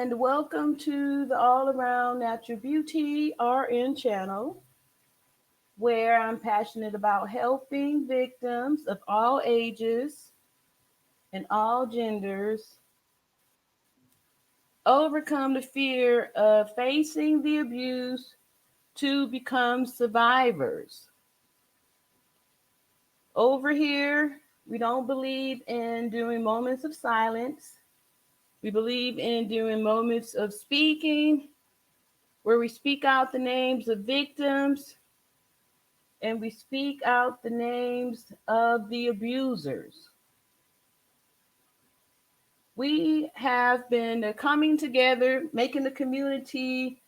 and welcome to the All Around Natural Beauty RN channel, where I'm passionate about helping victims of all ages and all genders overcome the fear of facing the abuse to become survivors. Over here, we don't believe in doing moments of silence. We believe in doing moments of speaking where we speak out the names of victims and we speak out the names of the abusers. We have been coming together, making a community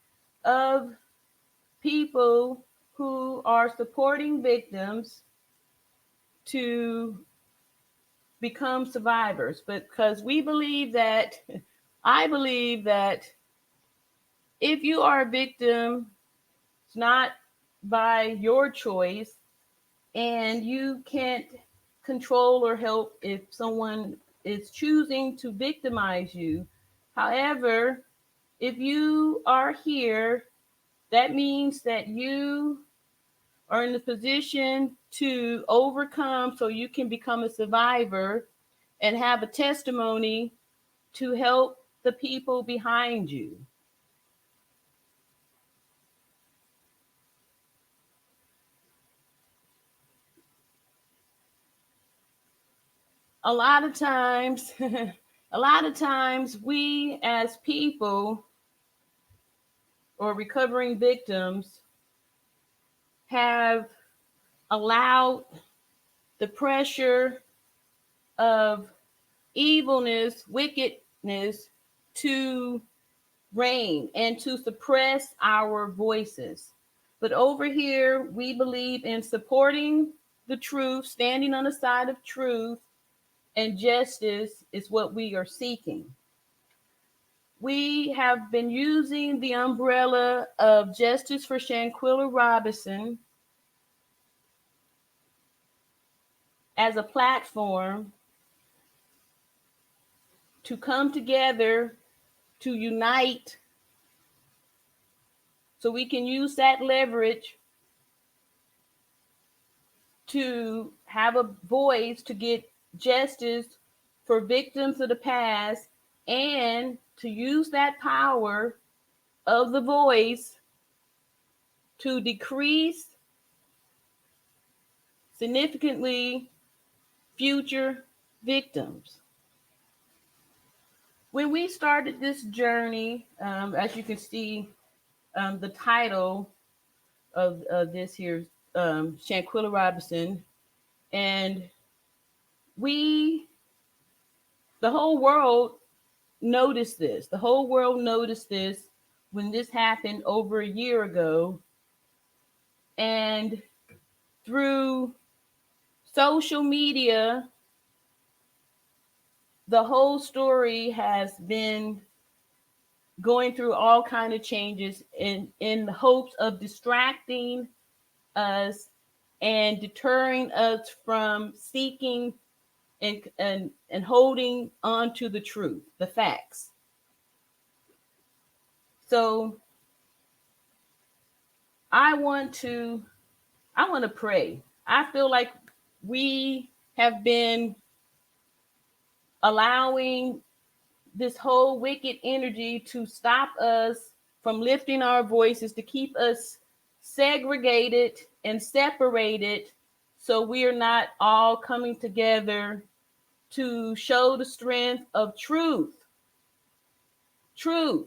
of people who are supporting victims to become survivors. But because we believe that, I believe that if you are a victim, it's not by your choice, and you can't control or help if someone is choosing to victimize you. However, if you are here, that means that you are in the position to overcome so you can become a survivor and have a testimony to help the people behind you. A lot of times, a lot of times we as people or recovering victims have allowed the pressure of evilness, wickedness to reign and to suppress our voices. But over here, we believe in supporting the truth, standing on the side of truth, and justice is what we are seeking. We have been using the umbrella of Justice for Shanquella Robinson as a platform to come together, to unite, so we can use that leverage to have a voice to get justice for victims of the past and to use that power of the voice to decrease significantly future victims. When we started this journey, as you can see, the title of this here, Shanquella Robinson, and we, the whole world noticed this. The whole world noticed this when this happened over a year ago, and through social media, the whole story has been going through all kind of changes in the hopes of distracting us and deterring us from seeking and holding on to the truth, the facts. So I want to pray. I feel like we have been allowing this whole wicked energy to stop us from lifting our voices, to keep us segregated and separated, so we are not all coming together to show the strength of truth. Truth.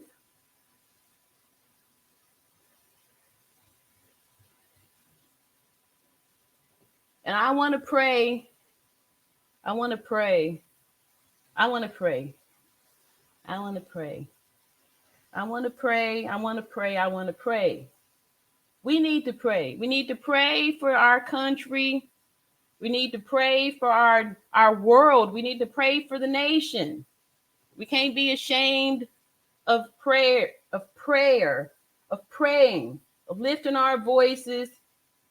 And I want to pray. I want to pray. I want to pray. I want to pray. I want to pray. I want to pray. I want to pray. We need to pray. We need to pray for our country. We need to pray for our world. We need to pray for the nation. We can't be ashamed of prayer, of praying, of lifting our voices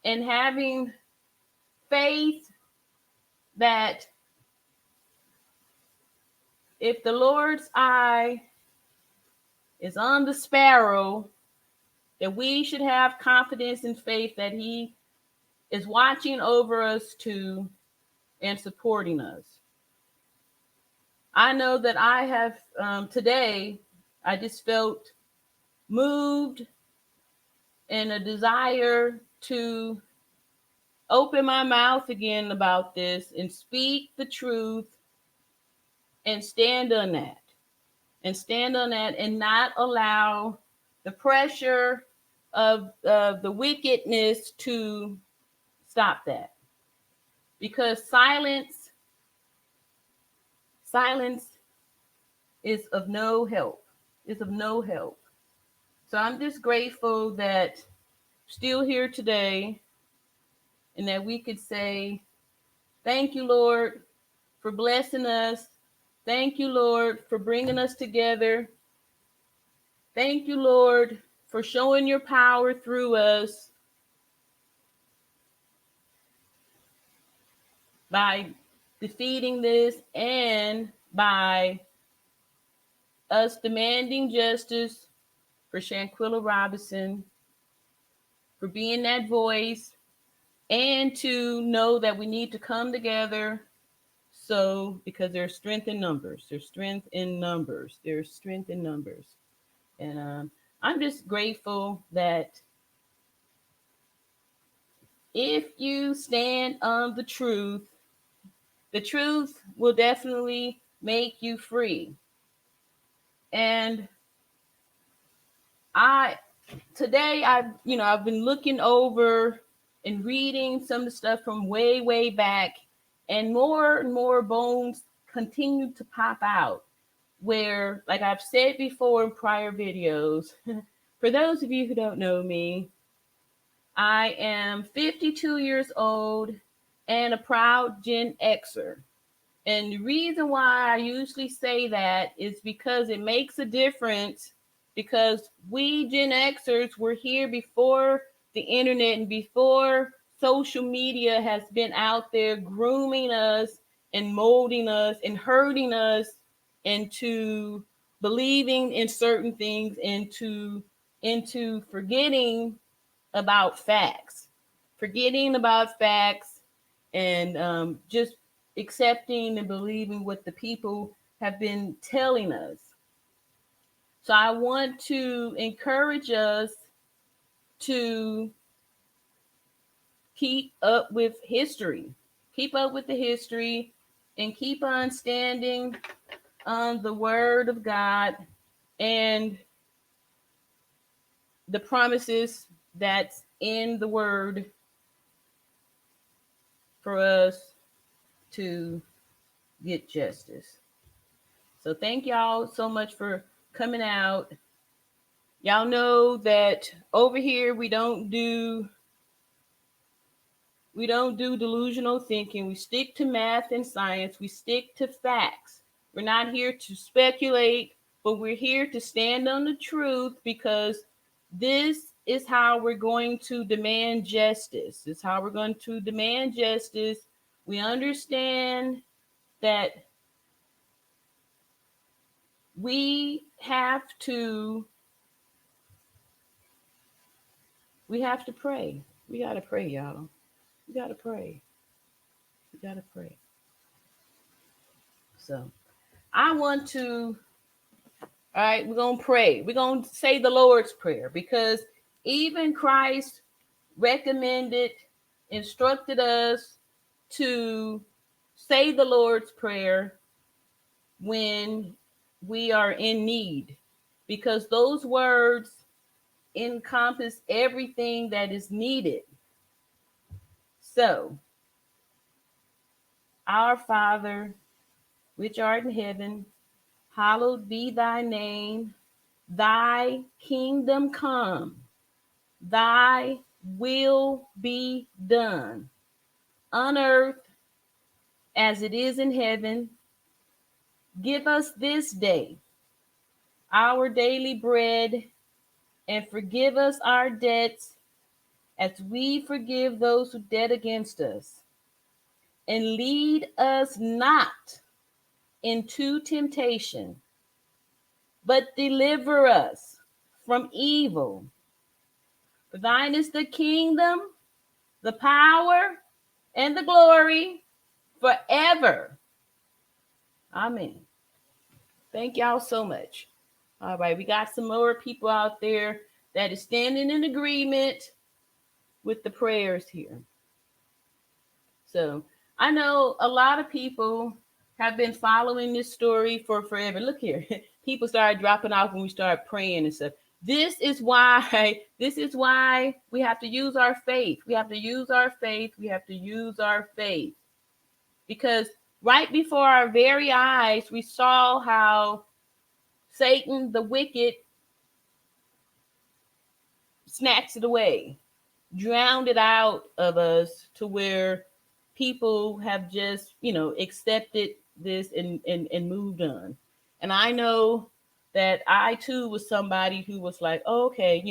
and having faith that if the Lord's eye is on the sparrow, that we should have confidence and faith that he is watching over us too and supporting us. I know that I have today, I just felt moved and a desire to open my mouth again about this and speak the truth and stand on that and not allow the pressure of the wickedness to stop that, because silence is of no help. It's of no help. So I'm just grateful that still here today, and that we could say, thank you, Lord, for blessing us. Thank you, Lord, for bringing us together. Thank you, Lord, for showing your power through us by defeating this and by us demanding justice for Shanquella Robinson, for being that voice, and to know that we need to come together. So, because there's strength in numbers, there's strength in numbers, there's strength in numbers. And I'm just grateful that if you stand on the truth will definitely make you free. And I've been looking over and reading some of the stuff from way back, and more bones continue to pop out. Where, like I've said before in prior videos, for those of you who don't know me, I am 52 years old and a proud Gen Xer. And the reason why I usually say that is because it makes a difference, because we Gen Xers were here before the internet and before social media has been out there grooming us and molding us and hurting us into believing in certain things, into forgetting about facts, and just accepting and believing what the people have been telling us. So I want to encourage us to keep up with history, and keep on standing on the word of God and the promises that's in the word for us to get justice. So thank y'all so much for coming out. Y'all know that over here we don't do delusional thinking. We stick to math and science. We stick to facts. We're not here to speculate, but we're here to stand on the truth, because this is how we're going to demand justice. This is how we're going to demand justice. We understand that we have to pray. We got to pray, y'all. We got to pray. We got to pray. So I want to, all right, we're going to pray. We're going to say the Lord's Prayer, because even Christ instructed us to say the Lord's Prayer when we are in need, because those words encompass everything that is needed. So, our Father, which art in heaven, hallowed be thy name. Thy kingdom come. Thy will be done on earth as it is in heaven. Give us this day our daily bread, and forgive us our debts as we forgive those who debt against us. And lead us not into temptation, but deliver us from evil. For thine is the kingdom, the power, and the glory forever. Amen. Thank y'all so much. All right, we got some more people out there that is standing in agreement with the prayers here. So I know a lot of people have been following this story for forever. Look here, people started dropping off when we started praying and stuff. This is why we have to use our faith. We have to use our faith. We have to use our faith. Because right before our very eyes, we saw how Satan, the wicked, snatched it away, drowned it out of us to where people have just, accepted this and moved on. And I know that I too was somebody who was like, oh, okay,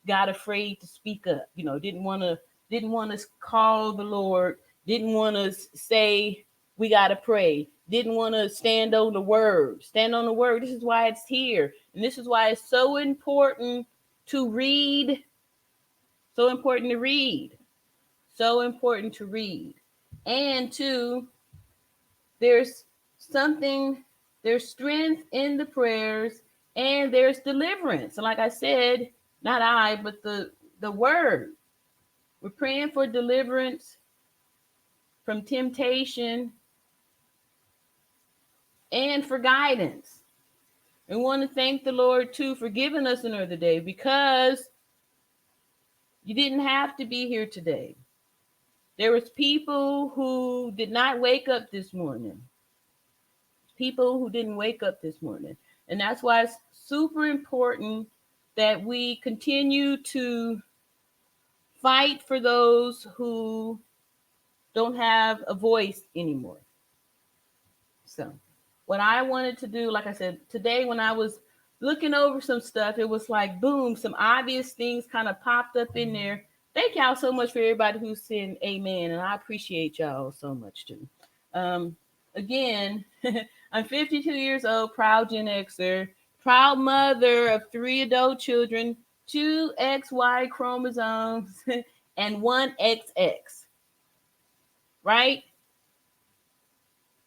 got afraid to speak up, didn't want to call the Lord, didn't want to say we got to pray, didn't want to stand on the word. This is why it's here. And this is why it's so important to read. So important to read. So important to read. And two, there's strength in the prayers, and there's deliverance. And like I said, not I, but the word. We're praying for deliverance from temptation and for guidance. And we want to thank the Lord too for giving us another day, because you didn't have to be here today. There was people who did not wake up this morning. People who didn't wake up this morning. And that's why it's super important that we continue to fight for those who don't have a voice anymore. So what I wanted to do, like I said, today when I was looking over some stuff, it was like, boom, some obvious things kind of popped up in there. Thank y'all so much for everybody who's saying amen. And I appreciate y'all so much too. Again, I'm 52 years old, proud Gen Xer, proud mother of 3 adult children, 2 XY chromosomes, and 1 XX. Right?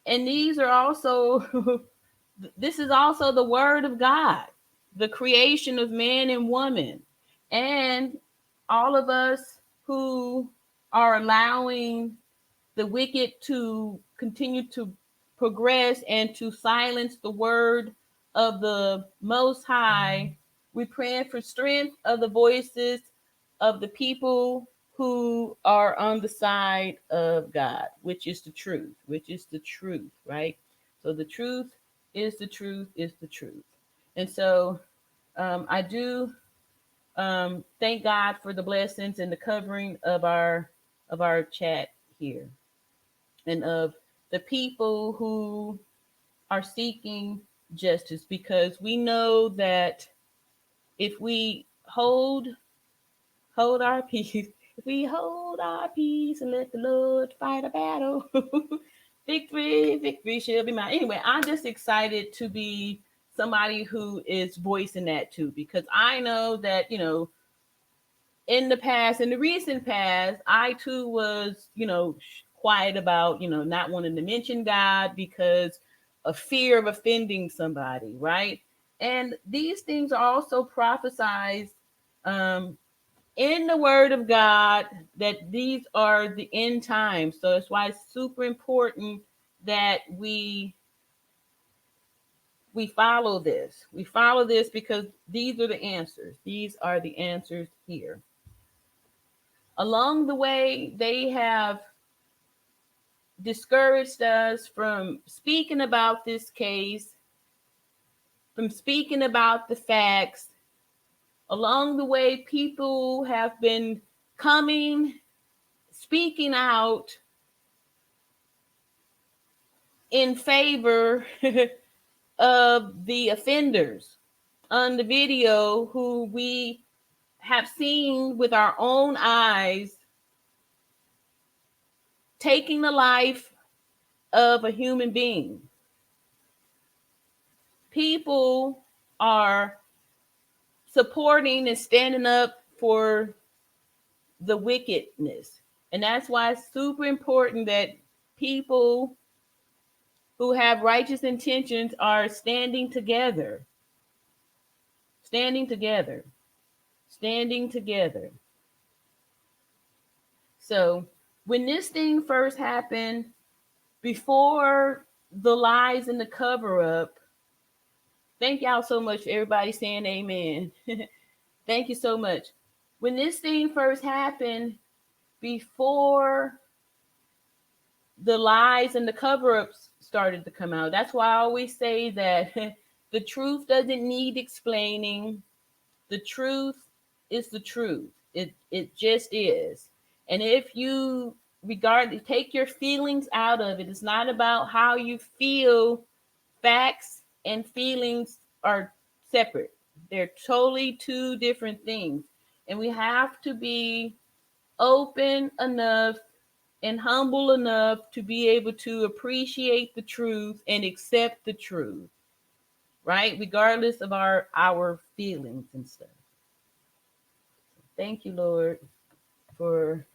And these are also, this is also the word of God, the creation of man and woman. And all of us who are allowing the wicked to continue to progress and to silence the word of the Most High, we pray for strength of the voices of the people who are on the side of God, which is the truth, right? So the truth is the truth is the truth. And so I do thank God for the blessings and the covering of our chat here, and of the people who are seeking justice, because we know that if we hold our peace, if we hold our peace and let the Lord fight a battle, victory shall be mine. Anyway, I'm just excited to be somebody who is voicing that too, because I know that, in the recent past, I too was, quiet about, not wanting to mention God because of fear of offending somebody, right? And these things are also prophesied in the word of God, that these are the end times. So that's why it's super important that we follow this. We follow this because these are the answers. These are the answers here. Along the way, they have discouraged us from speaking about this case, from speaking about the facts. Along the way, people have been speaking out in favor of the offenders on the video, who we have seen with our own eyes taking the life of a human being. People are supporting and standing up for the wickedness. And that's why it's super important that people who have righteous intentions are standing together, standing together, standing together. So when this thing first happened, before the lies and the cover up, thank y'all so much for everybody saying amen. Thank you so much. When this thing first happened, before the lies and the cover ups started to come out, that's why I always say that the truth doesn't need explaining. The truth is the truth. It just is. And if you take your feelings out of it, it's not about how you feel. Facts and feelings are separate. They're totally two different things. And we have to be open enough and humble enough to be able to appreciate the truth and accept the truth, right? Regardless of our feelings and stuff. Thank you, Lord, for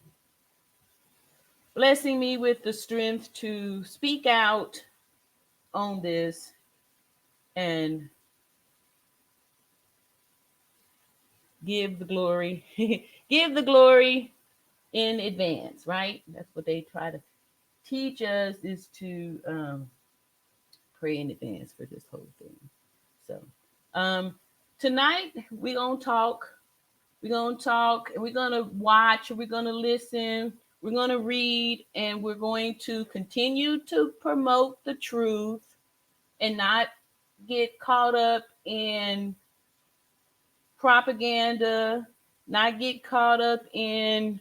blessing me with the strength to speak out on this and give the glory, give the glory in advance, right? That's what they try to teach us, is to pray in advance for this whole thing. So um, tonight we're gonna talk. We're gonna talk, and we're gonna watch. We're gonna listen. We're gonna read, and we're going to continue to promote the truth and not get caught up in propaganda, not get caught up in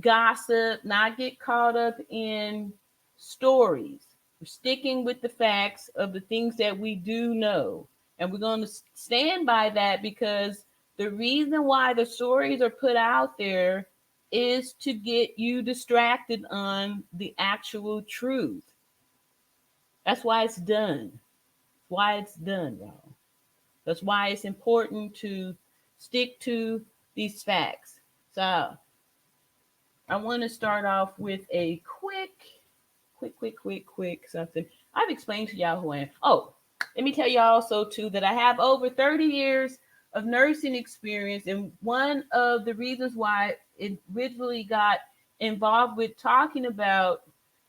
gossip, not get caught up in stories. We're sticking with the facts of the things that we do know. And we're going to stand by that, because the reason why the stories are put out there is to get you distracted on the actual truth. That's why it's done. That's why it's done, y'all. That's why it's important to stick to these facts. So I want to start off with a quick something. I've explained to y'all who I am. Oh, let me tell you also too that I have over 30 years of nursing experience, and one of the reasons why it originally got involved with talking about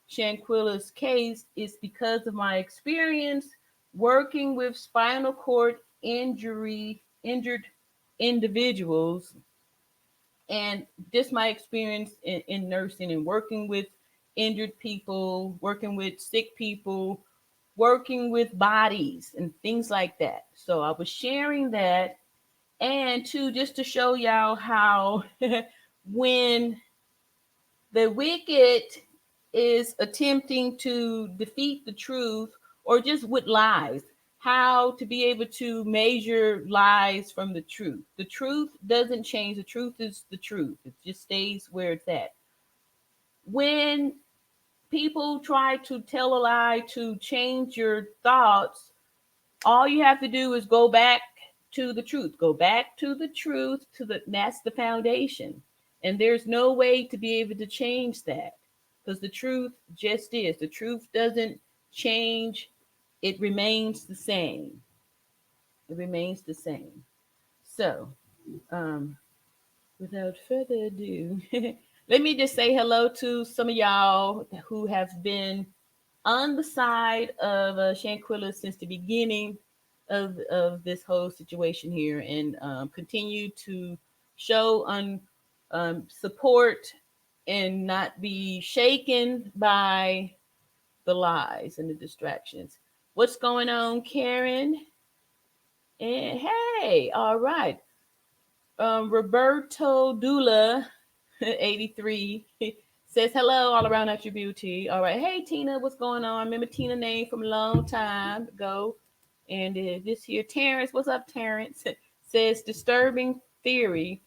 Shanquella's case is because of my experience working with spinal cord injured individuals, and just my experience in nursing and working with injured people, working with sick people, working with bodies and things like that. So I was sharing that, and to just to show y'all how when the wicked is attempting to defeat the truth, or just with lies, how to be able to measure lies from the truth. The truth doesn't change. The truth is the truth. It just stays where it's at. When people try to tell a lie to change your thoughts, all you have to do is go back to the truth. Go back to the truth, that's the foundation. And there's no way to be able to change that, because the truth just is. The truth doesn't change. It remains the same. It remains the same. So, without further ado, let me just say hello to some of y'all who have been on the side of Shanquella since the beginning of this whole situation here, and continue to show support and not be shaken by the lies and the distractions. What's going on, Karen? And hey, all right. Roberto Dula, 83, says hello all around at your beauty. All right. Hey, Tina, what's going on? Remember Tina name from a long time ago. And this here, Terrence, what's up, Terrence? Says disturbing theory.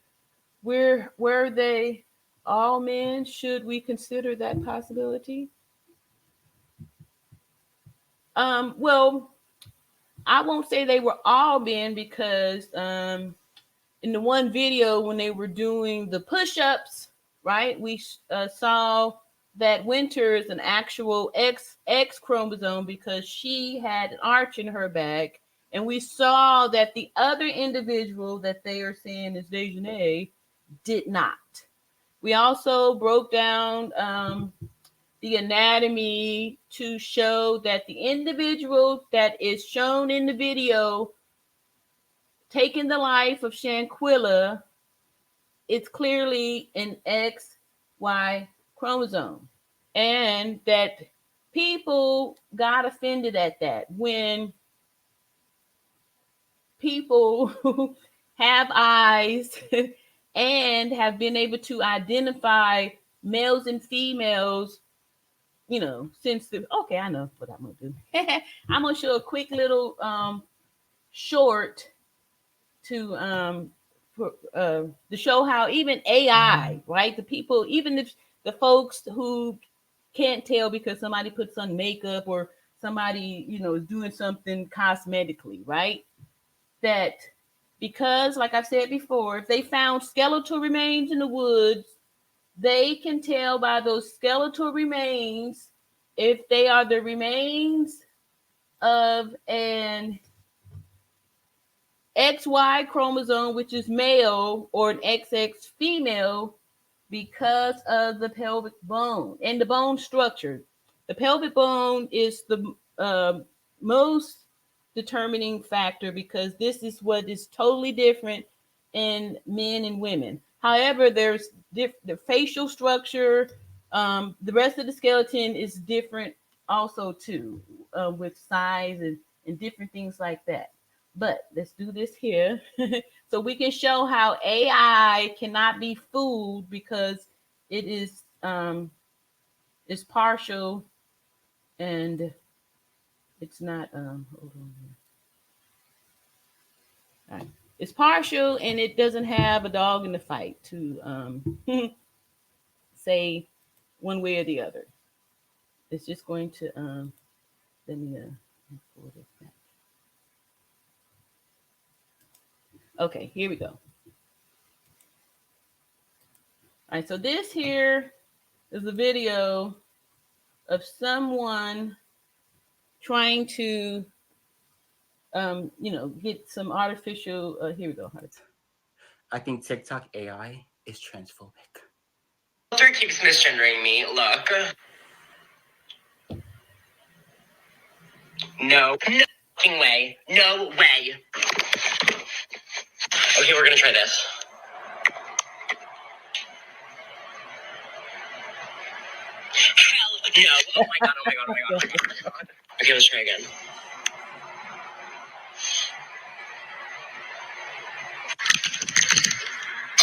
Were they all men? Should we consider that possibility? Well, I won't say they were all men because in the one video when they were doing the push-ups, right, we saw that Winter is an actual X chromosome because she had an arch in her back, and we saw that the other individual that they are saying is Dejanay did not. We also broke down the anatomy to show that the individual that is shown in the video taking the life of Shanquella, it's clearly an XY chromosome. And that people got offended at that when people who have eyes and have been able to identify males and females, you know, since the, okay, I know what I'm gonna do. I'm gonna show a quick little short to show how even AI, right? The people, even if the folks who can't tell because somebody puts on makeup or somebody, you know, is doing something cosmetically, right? That because, like I've said before, if they found skeletal remains in the woods, they can tell by those skeletal remains if they are the remains of an XY chromosome, which is male, or an XX female, because of the pelvic bone and the bone structure. The pelvic bone is the most determining factor because this is what is totally different in men and women. However, there's the facial structure. The rest of the skeleton is different also too, with size and different things like that. But let's do this here so we can show how AI cannot be fooled because it is partial and it's not hold on here. All right. It's partial and it doesn't have a dog in the fight to say one way or the other. It's just going to let me pull this back. Okay, here we go. All right, so this here is a video of someone trying to, get some artificial. Here we go. I think TikTok AI is transphobic. Filter keeps misgendering me. Look. No fucking way. No way. Okay, we're gonna try this. Hell no. Oh my god, oh my god, oh my god, oh my god, oh my god. Okay, let's try again.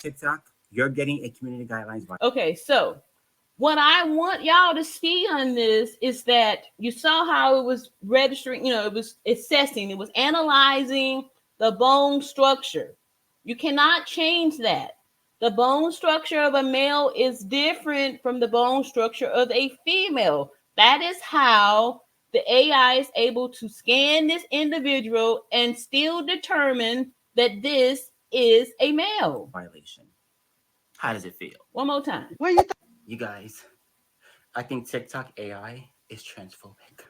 TikTok, you're getting a community guidelines. Okay, so what I want y'all to see on this is that you saw how it was registering, it was assessing, it was analyzing the bone structure. You cannot change that. The bone structure of a male is different from the bone structure of a female. That is how the AI is able to scan this individual and still determine that this is a male. Violation. How does it feel? One more time. You guys, I think TikTok AI is transphobic.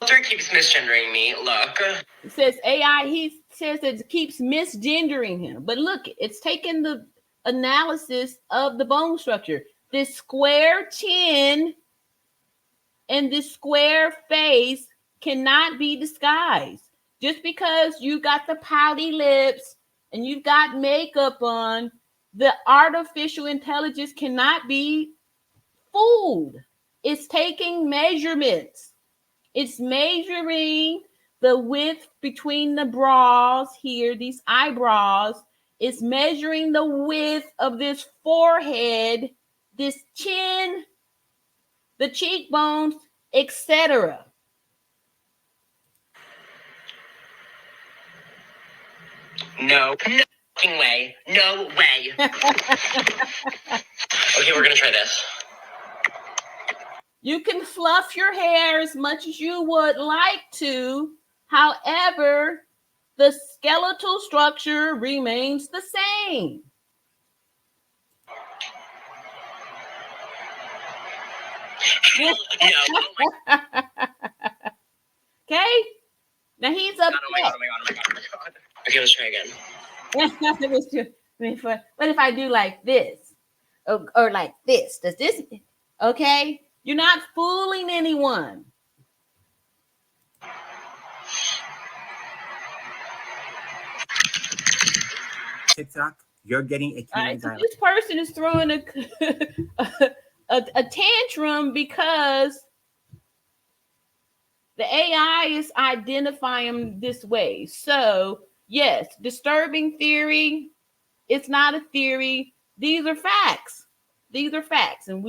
Filter keeps misgendering me. Look. It says AI, he says that it keeps misgendering him. But look, it's taking the analysis of the bone structure. This square chin and this square face cannot be disguised. Just because you got the pouty lips and you've got makeup on, the artificial intelligence cannot be fooled. It's taking measurements. It's measuring the width between the brows here, these eyebrows. It's measuring the width of this forehead, this chin, the cheekbones, etc. No fucking way. No way. Okay, we're gonna try this. You can fluff your hair as much as you would like to, However, the skeletal structure remains the same. No, oh my Okay? Now he's god, upset. oh my god, oh my god, oh my god, oh my god. Okay, let's try again. What if I do like this? Or like this? Does this, okay? You're not fooling anyone. TikTok, you're getting a All Canadian right, so dialect. this person is throwing a tantrum because the AI is identifying this way. So, yes, disturbing theory, it's not a theory. These are facts. These are facts. And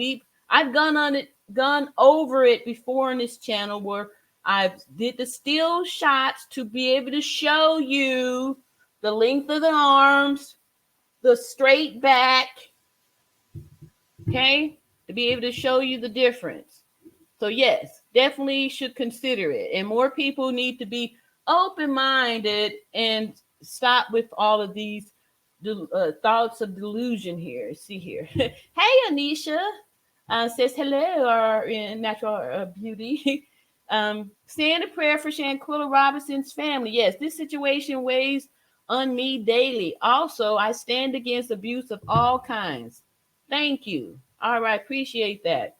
I've gone over it before in this channel where I did the still shots to be able to show you the length of the arms, the straight back, okay, to be able to show you the difference. So yes, definitely should consider it. And more people need to be open-minded and stop with all of these thoughts of delusion here. See here. Hey, Anisha says hello, our natural beauty. Saying a prayer for Shanquella Robinson's family. Yes, this situation weighs on me daily. Also, I stand against abuse of all kinds. Thank you. All right, appreciate that.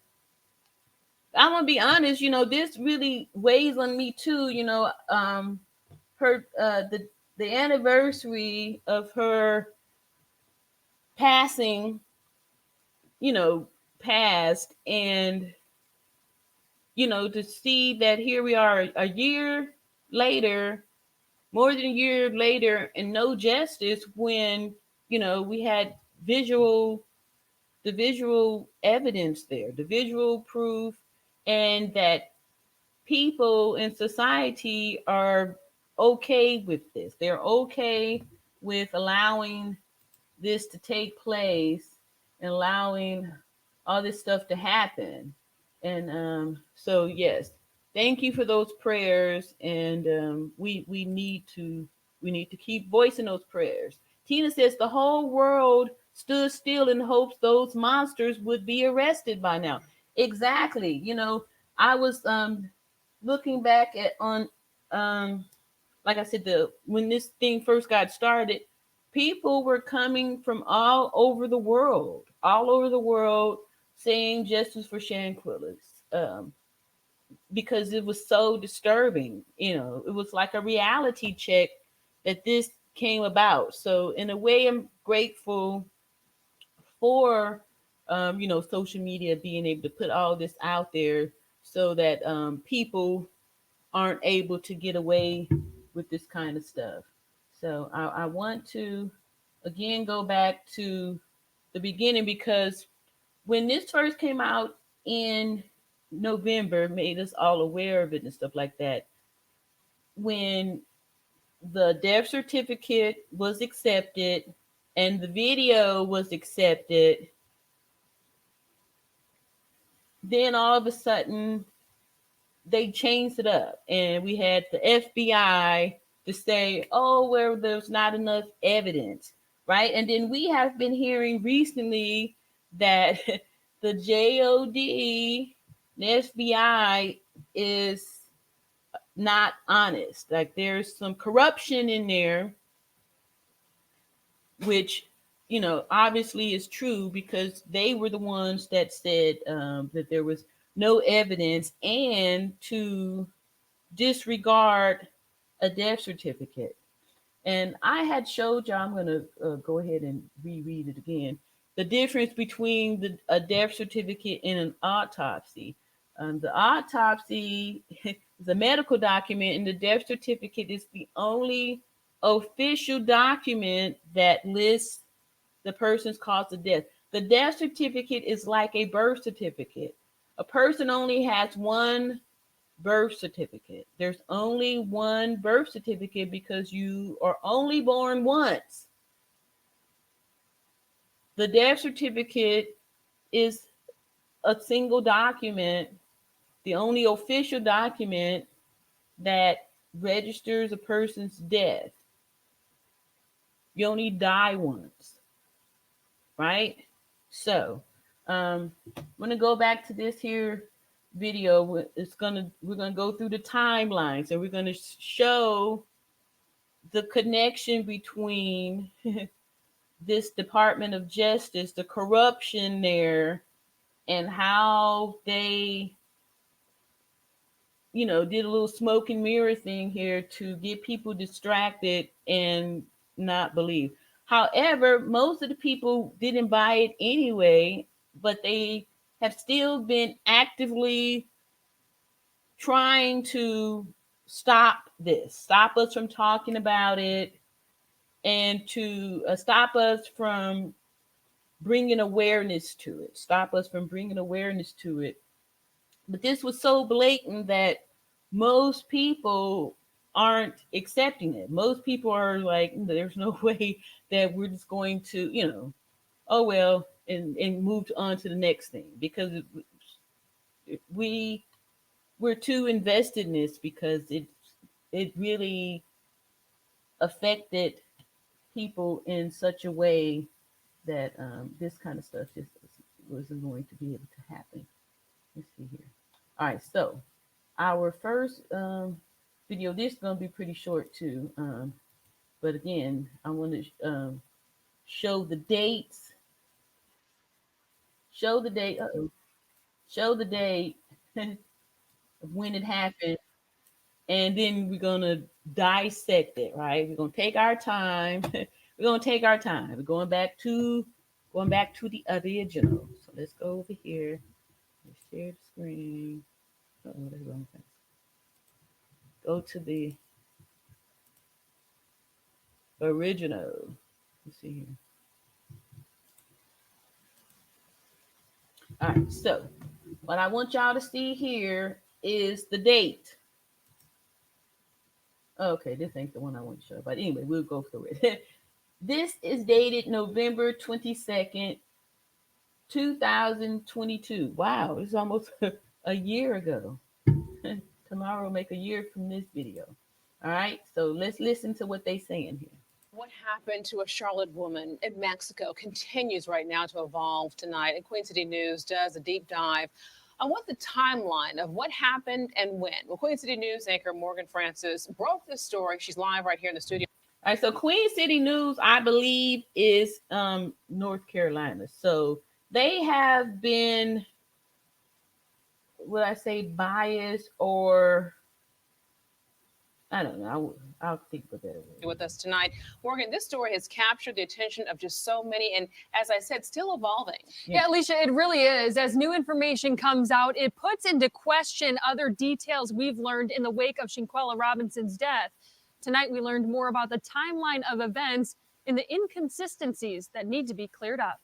I'm gonna be honest, this really weighs on me too. Her the anniversary of her passing, passed, and to see that here we are a year later, more than a year later, and no justice when we had the visual evidence there, the visual proof, and that people in society are okay with this. They're okay with allowing this to take place and allowing all this stuff to happen. And so yes, thank you for those prayers. And we need to keep voicing those prayers. Tina says the whole world stood still in hopes those monsters would be arrested by now. Exactly. I was looking back at on like I said, when this thing first got started, people were coming from all over the world, saying justice for Shanquella's, because it was so disturbing. It was like a reality check that this came about. So in a way, I'm grateful for social media being able to put all this out there so that people aren't able to get away with this kind of stuff. So I want to again go back to the beginning, because when this first came out in November, made us all aware of it and stuff like that. When the death certificate was accepted and the video was accepted, then all of a sudden they changed it up, and we had the FBI to say, oh, well, there's not enough evidence, right? And then we have been hearing recently that the JOD, the FBI, is not honest. Like there's some corruption in there, which obviously is true, because they were the ones that said that there was no evidence and to disregard a death certificate. And I had showed y'all, I'm going to go ahead and reread it again, the difference between a death certificate and an autopsy. The autopsy is a medical document, and the death certificate is the only official document that lists the person's cause of death. The death certificate is like a birth certificate. A person only has one birth certificate. There's only one birth certificate because you are only born once. The death certificate is a single document, the only official document that registers a person's death. You only die once, right? So, I'm gonna go back to this here video. We're gonna go through the timelines, and we're gonna show the connection between this Department of Justice, the corruption there, and how they, did a little smoke and mirror thing here to get people distracted and not believe. However, most of the people didn't buy it anyway, but they have still been actively trying to stop us from talking about it, and to stop us from bringing awareness to it. But this was so blatant that most people aren't accepting it. Most people are like, there's no way that we're just going to, oh well, and move on to the next thing, because we're too invested in this, because it really affected people in such a way that this kind of stuff just wasn't going to be able to happen. Let's see here. All right, so our first video, this is going to be pretty short too. But again, I want to show the dates. Show the date. Show the date of when it happened, and then we're gonna dissect it. Right? We're gonna take our time. We're going back to the original. So let's go over here. Let's share the screen. Oh, that's the wrong thing. Go to the original. Let's see here. All right, so what I want y'all to see here is the date. Okay, this ain't the one I want to show, but anyway, we'll go through it. This is dated November 22nd, 2022. Wow, it's almost a year ago. Tomorrow will make a year from this video. All right, so let's listen to what they're saying here. What happened to a Charlotte woman in Mexico continues right now to evolve tonight. And Queen City News does a deep dive on what the timeline of what happened and when. Well, Queen City News anchor Morgan Francis broke this story. She's live right here in the studio. All right, so Queen City News, I believe, is North Carolina. So they have been, would I say, biased, or I don't know. I'll think of a better word. With us tonight, Morgan, this story has captured the attention of just so many, and as I said, still evolving. Yeah, Alicia, it really is. As new information comes out, it puts into question other details we've learned in the wake of Shanquella Robinson's death. Tonight, we learned more about the timeline of events and the inconsistencies that need to be cleared up.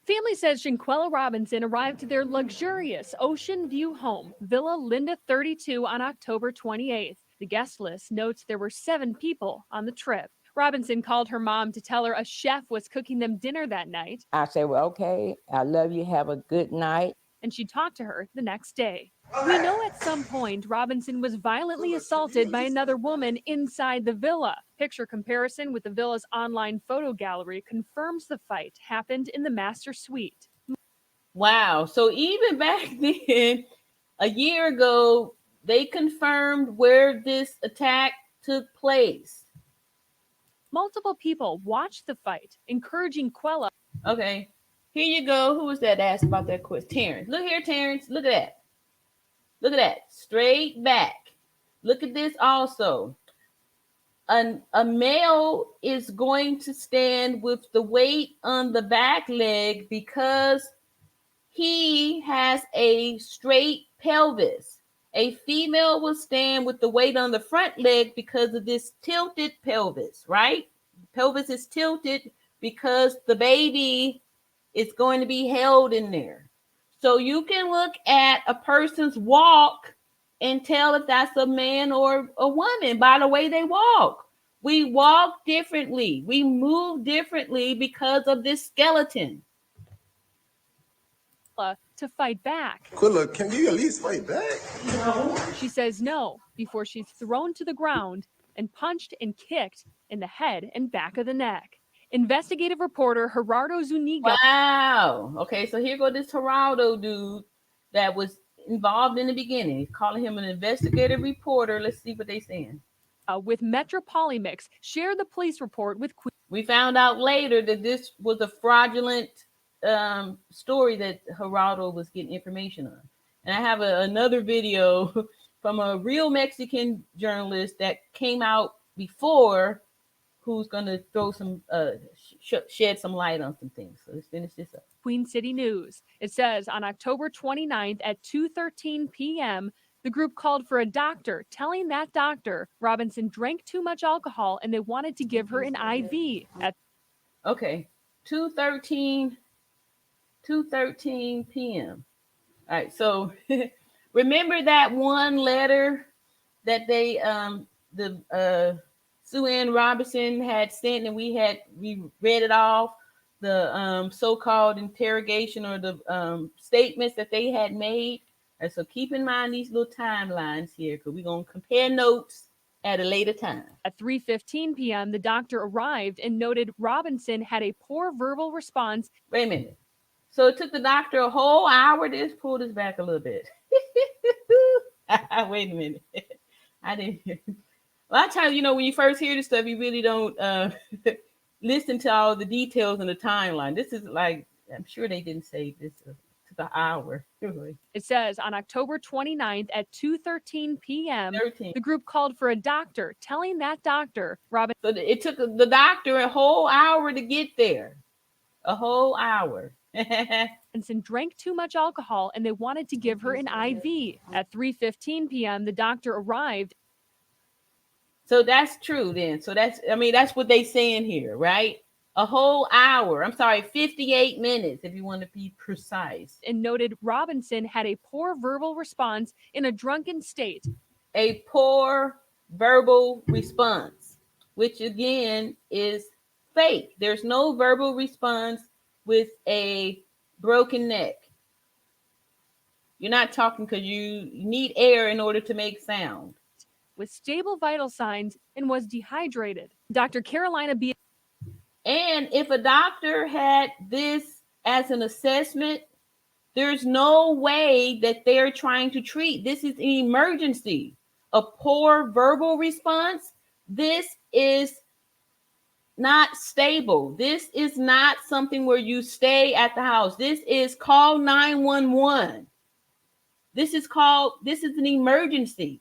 Family says Shanquella Robinson arrived to their luxurious Ocean View home, Villa Linda 32, on October 28th. The guest list notes there were 7 people on the trip. Robinson called her mom to tell her a chef was cooking them dinner that night. I said, well, okay, I love you. Have a good night. And she talked to her the next day. We know at some point Robinson was violently assaulted by another woman inside the villa. Picture comparison with the villa's online photo gallery confirms the fight happened in the master suite. Wow. So even back then, a year ago, they confirmed where this attack took place. Multiple people watched the fight, encouraging Quella. Okay, here you go. Who was that asked about that quiz? Terrence. Look here, Terrence. Look at that. Look at that. Straight back. Look at this also. A male is going to stand with the weight on the back leg because he has a straight pelvis. A female will stand with the weight on the front leg because of this tilted pelvis, right? Pelvis is tilted because the baby is going to be held in there. So you can look at a person's walk and tell if that's a man or a woman by the way they walk. We walk differently. We move differently because of this skeleton. to fight back. Quilla, can you at least fight back? She says no before she's thrown to the ground and punched and kicked in the head and back of the neck. Investigative reporter Gerardo Zuniga. Wow. Okay, so here go this Gerardo dude that was involved in the beginning, calling him an investigative reporter. Let's see what they're saying. With Metro Polymix, shared the police report with Queen. We found out later that this was a fraudulent story that Gerardo was getting information on. And I have another video from a real Mexican journalist that came out before, who's going to throw some shed some light on some things. So let's finish this up. Queen City News. It says on October 29th at 2:13 p.m., the group called for a doctor, telling that doctor Robinson drank too much alcohol and they wanted to give her an IV. Okay, 2:13 p.m. All right, so remember that one letter that they Sue Ann Robinson had sent, and we read it off, the so-called interrogation or the statements that they had made. And so keep in mind these little timelines here, because we're going to compare notes at a later time. At 3:15 p.m., the doctor arrived and noted Robinson had a poor verbal response. Wait a minute. So it took the doctor a whole hour. Just pull this back a little bit. Wait a minute. I didn't hear. A lot of times, when you first hear this stuff, you really don't listen to all the details in the timeline. This is like, I'm sure they didn't say this took an hour. It says on October 29th at 2:13 p.m., the group called for a doctor, telling that doctor, Robinson. So it took the doctor a whole hour to get there. A whole hour. Robinson drank too much alcohol and they wanted to give her an IV. At 3:15 p.m., the doctor arrived. So that's true then. So that's what they saying here, right? A whole hour. I'm sorry, 58 minutes if you want to be precise. And noted Robinson had a poor verbal response in a drunken state. A poor verbal response, which again is fake. There's no verbal response with a broken neck. You're not talking because you need air in order to make sound. With stable vital signs and was dehydrated. Dr. Carolina B. And if a doctor had this as an assessment, there's no way that they're trying to treat. This is an emergency. A poor verbal response. This is not stable. This is not something where you stay at the house. This is call 911. This is an emergency.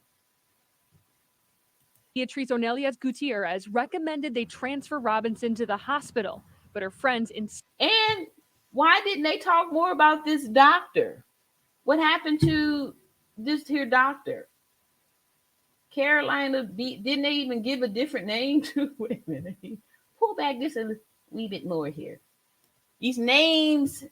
Beatriz Ornelias Gutierrez recommended they transfer Robinson to the hospital, but her friends And why didn't they talk more about this doctor? What happened to this here doctor? Carolina B. Didn't they even give a different name to? Wait a minute. Pull back just a wee bit more here. These names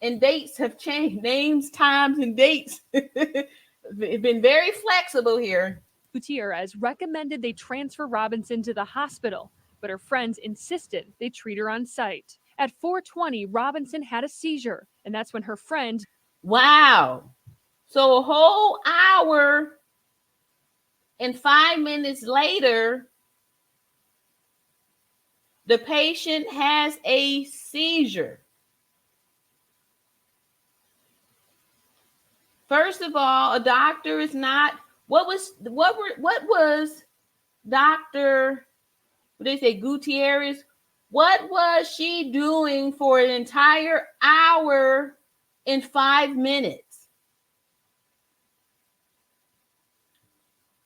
and dates have changed. Names, times, and dates have been very flexible here. Gutierrez recommended they transfer Robinson to the hospital, but her friends insisted they treat her on site. At 4:20, Robinson had a seizure, and that's when her friend. Wow. So a whole hour and 5 minutes later, the patient has a seizure. First of all, a doctor is not. What was Dr. What they say, Gutierrez? What was she doing for an entire hour and 5 minutes?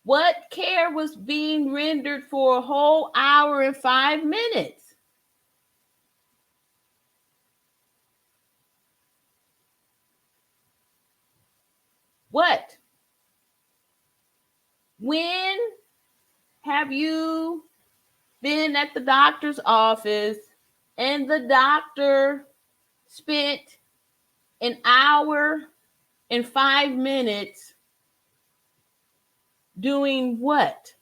What care was being rendered for a whole hour and 5 minutes? What? When have you been at the doctor's office and the doctor spent an hour and 5 minutes doing what?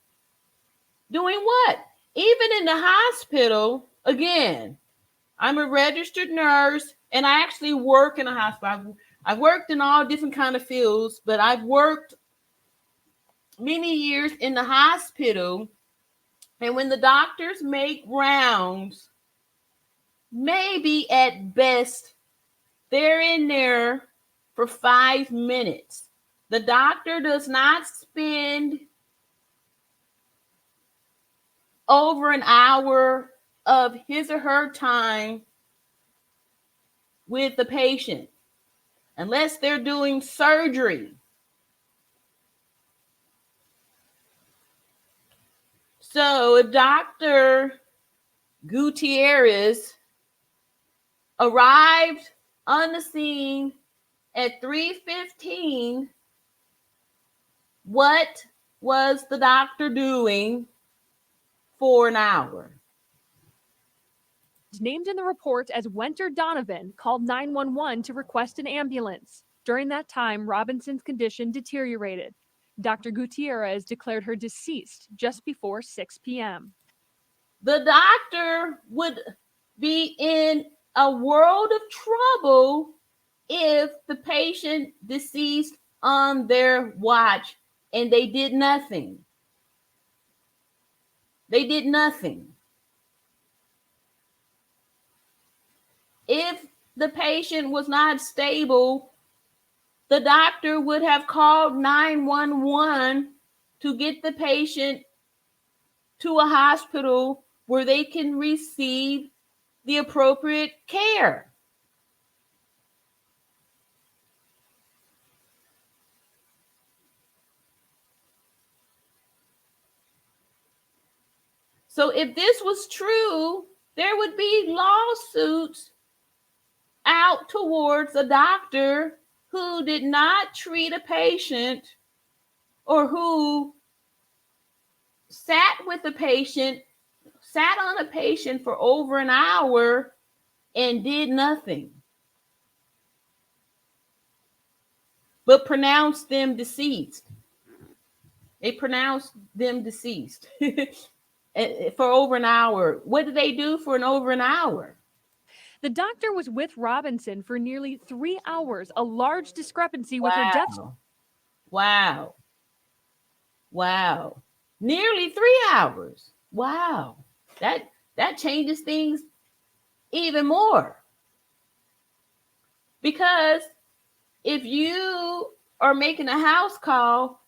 Doing what? Even in the hospital, again, I'm a registered nurse and I actually work in a hospital. I've worked in all different kind of fields, but I've worked many years in the hospital. And when the doctors make rounds, maybe at best, they're in there for 5 minutes. The doctor does not spend over an hour of his or her time with the patient, unless they're doing surgery. So if Dr. Gutierrez arrived on the scene at 3:15, what was the doctor doing for an hour? Named in the report as Wenter Donovan called 911 to request an ambulance. During that time, Robinson's condition deteriorated. Dr. Gutierrez declared her deceased just before 6 p.m. The doctor would be in a world of trouble if the patient deceased on their watch and they did nothing. They did nothing. If the patient was not stable, the doctor would have called 911 to get the patient to a hospital where they can receive the appropriate care. So if this was true, there would be lawsuits out towards a doctor who did not treat a patient or who sat with a patient, sat on a patient for over an hour and did nothing, but pronounced them deceased. They pronounced them deceased for over an hour. What did they do for over an hour? The doctor was with Robinson for nearly 3 hours, a large discrepancy with her death. Wow. Nearly 3 hours. Wow. That changes things even more. Because if you are making a house call,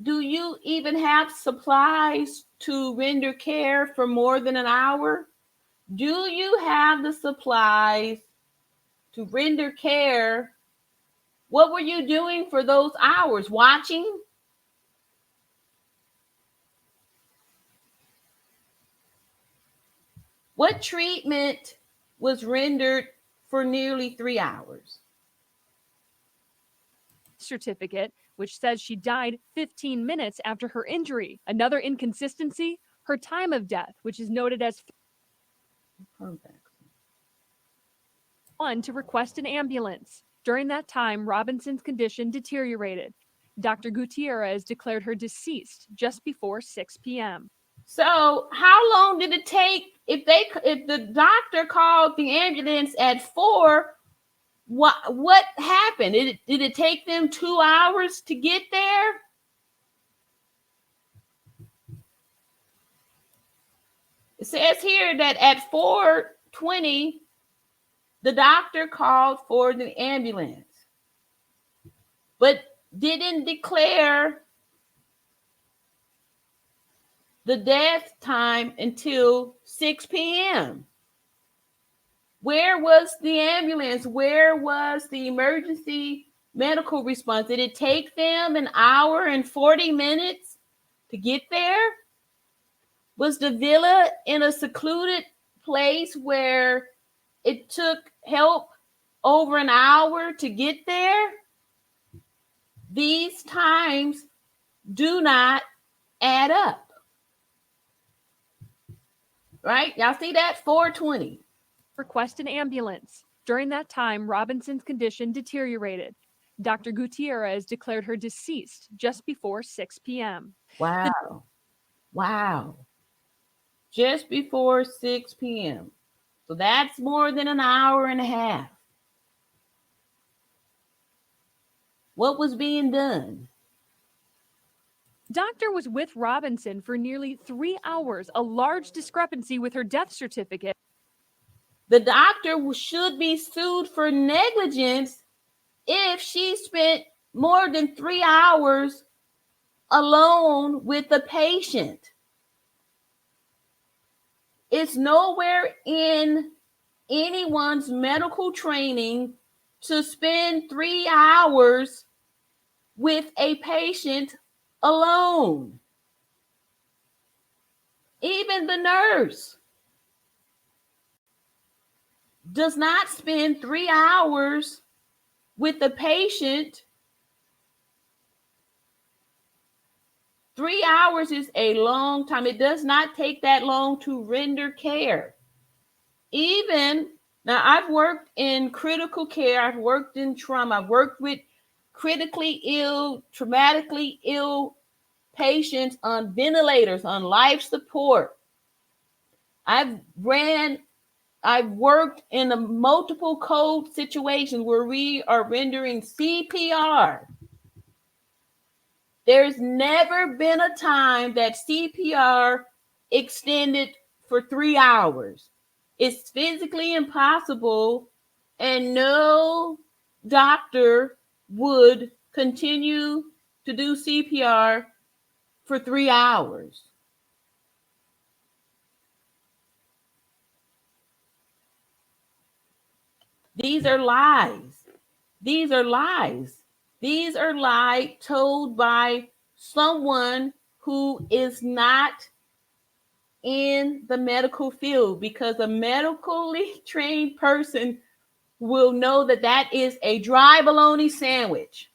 do you even have supplies to render care for more than an hour? Do you have the supplies to render care? What were you doing for those hours? Watching? What treatment was rendered for nearly 3 hours? Certificate, which says she died 15 minutes after her injury. Another inconsistency, her time of death, which is noted as 1 to request an ambulance. During that time, Robinson's condition deteriorated. Dr. Gutierrez declared her deceased just before 6 p.m. So how long did it take if the doctor called the ambulance at 4? What happened? Did it take them 2 hours to get there? It says here that at 4:20, the doctor called for the ambulance, but didn't declare the death time until 6 p.m. Where was the ambulance? Where was the emergency medical response? Did it take them an hour and 40 minutes to get there? Was the villa in a secluded place where it took help over an hour to get there? These times do not add up. Right? Y'all see that? 4:20. Request an ambulance. During that time, Robinson's condition deteriorated. Dr. Gutierrez declared her deceased just before 6 p.m. Wow. Just before 6 p.m. So that's more than an hour and a half. What was being done? Doctor was with Robinson for nearly 3 hours, a large discrepancy with her death certificate. The doctor should be sued for negligence if she spent more than 3 hours alone with the patient. It's nowhere in anyone's medical training to spend 3 hours with a patient alone. Even the nurse does not spend 3 hours with the patient. 3 hours is a long time. It does not take that long to render care. Even now, I've worked in critical care, I've worked in trauma, I've worked with critically ill, traumatically ill patients on ventilators, on life support. I've worked in a multiple code situations where we are rendering CPR. There's never been a time that CPR extended for 3 hours. It's physically impossible, and no doctor would continue to do CPR for 3 hours. These are lies. These are lies. These are lies told by someone who is not in the medical field, because a medically trained person will know that that is a dry bologna sandwich.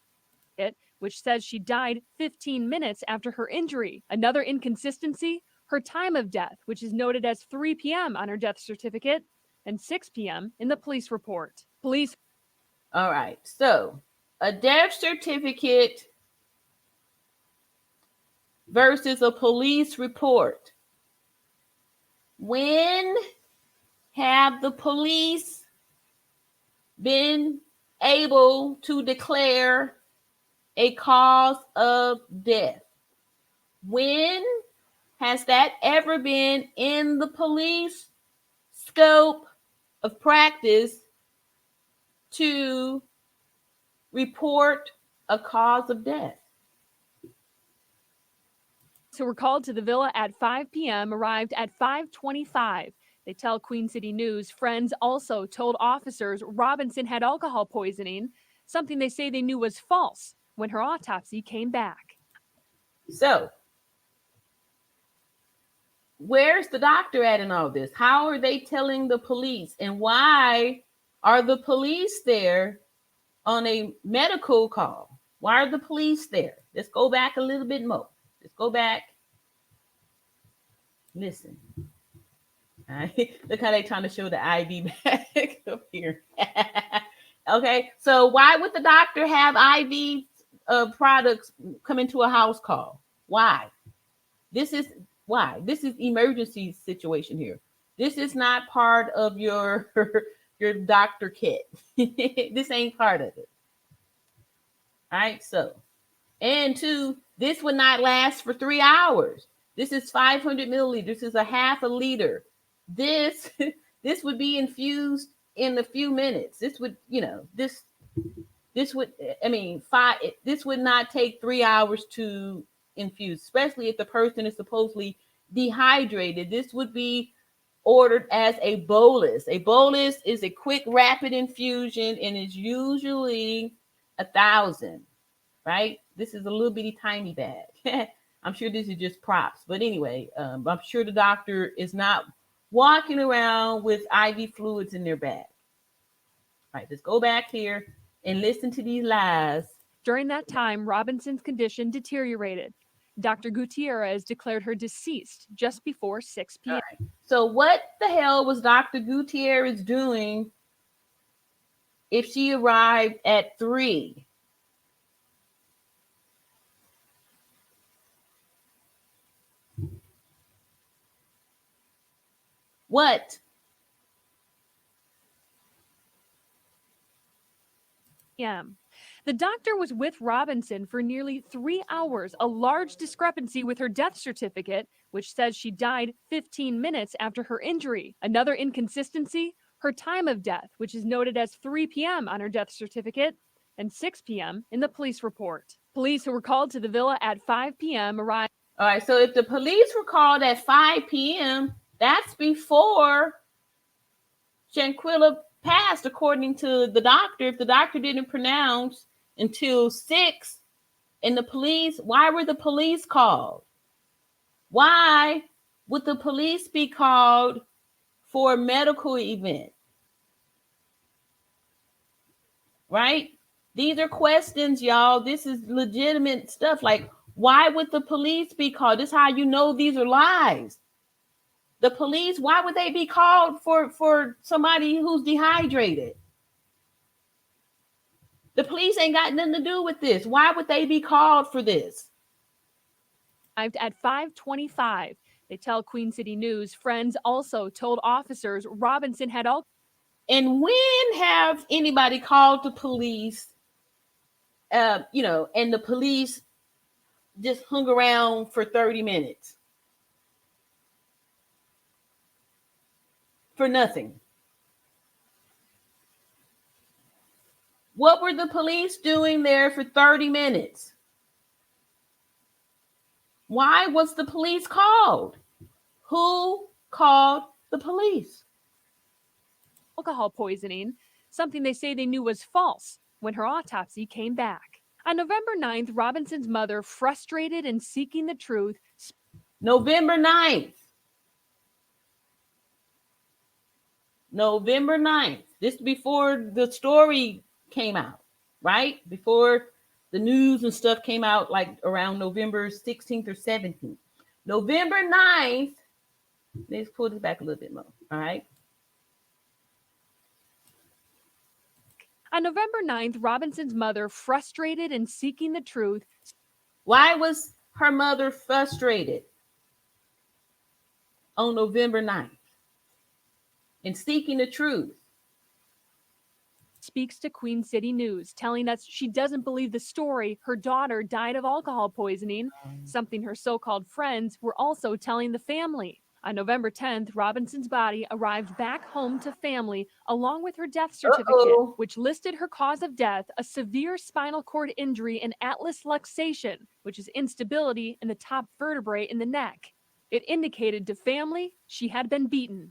Which says she died 15 minutes after her injury. Another inconsistency, her time of death, which is noted as 3 p.m. on her death certificate and 6 p.m. in the police report. Police. All right, so a death certificate versus a police report. When have the police been able to declare a cause of death? When has that ever been in the police scope of practice to report a cause of death? So were called to the villa at 5 p.m., arrived at 5:25. They tell Queen City News friends also told officers Robinson had alcohol poisoning, something they say they knew was false when her autopsy came back. So, where's the doctor at in all this? How are they telling the police? And why are the police there on a medical call? Why are the police there? Let's go back a little bit more. Let's go back. Listen. All right. Look how they're trying to show the IV back up here. Okay. So why would the doctor have IV products come into a house call? Why? This is emergency situation here. This is not part of your doctor kit. This ain't part of it. All right. So, and two, this would not last for 3 hours. This is 500 milliliters. This is a half a liter. This would be infused in a few minutes. This would, this would not take 3 hours to infuse, especially if the person is supposedly dehydrated. This would be ordered as a bolus. A bolus is a quick, rapid infusion, and is usually 1,000, right? This is a little bitty tiny bag. I'm sure this is just props, but anyway, I'm sure the doctor is not walking around with IV fluids in their bag. All right, let's go back here and listen to these lies. During that time, Robinson's condition deteriorated. Dr. Gutierrez declared her deceased just before 6 p.m. Right. So what the hell was Dr. Gutierrez doing if she arrived at 3? What? The doctor was with Robinson for nearly 3 hours, a large discrepancy with her death certificate, which says she died 15 minutes after her injury. Another inconsistency, her time of death, which is noted as 3 p.m. on her death certificate and 6 p.m. in the police report. Police who were called to the villa at 5 p.m. arrived. All right, so if the police were called at 5 p.m., that's before Shanquella passed, according to the doctor. If the doctor didn't pronounce until 6, and the police, why were the police called? Why would the police be called for a medical event? Right? These are questions, y'all. This is legitimate stuff. Like, why would the police be called? This is how you know these are lies. The police, why would they be called for somebody who's dehydrated? The police ain't got nothing to do with this. Why would they be called for this? At 5:25, they tell Queen City News. Friends also told officers Robinson had all. And when have anybody called the police, and the police just hung around for 30 minutes? For nothing. What were the police doing there for 30 minutes? Why was the police called? Who called the police? Alcohol poisoning, something they say they knew was false when her autopsy came back. On November 9th, Robinson's mother, frustrated and seeking the truth. November 9th. November 9th. This before the story came out, right? Before the news and stuff came out, like around November 16th or 17th. November 9th. Let's pull this back a little bit more, all right? On November 9th, Robinson's mother, frustrated and seeking the truth. Why was her mother frustrated on November 9th and seeking the truth? Speaks to Queen City News, telling us she doesn't believe the story her daughter died of alcohol poisoning, something her so-called friends were also telling the family. On November 10th, Robinson's body arrived back home to family along with her death certificate, which listed her cause of death, a severe spinal cord injury and atlas luxation, which is instability in the top vertebrae in the neck. It indicated to family she had been beaten.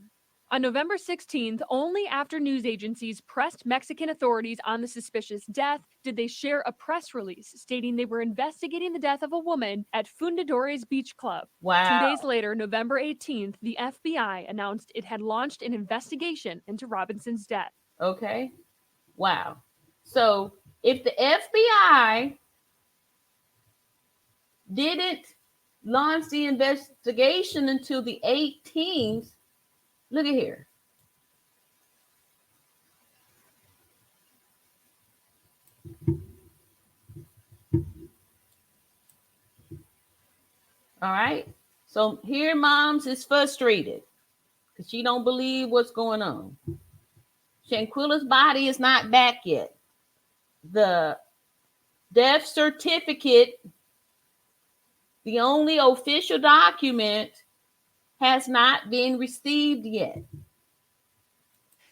On November 16th, only after news agencies pressed Mexican authorities on the suspicious death did they share a press release stating they were investigating the death of a woman at Fundadores Beach Club. Wow. 2 days later, November 18th, the FBI announced it had launched an investigation into Robinson's death. Okay. Wow. So if the FBI didn't launch the investigation until the 18th, look at here. All right. So here moms is frustrated because she don't believe what's going on. Shanquella's body is not back yet. The death certificate, the only official document, has not been received yet.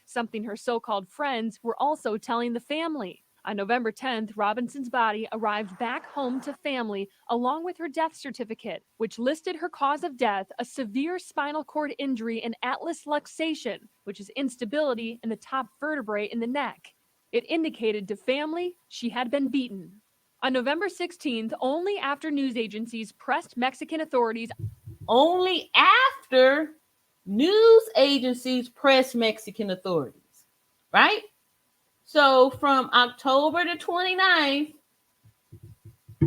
Something her so-called friends were also telling the family. On November 10th, Robinson's body arrived back home to family along with her death certificate, which listed her cause of death, a severe spinal cord injury and atlas luxation, which is instability in the top vertebrae in the neck. It indicated to family she had been beaten. On November 16th, only after news agencies pressed Mexican authorities. Only after news agencies pressed Mexican authorities, right? So from October the 29th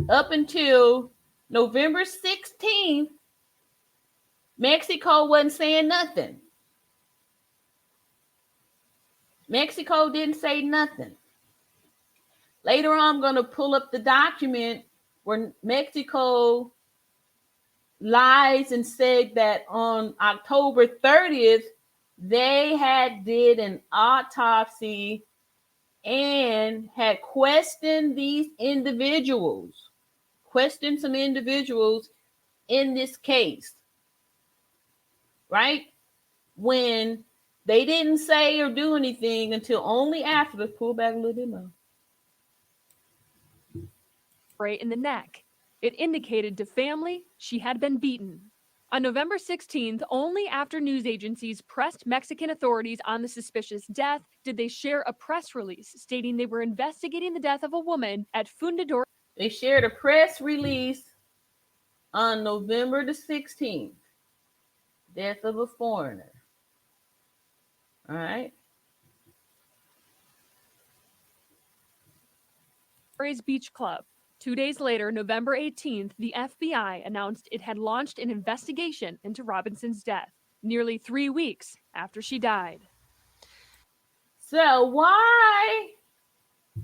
up until November 16th, Mexico wasn't saying nothing. Mexico didn't say nothing. Later on, I'm going to pull up the document where Mexico lies and said that on October 30th, they had did an autopsy and had questioned some individuals in this case, right? When they didn't say or do anything until only after. Let's pull back a little bit more. Right in the neck. It indicated to family she had been beaten. On November 16th, only after news agencies pressed Mexican authorities on the suspicious death did they share a press release stating they were investigating the death of a woman at Fundador. They shared a press release on November the 16th. Death of a foreigner. All right. Beach Club. 2 days later, November 18th, the FBI announced it had launched an investigation into Robinson's death, nearly 3 weeks after she died. So why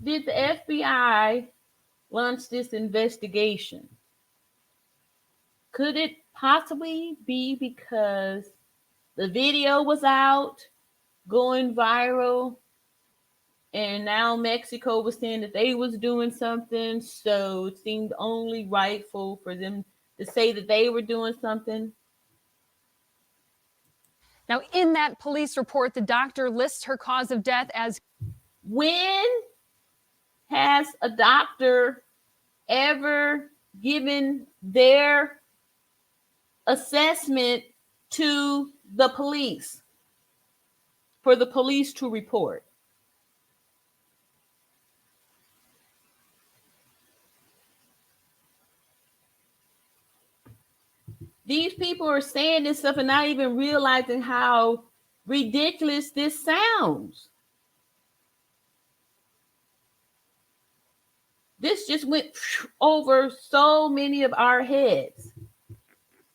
did the FBI launch this investigation? Could it possibly be because the video was out, going viral, and now Mexico was saying that they was doing something, so it seemed only rightful for them to say that they were doing something? Now, in that police report, the doctor lists her cause of death as... When has a doctor ever given their assessment to the police for the police to report? These people are saying this stuff and not even realizing how ridiculous this sounds. This just went over so many of our heads.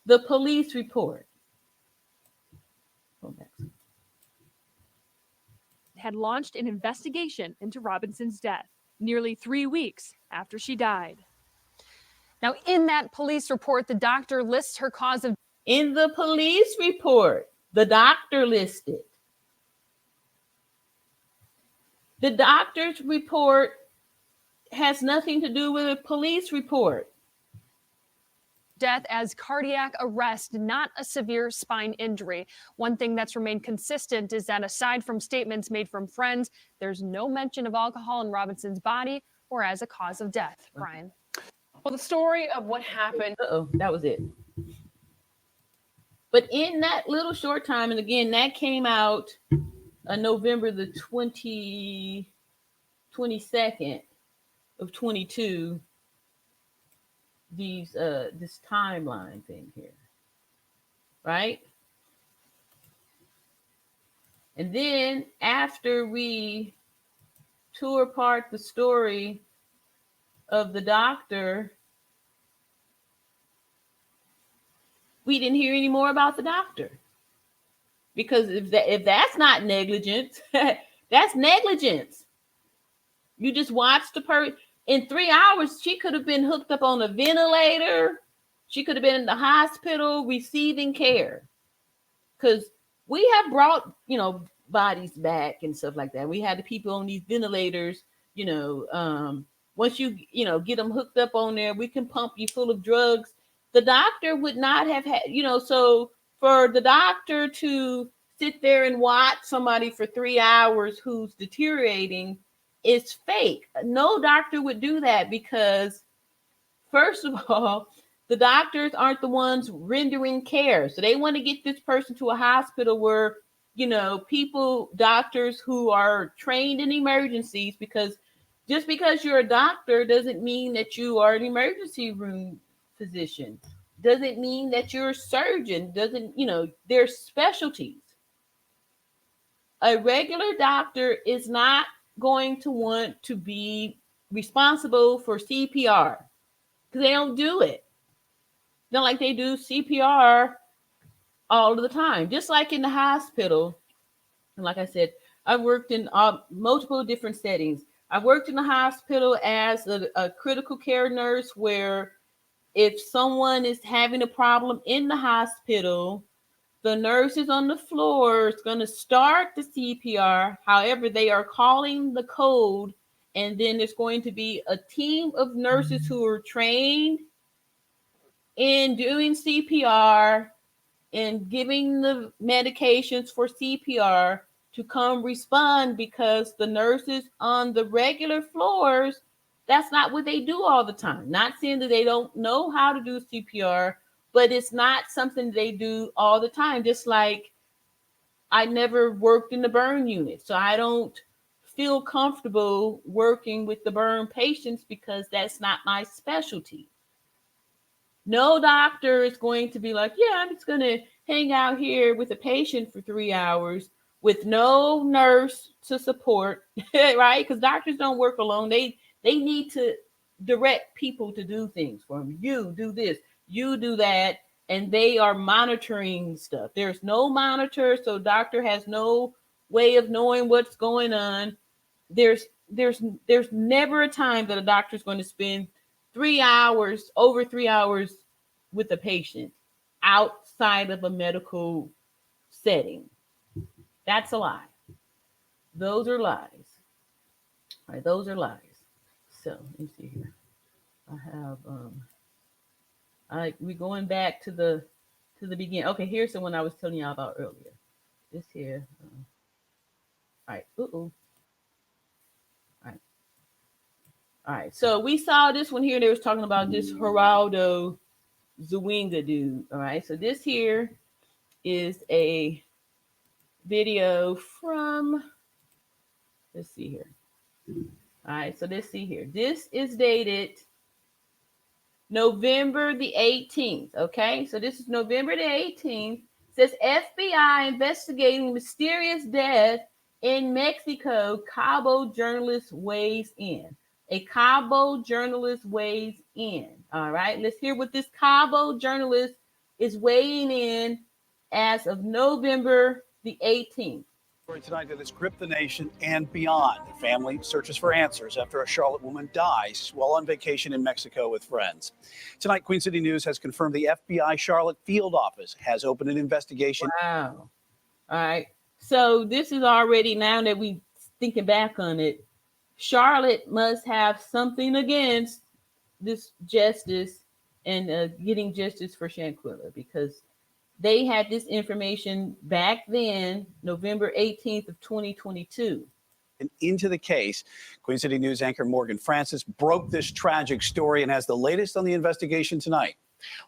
The police report had launched an investigation into Robinson's death, nearly 3 weeks after she died. Now, in that police report, the doctor lists her cause of... In the police report, the doctor listed. The doctor's report has nothing to do with a police report. Death as cardiac arrest, not a severe spine injury. One thing that's remained consistent is that aside from statements made from friends, there's no mention of alcohol in Robinson's body or as a cause of death. Brian. Well, the story of what happened. That was it. But in that little short time, and again, that came out November the 22nd of 22. This timeline thing here, right? And then after we tore apart the story of the doctor, we didn't hear any more about the doctor. Because if that's not negligence, that's negligence. You just watched the person. In 3 hours, she could have been hooked up on a ventilator. She could have been in the hospital receiving care. Because we have brought, bodies back and stuff like that. We had the people on these ventilators, once you get them hooked up on there, we can pump you full of drugs. The doctor would not have had, so for the doctor to sit there and watch somebody for 3 hours who's deteriorating, it's fake. No doctor would do that because, first of all, the doctors aren't the ones rendering care. So they want to get this person to a hospital where, doctors who are trained in emergencies, because just because you're a doctor doesn't mean that you are an emergency room physician. Doesn't mean that you're a surgeon. There's specialties. A regular doctor is not going to want to be responsible for CPR because they don't do it. Not like they do CPR all of the time. Just like in the hospital, and like I said, I've worked in multiple different settings. I've worked in the hospital as a critical care nurse where if someone is having a problem in the hospital, The nurses on the floor is going to start the CPR. However, they are calling the code, and then there's going to be a team of nurses who are trained in doing CPR and giving the medications for CPR to come respond, because the nurses on the regular floors, that's not what they do all the time. Not saying that they don't know how to do CPR, but it's not something they do all the time. Just like I never worked in the burn unit, so I don't feel comfortable working with the burn patients because that's not my specialty. No doctor is going to be like, yeah, I'm just going to hang out here with a patient for 3 hours with no nurse to support, right? Because doctors don't work alone. They need to direct people to do things for them. You do this, you do that, and they are monitoring stuff. There's no monitor, so doctor has no way of knowing what's going on. There's never a time that a doctor is going to spend 3 hours, over 3 hours with a patient outside of a medical setting. That's a lie. Those are lies. All right, those are lies. So let me see here. I have we're going back to the beginning. Okay, here's the one I was telling you about earlier. This here. All right. All right. So we saw this one here. They was talking about this Geraldo Zwinga dude. All right. So this here is a video from, let's see here. All right. So let's see here. This is dated November the 18th. Okay. So this is November the 18th. It says FBI investigating mysterious death in Mexico. Cabo journalist weighs in. A Cabo journalist weighs in. All right, let's hear what this Cabo journalist is weighing in as of November the 18th. Tonight that has gripped the nation and beyond. The family searches for answers after a Charlotte woman dies while on vacation in Mexico with friends. Tonight, Queen City News has confirmed the FBI Charlotte field office has opened an investigation. Wow. All right. So this is already, now that we thinking back on it, Charlotte must have something against this justice and getting justice for Shanquella, because they had this information back then, November 18th of 2022. And into the case, Queen City News anchor Morgan Francis broke this tragic story and has the latest on the investigation tonight.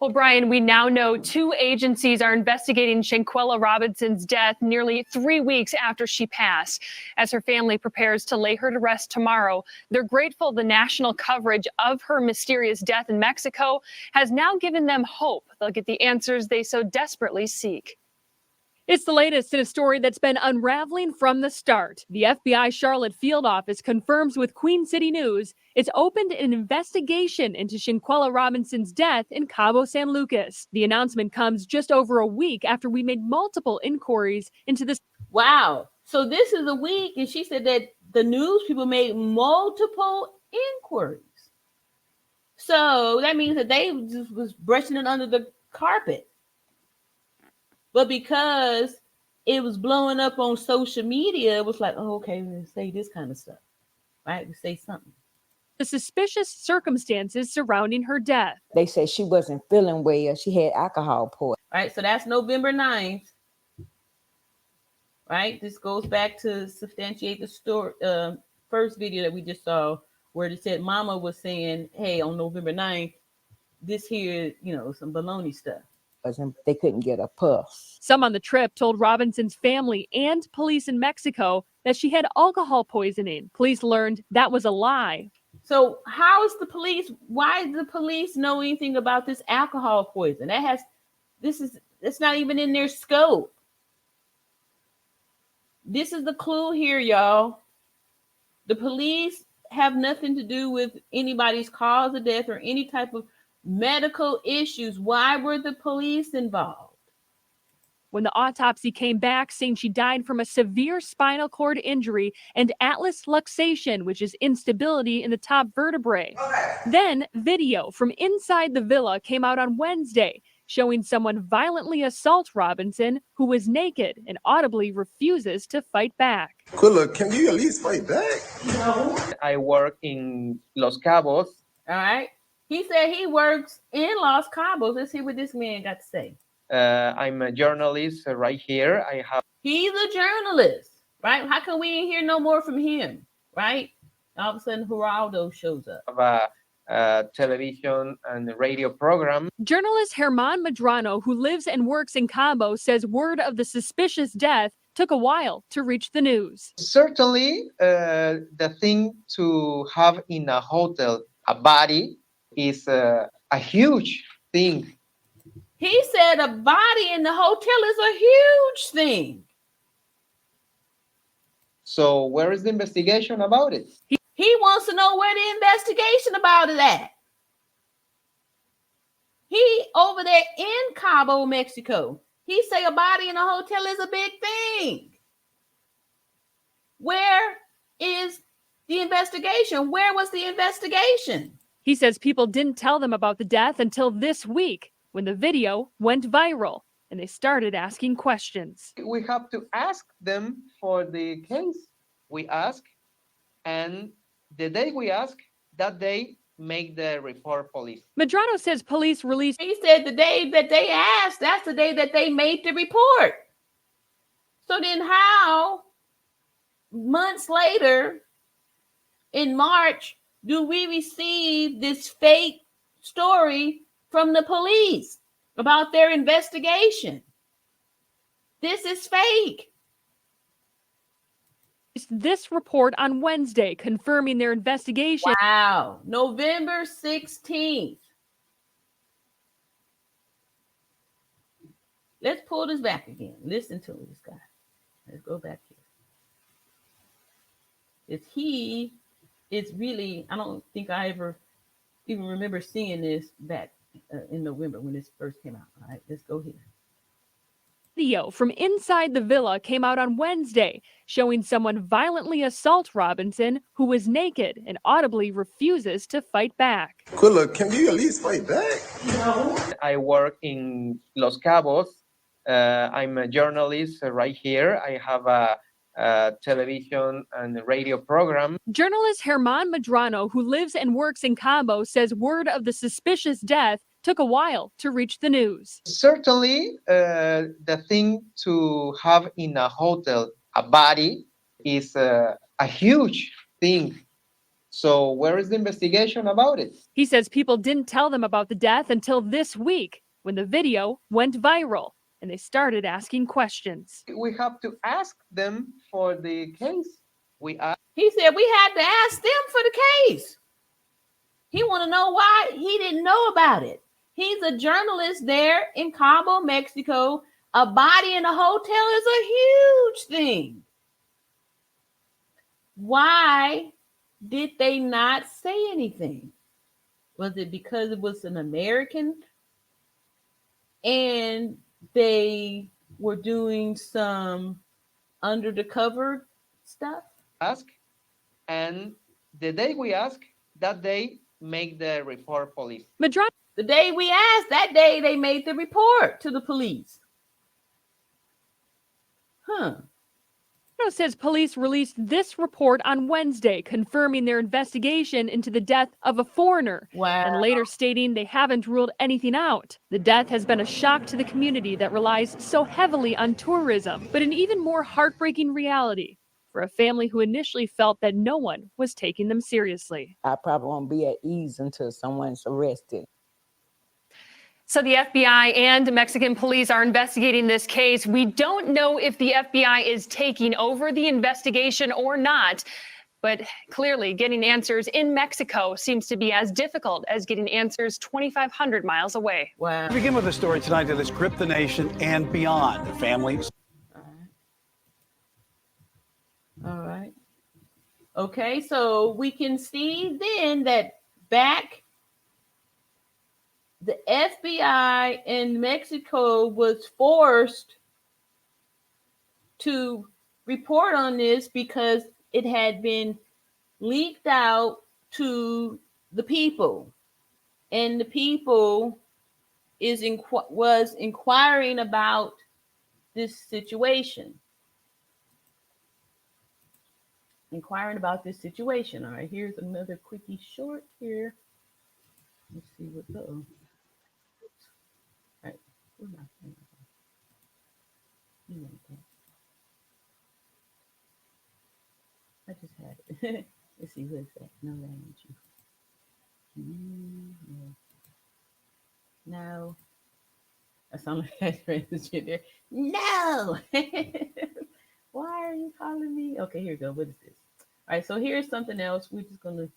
Well, Brian, we now know 2 agencies are investigating Shanquella Robinson's death nearly 3 weeks after she passed. As her family prepares to lay her to rest tomorrow, they're grateful the national coverage of her mysterious death in Mexico has now given them hope they'll get the answers they so desperately seek. It's the latest in a story that's been unraveling from the start. The FBI Charlotte field office confirms with Queen City News it's opened an investigation into Shanquella Robinson's death in Cabo San Lucas. The announcement comes just over a week after we made multiple inquiries into this. Wow. So this is a week, and she said that the news people made multiple inquiries. So that means that they just was brushing it under the carpet. But because it was blowing up on social media, it was like, oh, okay, let's say this kind of stuff, right? We say something. The suspicious circumstances surrounding her death. They said she wasn't feeling well. She had alcohol poisoning. Right, so that's November 9th. Right, this goes back to substantiate the story, first video that we just saw, where they said Mama was saying, hey, on November 9th, this here, some baloney stuff. They couldn't get a pulse. Some on the trip told Robinson's family and police in Mexico that she had alcohol poisoning. Police learned that was a lie. So why does the police know anything about this alcohol poison? It's not even in their scope. This is the clue here, y'all. The police have nothing to do with anybody's cause of death or any type of medical issues. Why were the police involved? When the autopsy came back saying she died from a severe spinal cord injury and atlas luxation, which is instability in the top vertebrae. Then video from inside the villa came out on Wednesday. showing someone violently assault Robinson, who was naked and audibly refuses to fight back. Quilla, can you at least fight back? I work in Los Cabos. All right. He said he works in Los Cabos. Let's see what this man got to say. I'm a journalist right here. I have He's a journalist, right? How come we ain't hear no more from him, right? All of a sudden, Geraldo shows up. a television and radio program. Journalist Herman Medrano, who lives and works in Cabo, says word of the suspicious death took a while to reach the news. Certainly, the thing to have in a hotel a body is a huge thing. He said a body in the hotel is a huge thing. So where is the investigation about it? He wants to know where the investigation about it at. He over there in Cabo, Mexico. He say a body in a hotel is a big thing. Where is the investigation? Where was the investigation? He says people didn't tell them about the death until this week, when the video went viral and they started asking questions. We have to ask them for the case. We ask, and the day we ask, that day make the report police. Medrano says police released. He said the day that they asked, that's the day that they made the report. So then how, months later, in March, do we receive this fake story from the police about their investigation? This is fake. This report on Wednesday confirming their investigation. Wow. November 16th. Let's pull this back again. Listen to this guy. Let's go back here. It's really, I don't think I ever even remember seeing this back in November when this first came out. All right, let's go here. Video from inside the villa came out on Wednesday, showing someone violently assault Robinson, who was naked and audibly refuses to fight back. Quilla, can you at least fight back? I work in Los Cabos. I'm a journalist right here. I have a television and radio program. Journalist Herman Medrano, who lives and works in Cabo, says word of the suspicious death took a while to reach the news. Certainly, the thing to have in a hotel a body is a huge thing. So where is the investigation about it? He says people didn't tell them about the death until this week, when the video went viral and they started asking questions. We have to ask them for the case. He said we had to ask them for the case. He want to know why he didn't know about it. He's a journalist there in Cabo, Mexico. A body in a hotel is a huge thing. Why did they not say anything? Was it because it was an American and they were doing some under the cover stuff? Ask, and the day we ask, that day make the report police. Medrano. The day we asked, that day they made the report to the police. Says police released this report on Wednesday, confirming their investigation into the death of a foreigner. Wow. And later stating they haven't ruled anything out. The death has been a shock to the community that relies so heavily on tourism, but an even more heartbreaking reality for a family who initially felt that no one was taking them seriously. I probably won't be at ease until someone's arrested. So the FBI and Mexican police are investigating this case. We don't know if the FBI is taking over the investigation or not, but clearly getting answers in Mexico seems to be as difficult as getting answers 2,500 miles away. Wow. We begin with a story tonight that has gripped the nation and beyond. Families. All right. Okay, so we can see then that back the FBI in Mexico was forced to report on this because it had been leaked out to the people. And the people was inquiring about this situation. Inquiring about this situation. All right, here's another quickie short here. Let's see what the. All right, where's my pen? You want that? I just had it. Let's see who is that. No, that ain't you. No. I sound like I transgender. No. Why are you calling me? Okay, here we go. What is this? All right, so here's something else. We're just gonna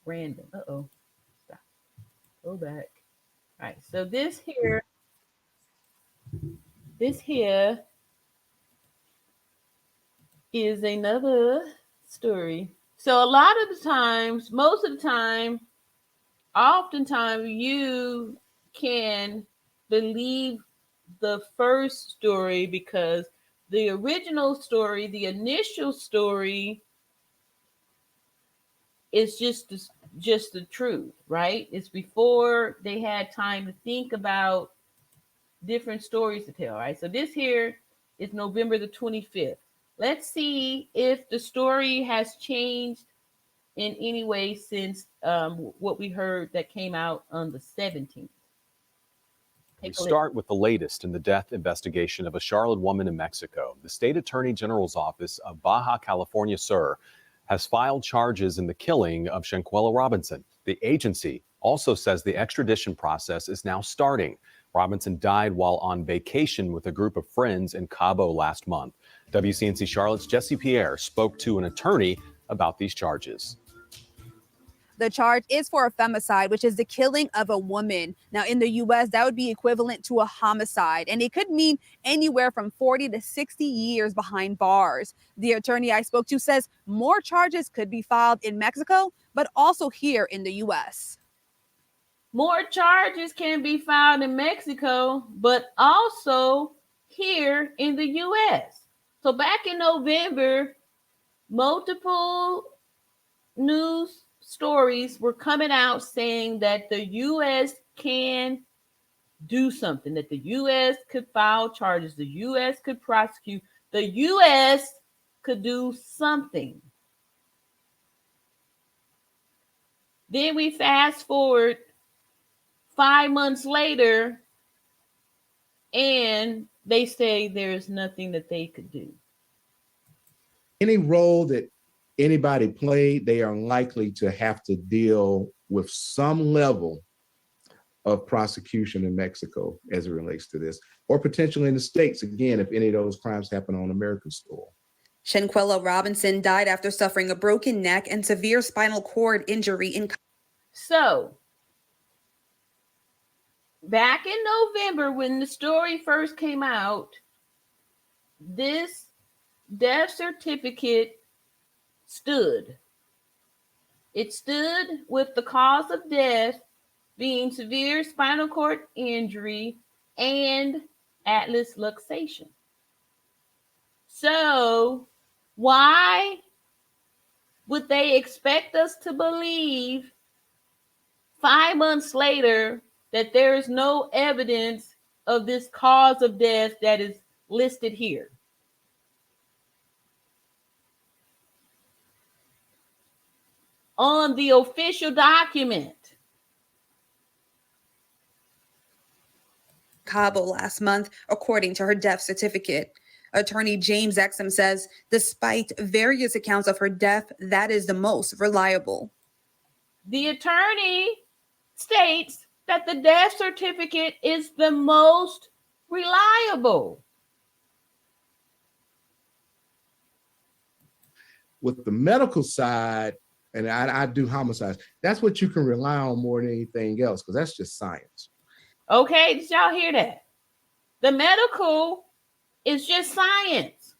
random. Uh-oh. Stop. Go back. All right, so this here is another story. So a lot of the times, most of the time, oftentimes you can believe the first story because the original story, the initial story is just the truth, right? It's before they had time to think about different stories to tell, right? So this here is November the 25th. Let's see if the story has changed in any way since what we heard that came out on the 17th. We start with the latest in the death investigation of a Charlotte woman in Mexico. The state attorney general's office of Baja California Sur has filed charges in the killing of Shanquella Robinson. The agency also says the extradition process is now starting. Robinson died while on vacation with a group of friends in Cabo last month. WCNC Charlotte's Jesse Pierre spoke to an attorney about these charges. The charge is for a femicide, which is the killing of a woman. Now, in the U.S., that would be equivalent to a homicide, and it could mean anywhere from 40 to 60 years behind bars. The attorney I spoke to says more charges could be filed in Mexico, but also here in the U.S. More charges can be filed in Mexico, but also here in the U.S. So back in November, multiple news stories were coming out saying that the U.S. can do something, that the U.S. could file charges, the U.S. could prosecute, the U.S. could do something. Then we fast forward 5 months later, and they say there's nothing that they could do. Any role that anybody played, they are likely to have to deal with some level of prosecution in Mexico as it relates to this, or potentially in the States, again, if any of those crimes happen on American soil. Shanquella Robinson died after suffering a broken neck and severe spinal cord injury in. So, back in November, when the story first came out, this death certificate stood. It stood with the cause of death being severe spinal cord injury and atlas luxation. So, why would they expect us to believe 5 months later that there is no evidence of this cause of death that is listed here? On the official document. Cabo last month, according to her death certificate. Attorney James Exum says, despite various accounts of her death, that is the most reliable. The attorney states that the death certificate is the most reliable. With the medical side, and I do homicides, that's what you can rely on more than anything else, because that's just science. Okay, did y'all hear that? The medical is just science.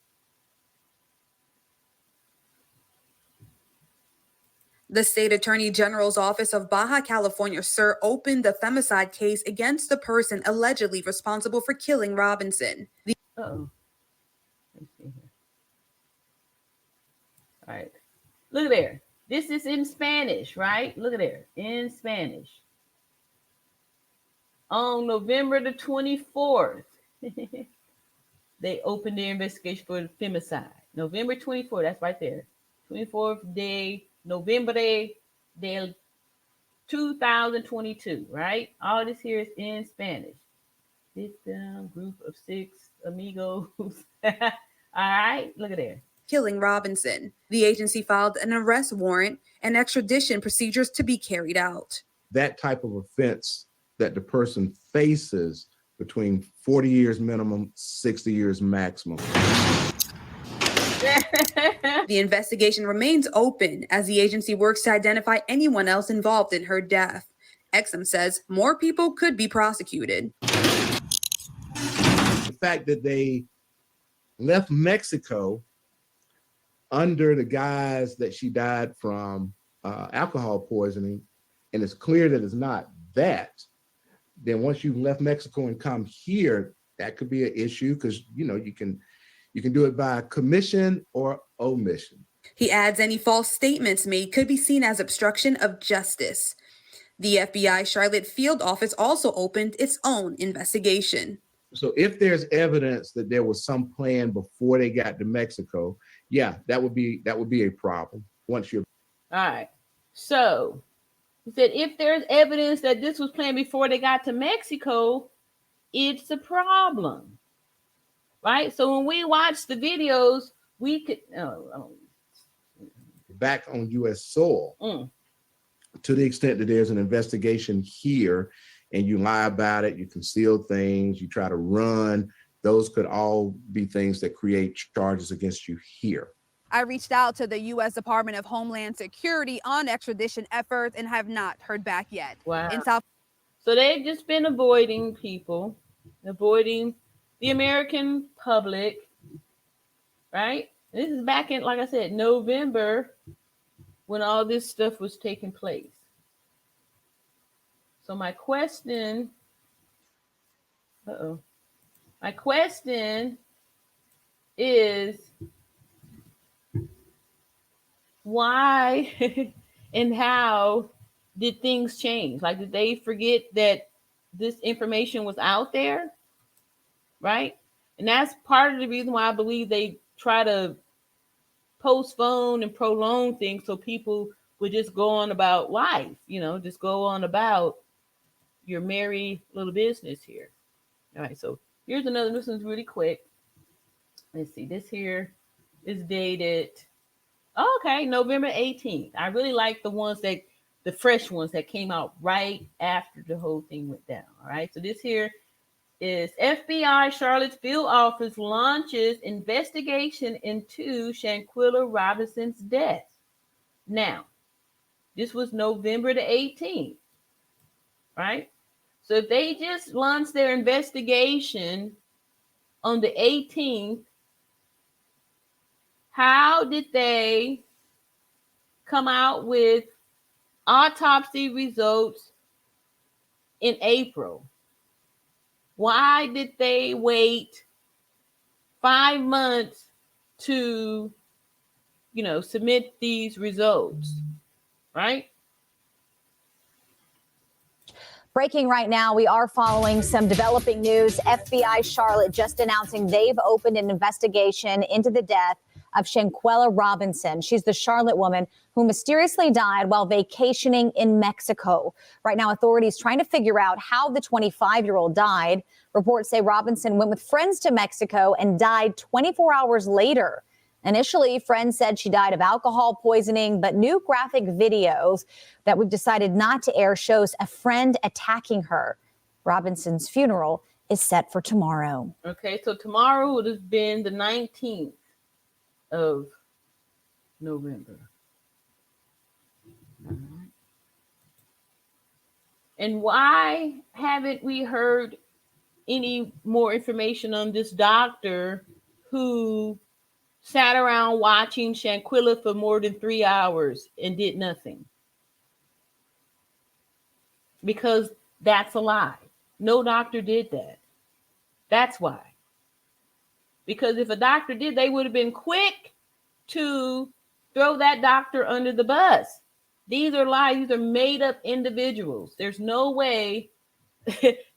The state attorney general's office of Baja California Sur opened the femicide case against the person allegedly responsible for killing Robinson. Uh-oh. Let's see here. All right. Look there. This is in Spanish, right? Look at there. In Spanish. On November the 24th, they opened their investigation for the femicide. November 24th, that's right there. 24th day, November day 2022, right? All this here is in Spanish. Victim, group of 6 amigos. All right, look at there. Killing Robinson. The agency filed an arrest warrant and extradition procedures to be carried out. That type of offense that the person faces between 40 years minimum, 60 years maximum. The investigation remains open as the agency works to identify anyone else involved in her death. Exum says more people could be prosecuted. The fact that they left Mexico under the guise that she died from alcohol poisoning, and it's clear that it's not that, then once you've left Mexico and come here, that could be an issue because, you know, you can do it by commission or omission. He adds any false statements made could be seen as obstruction of justice. The FBI Charlotte field office also opened its own investigation. So if there's evidence that there was some plan before they got to Mexico, yeah, that would be a problem once you're. All right. So he said if there's evidence that this was planned before they got to Mexico, it's a problem. Right? So when we watch the videos, we could back on U.S. soil to the extent that there's an investigation here and you lie about it, you conceal things, you try to run, those could all be things that create charges against you here. I reached out to the U.S. Department of Homeland Security on extradition efforts and have not heard back yet. Wow. In South. So they've just been avoiding people, avoiding the American public, right? This is back in, like I said, November when all this stuff was taking place. So my question is why and how did things change? Like, did they forget that this information was out there? Right? And that's part of the reason why I believe they try to postpone and prolong things so people would just go on about life, you know, just go on about your merry little business here. All right, so here's another, this one's really quick. Let's see, this here is dated, okay, November 18th. I really like the fresh ones that came out right after the whole thing went down. All right, so this here is FBI Charlotte's field office launches investigation into Shanquella Robinson's death. Now, this was November the 18th, right? So if they just launched their investigation on the 18th, how did they come out with autopsy results in April? Why did they wait 5 months to, you know, submit these results, right? Breaking right now, we are following some developing news. FBI Charlotte just announcing they've opened an investigation into the death of Shanquella Robinson. She's the Charlotte woman who mysteriously died while vacationing in Mexico. Right now, authorities trying to figure out how the 25-year-old died. Reports say Robinson went with friends to Mexico and died 24 hours later. Initially, friends said she died of alcohol poisoning, but new graphic videos that we've decided not to air shows a friend attacking her. Robinson's funeral is set for tomorrow. Okay, so tomorrow would have been the 19th of November. And why haven't we heard any more information on this doctor who sat around watching Shanquella for more than 3 hours and did nothing? Because that's a lie. No doctor did that. That's why. Because if a doctor did, they would have been quick to throw that doctor under the bus. These are lies. These are made up individuals. There's no way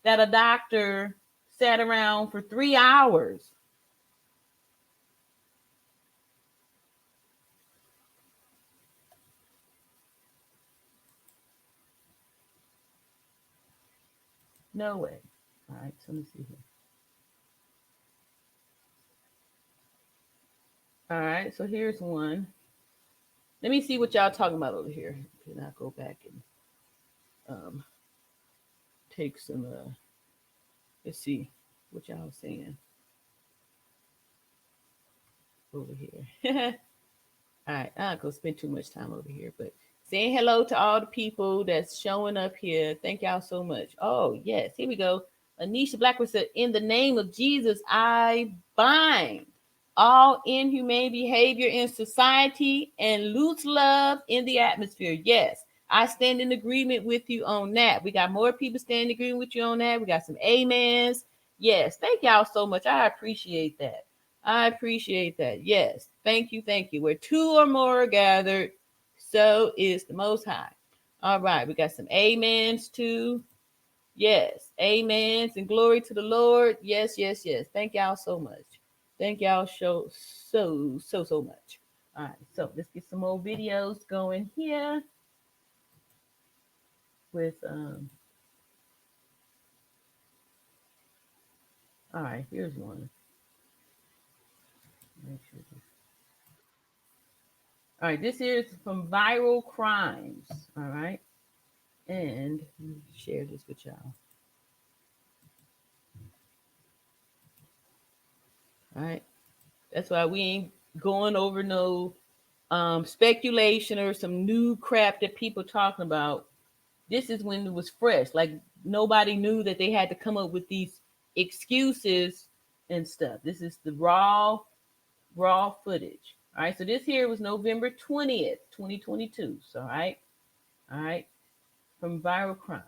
that a doctor sat around for 3 hours. No way. All right, so let me see here. All right, so here's one. Let me see what y'all talking about over here. Can I go back and take some, let's see what y'all saying over here. All right, I'm not gonna spend too much time over here, but saying hello to all the people that's showing up here. Thank y'all so much. Oh, yes, here we go. Anisha Blackwood said, in the name of Jesus, I bind all inhumane behavior in society and loose love in the atmosphere. Yes, I stand in agreement with you on that. We got more people standing in agreement with you on that. We got some amens. Yes, thank y'all so much. I appreciate that. I appreciate that. Yes, thank you, thank you. Where two or more are gathered, so is the Most High. All right, we got some amens too. Yes, amens and glory to the Lord. Yes, yes, yes. Thank y'all so much. Thank y'all so much. All right, so let's get some more videos going here with all right, here's one. Make sure this. All right, this is from Viral Crimes. All right, and let me share this with y'all. All right, that's why we ain't going over no speculation or some new crap that people talking about. This is when it was fresh. Like nobody knew that they had to come up with these excuses and stuff. This is the raw footage. All right, so this here was November 20th, 2022. So all right, from Viral Crimes.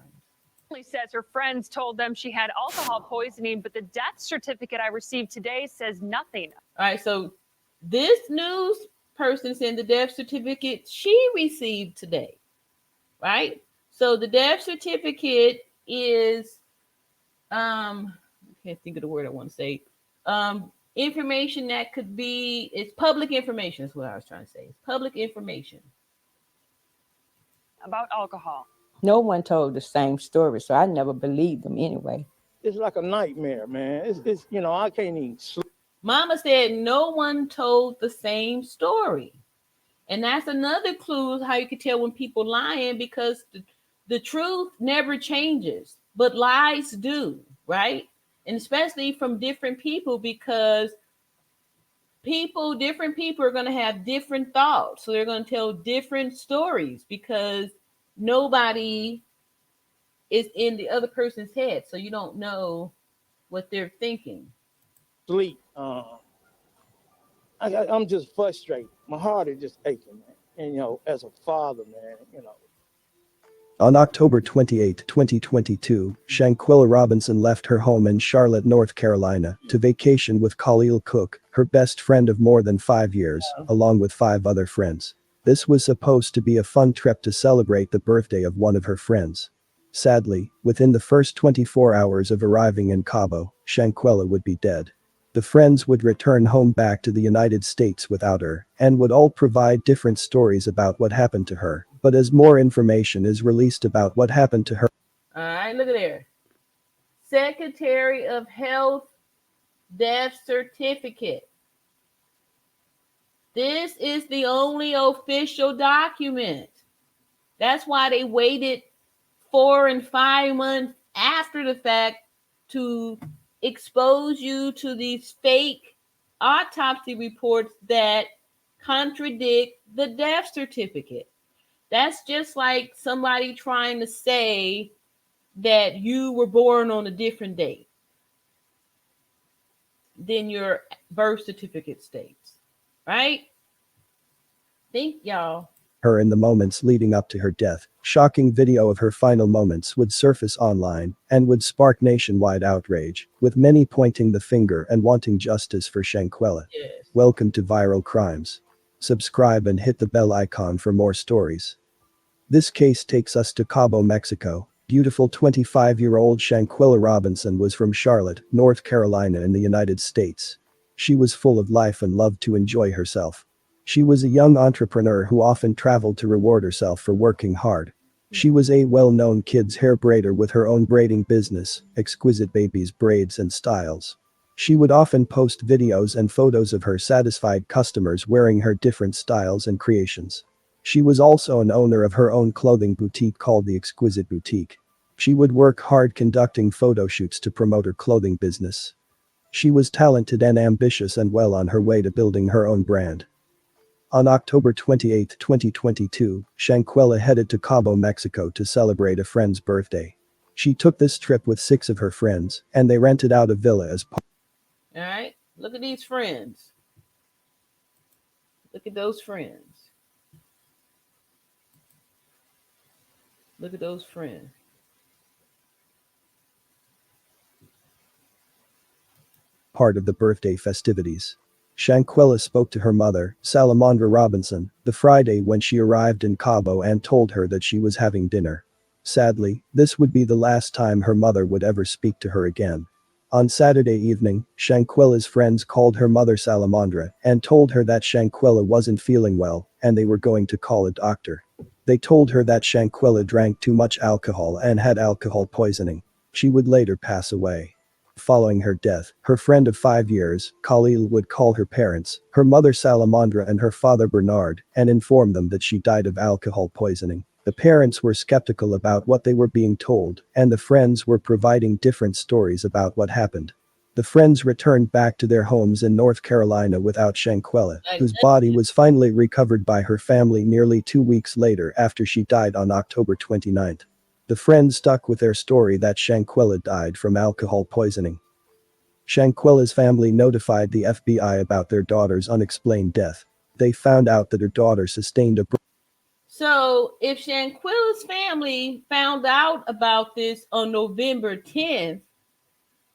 Says her friends told them she had alcohol poisoning, but the death certificate I received today says nothing. All right, so this news person saying the death certificate she received today, right? So the death certificate is I can't think of the word I want to say. Information that could be, it's public information is what I was trying to say. It's public information About alcohol. No one told the same story, so I never believed them anyway. It's like a nightmare, man. It's you know, I can't even sleep. Mama said no one told the same story. And that's another clue how you can tell when people lying, because the truth never changes, but lies do, right? And especially from different people, because different people are going to have different thoughts. So they're going to tell different stories because nobody is in the other person's head. So you don't know what they're thinking. Sleep. I'm just frustrated. My heart is just aching, man. And, you know, as a father, man, you know. On October 28, 2022, Shanquella Robinson left her home in Charlotte, North Carolina, to vacation with Khalil Cook, her best friend of more than 5 years, along with 5 other friends. This was supposed to be a fun trip to celebrate the birthday of one of her friends. Sadly, within the first 24 hours of arriving in Cabo, Shanquella would be dead. The friends would return home back to the United States without her, and would all provide different stories about what happened to her. But as more information is released about what happened to her. All right, look at there. Secretary of Health death certificate. This is the only official document. That's why they waited 4 and 5 months after the fact to expose you to these fake autopsy reports that contradict the death certificate. That's just like somebody trying to say that you were born on a different date than your birth certificate states, right? Think y'all. Her in the moments leading up to her death. Shocking video of her final moments would surface online and would spark nationwide outrage, with many pointing the finger and wanting justice for Shanquella. Yes. Welcome to Viral Crimes. Subscribe and hit the bell icon for more stories. This case takes us to Cabo, Mexico. Beautiful 25-year-old Shanquella Robinson was from Charlotte, North Carolina in the United States. She was full of life and loved to enjoy herself. She was a young entrepreneur who often traveled to reward herself for working hard. She was a well-known kids' hair braider with her own braiding business, Exquisite Babies Braids and Styles. She would often post videos and photos of her satisfied customers wearing her different styles and creations. She was also an owner of her own clothing boutique called the Exquisite Boutique. She would work hard conducting photo shoots to promote her clothing business. She was talented and ambitious and well on her way to building her own brand. On October 28, 2022, Shanquella headed to Cabo, Mexico to celebrate a friend's birthday. She took this trip with 6 of her friends, and they rented out a villa as part. All right. Look at these friends. Look at those friends. Look at those friends. Part of the birthday festivities. Shanquella spoke to her mother, Salamandra Robinson, the Friday when she arrived in Cabo and told her that she was having dinner. Sadly, this would be the last time her mother would ever speak to her again. On Saturday evening, Shanquella's friends called her mother Salamandra and told her that Shanquella wasn't feeling well and they were going to call a doctor. They told her that Shanquella drank too much alcohol and had alcohol poisoning. She would later pass away. Following her death, her friend of 5 years, Khalil, would call her parents, her mother Salamandra and her father Bernard, and inform them that she died of alcohol poisoning. The parents were skeptical about what they were being told, and the friends were providing different stories about what happened. The friends returned back to their homes in North Carolina without Shanquella, whose body was finally recovered by her family nearly 2 weeks later after she died on October 29. The friends stuck with their story that Shanquella died from alcohol poisoning. Shanquella's family notified the FBI about their daughter's unexplained death. They found out that her daughter sustained a So if Shanquella's family found out about this on November 10th,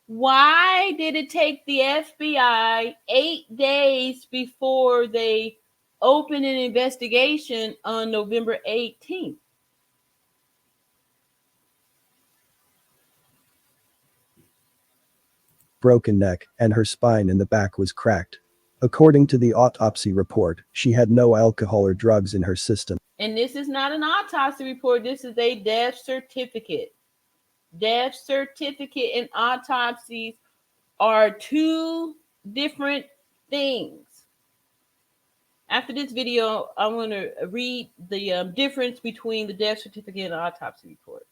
why did it take the FBI 8 days before they opened an investigation on November 18th? broken neck, and her spine in the back was cracked. According to the autopsy report, she had no alcohol or drugs in her system. And this is not an autopsy report. This is a death certificate. Death certificate and autopsies are two different things. After this video, I want to read the difference between the death certificate and autopsy report.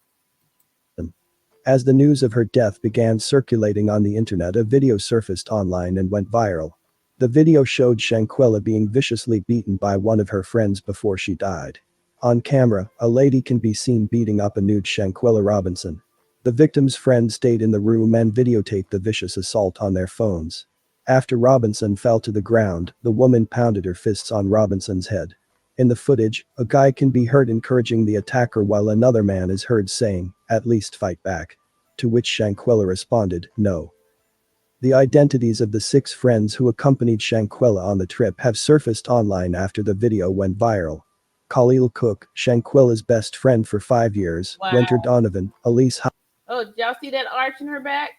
As the news of her death began circulating on the internet, a video surfaced online and went viral. The video showed Shanquella being viciously beaten by one of her friends before she died. On camera, a lady can be seen beating up a nude Shanquella Robinson. The victim's friend stayed in the room and videotaped the vicious assault on their phones. After Robinson fell to the ground, the woman pounded her fists on Robinson's head. In the footage, a guy can be heard encouraging the attacker while another man is heard saying, "At least fight back." To which Shanquella responded, "No." The identities of the 6 friends who accompanied Shanquella on the trip have surfaced online after the video went viral. Khalil Cook, Shanquella's best friend for 5 years, Wow. Winter Donovan, Elise Oh, did y'all see that arch in her back?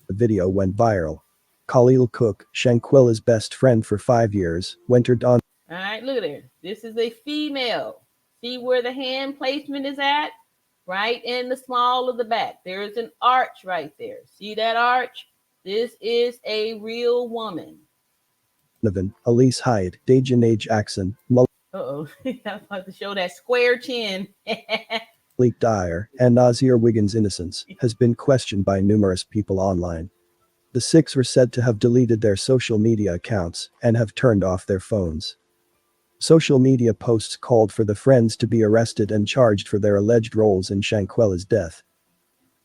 The video went viral. Khalil Cook, Shanquella's best friend for 5 years, Winter Donovan. All right, look at her. This is a female. See where the hand placement is at? Right in the small of the back. There's an arch right there. See that arch? This is a real woman. Elise Hyatt, Dejanay Jackson, Uh-oh. I was about to show that square chin. Malik Dyer, and Nazir Wiggins' innocence has been questioned by numerous people online. The 6 were said to have deleted their social media accounts and have turned off their phones. Social media posts called for the friends to be arrested and charged for their alleged roles in Shanquella's death.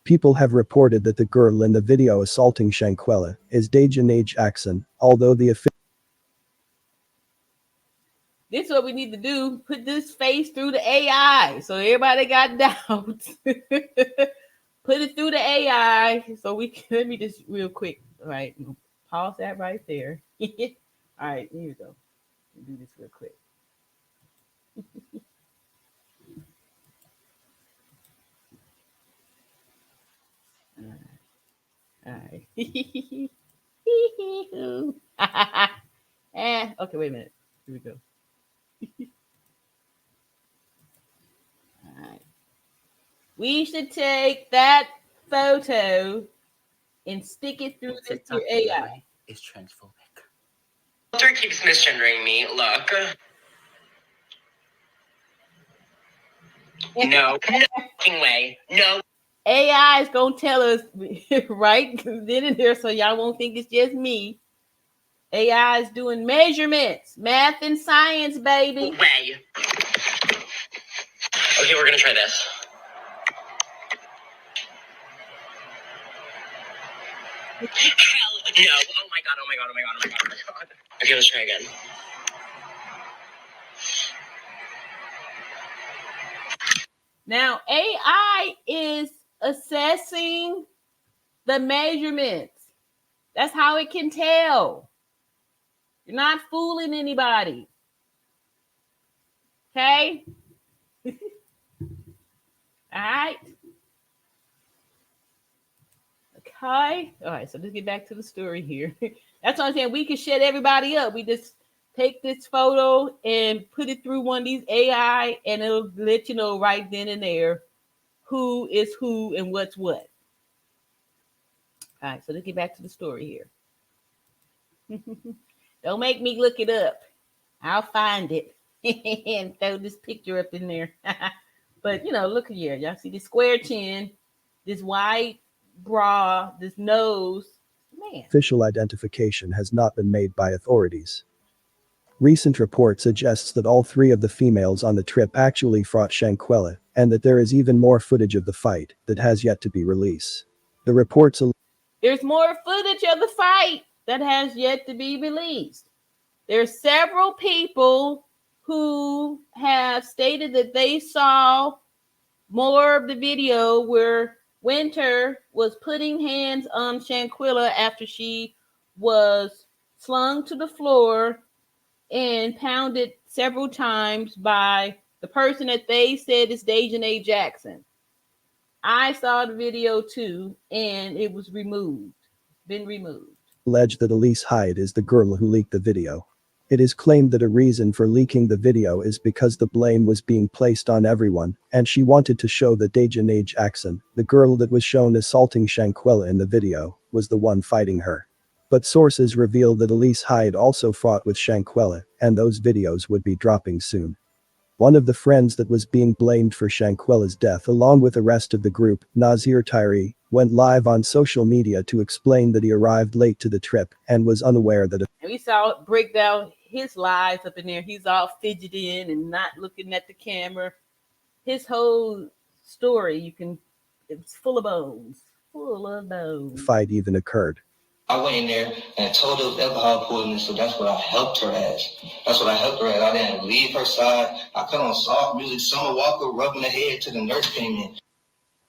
People have reported that the girl in the video assaulting Shanquella is Dejanay Jackson, although the official This is what we need to do. Put this face through the AI. So everybody got doubts. Put it through the AI. So we can, let me just real quick. All right. Pause that right there. All right. Here we go. Do this real quick. right. Okay, wait a minute. Here we go. All right. We should take that photo and stick it through this TikTok here AI. AI is transphobic. Filter keeps misgendering me. Look. No. No fucking way. No. AI is gonna tell us right then and there, so y'all won't think it's just me. AI is doing measurements, math and science, baby. Way. Okay, we're gonna try this. Hell no. Oh my god, oh my god, oh my god, oh my god, oh my god. Okay, let's try again. Now, AI is assessing the measurements. That's how it can tell. You're not fooling anybody. Okay? All right. Okay. All right. So let's get back to the story here. That's what I'm saying. We can shut everybody up. We just take this photo and put it through one of these AI, and it'll let you know right then and there who is who and what's what. All right. So let's get back to the story here. Don't make me look it up. I'll find it and throw this picture up in there. But, look here. Y'all see this square chin, this white bra, this nose. Man. Official identification has not been made by authorities. Recent report suggests that all three of the females on the trip actually fought Shanquella, and that there is even more footage of the fight that has yet to be released. The reports There's more footage of the fight that has yet to be released. There's several people who have stated that they saw more of the video where Winter was putting hands on Shanquella after she was slung to the floor and pounded several times by the person that they said is Dejanay Jackson. I saw the video too, and it was been removed. allege that Elise Hyde is the girl who leaked the video. It is claimed that a reason for leaking the video is because the blame was being placed on everyone, and she wanted to show that Dejanay Jackson, the girl that was shown assaulting Shanquella in the video, was the one fighting her. But sources reveal that Elise Hyde also fought with Shanquella, and those videos would be dropping soon. One of the friends that was being blamed for Shanquella's death, along with the rest of the group, Nazir Tyree, went live on social media to explain that he arrived late to the trip and was unaware that And we saw it break down his lies up in there. He's all fidgeting and not looking at the camera. His whole story, it's full of bones. Full of bones. the fight even occurred. I went in there and told her it was alcohol poisoning, so that's what I helped her as. I didn't leave her side. I cut on soft music, Summer Walker rubbing her head till the nurse came in.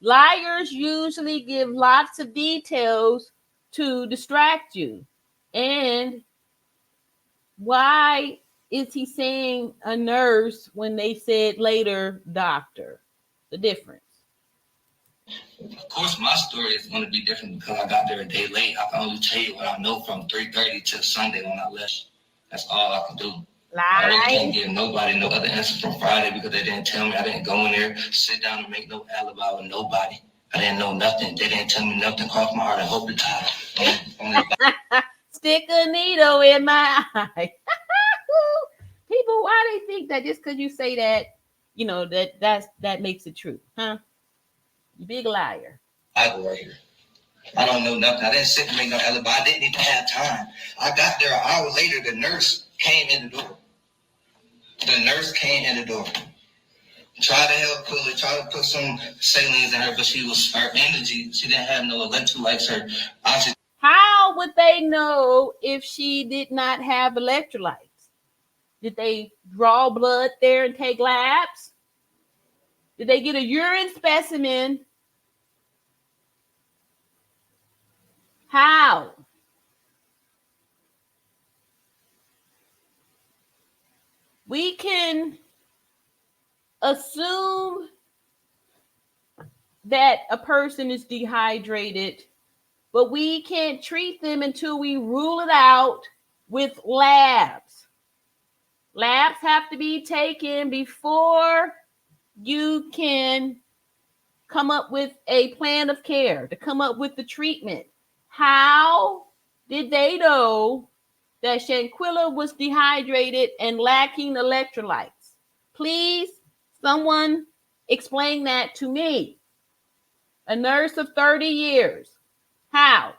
Liars usually give lots of details to distract you. And why is he saying a nurse when they said later doctor? The difference. Of course, my story is going to be different because I got there a day late. I can only tell you what I know from 3:30 till Sunday when I left. That's all I can do. I really can't give nobody no other answer from Friday because they didn't tell me. I didn't go in there, sit down and make no alibi with nobody. I didn't know nothing. They didn't tell me nothing. Cross my heart and hope to die. Stick a needle in my eye. People, why they think that just because you say that, that makes it true, huh? You big liar. I go right here. I don't know nothing. I didn't sit and make no alibi. I didn't even have time. I got there an hour later. The nurse came in the door. Tried to help pull it, tried to put some salines in her, but her energy, she didn't have no electrolytes. Her oxygen. How would they know if she did not have electrolytes? Did they draw blood there and take labs? Did they get a urine specimen? How? We can assume that a person is dehydrated but we can't treat them until we rule it out with labs. Labs have to be taken before you can come up with a plan of care, to come up with the treatment. How did they know that Shanquella was dehydrated and lacking electrolytes? Please, someone explain that to me. A nurse of 30 years. How?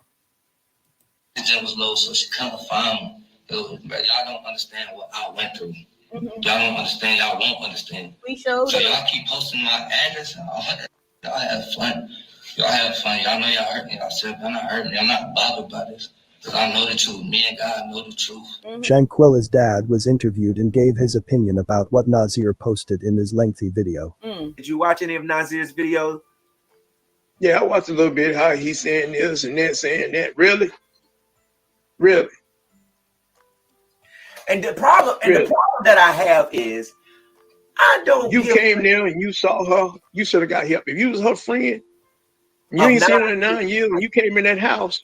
The gym was low, so she couldn't find me. But y'all don't understand what I went through. Y'all don't understand. Y'all won't understand. We showed so y'all keep posting my address and all that. Y'all have fun. Y'all have fun. Y'all know y'all hurt me. I said, I'm not hurting me. I'm not bothered by this. Because I know the truth. Me and God know the truth. Shanquella's dad was interviewed and gave his opinion about what Nazir posted in his lengthy video. Did you watch any of Nazir's videos? Yeah, I watched a little bit how he's saying this and that, saying that. Really? Really? And the problem that I have is I don't. You came there and you saw her. You should have got help. If you was her friend, and you ain't seen her in 9 years, and you came in that house,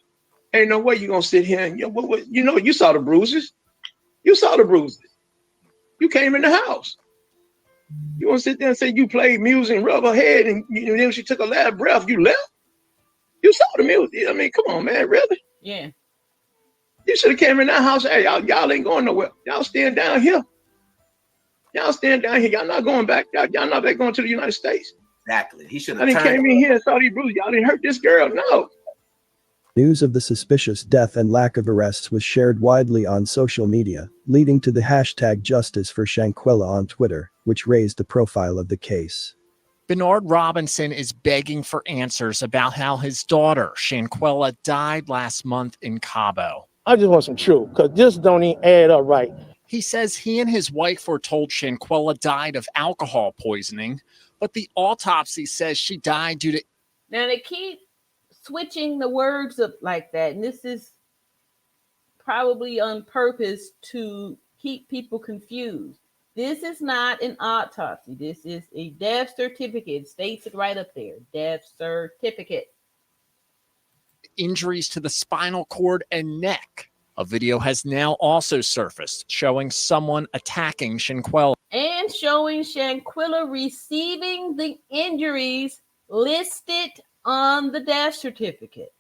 ain't no way you gonna sit here and you saw the bruises. You saw the bruises. You came in the house. You want to sit there and say you played music and rub her head, and then she took a last breath. You left. You saw the music. I mean, come on, man, really? Yeah. You should have came in that house. Hey, y'all ain't going nowhere. Y'all stand down here. Y'all stand down here. Y'all not going back. Y'all not back going to the United States. Exactly. He should I have didn't came in here and saw these bruises. Y'all didn't hurt this girl. No. News of the suspicious death and lack of arrests was shared widely on social media, leading to the hashtag Justice for Shanquella on Twitter, which raised the profile of the case. Bernard Robinson is begging for answers about how his daughter, Shanquella, died last month in Cabo. I just want some truth, because this don't even add up right. He says he and his wife were told Shanquella died of alcohol poisoning, but the autopsy says she died due to... Now they keep switching the words up like that, and this is probably on purpose to keep people confused. This is not an autopsy. This is a death certificate. It states it right up there. Death certificate. injuries to the spinal cord and neck. A video has now also surfaced showing someone attacking Shanquella. And showing Shanquella receiving the injuries listed on the death certificate.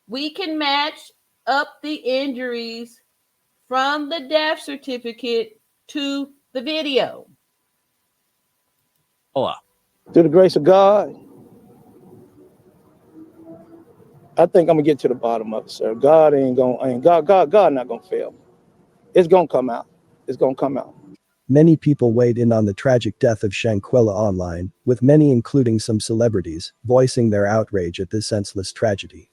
We can match up the injuries from the death certificate to the video. Through the grace of God, I think I'm gonna get to the bottom of it, sir. God not gonna fail. It's gonna come out. It's gonna come out. Many people weighed in on the tragic death of Shanquella online, with many, including some celebrities, voicing their outrage at this senseless tragedy.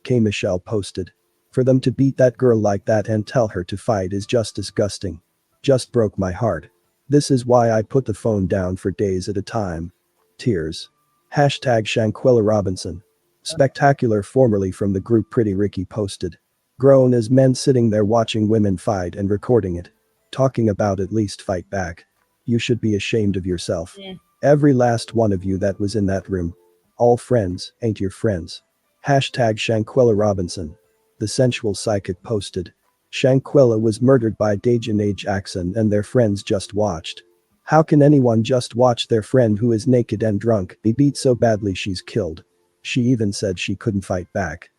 K. Michelle posted, "For them to beat that girl like that and tell her to fight is just disgusting. Just broke my heart. This is why I put the phone down for days at a time. Tears." Hashtag Shanquella Robinson. Spectacular, formerly from the group Pretty Ricky, posted, "Grown as men sitting there watching women fight and recording it. Talking about at least fight back. You should be ashamed of yourself. Every last one of you that was in that room. All friends ain't your friends." Hashtag Shanquella Robinson. The sensual psychic posted, "Shanquella was murdered by Dejanay Jackson and their friends just watched. How can anyone just watch their friend who is naked and drunk be beat so badly she's killed? She even said she couldn't fight back."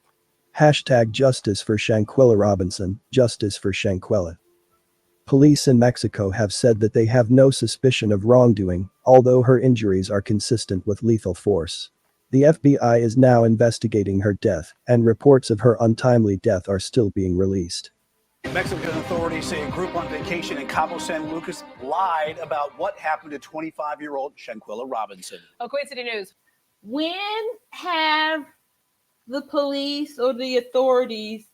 Hashtag Justice for Shanquella Robinson. Justice for Shanquella. Police in Mexico have said that they have no suspicion of wrongdoing, although her injuries are consistent with lethal force. The FBI is now investigating her death, and reports of her untimely death are still being released. Mexican authorities say a group on vacation in Cabo San Lucas lied about what happened to 25-year-old Shanquella Robinson. Queen City News. When have the police or the authorities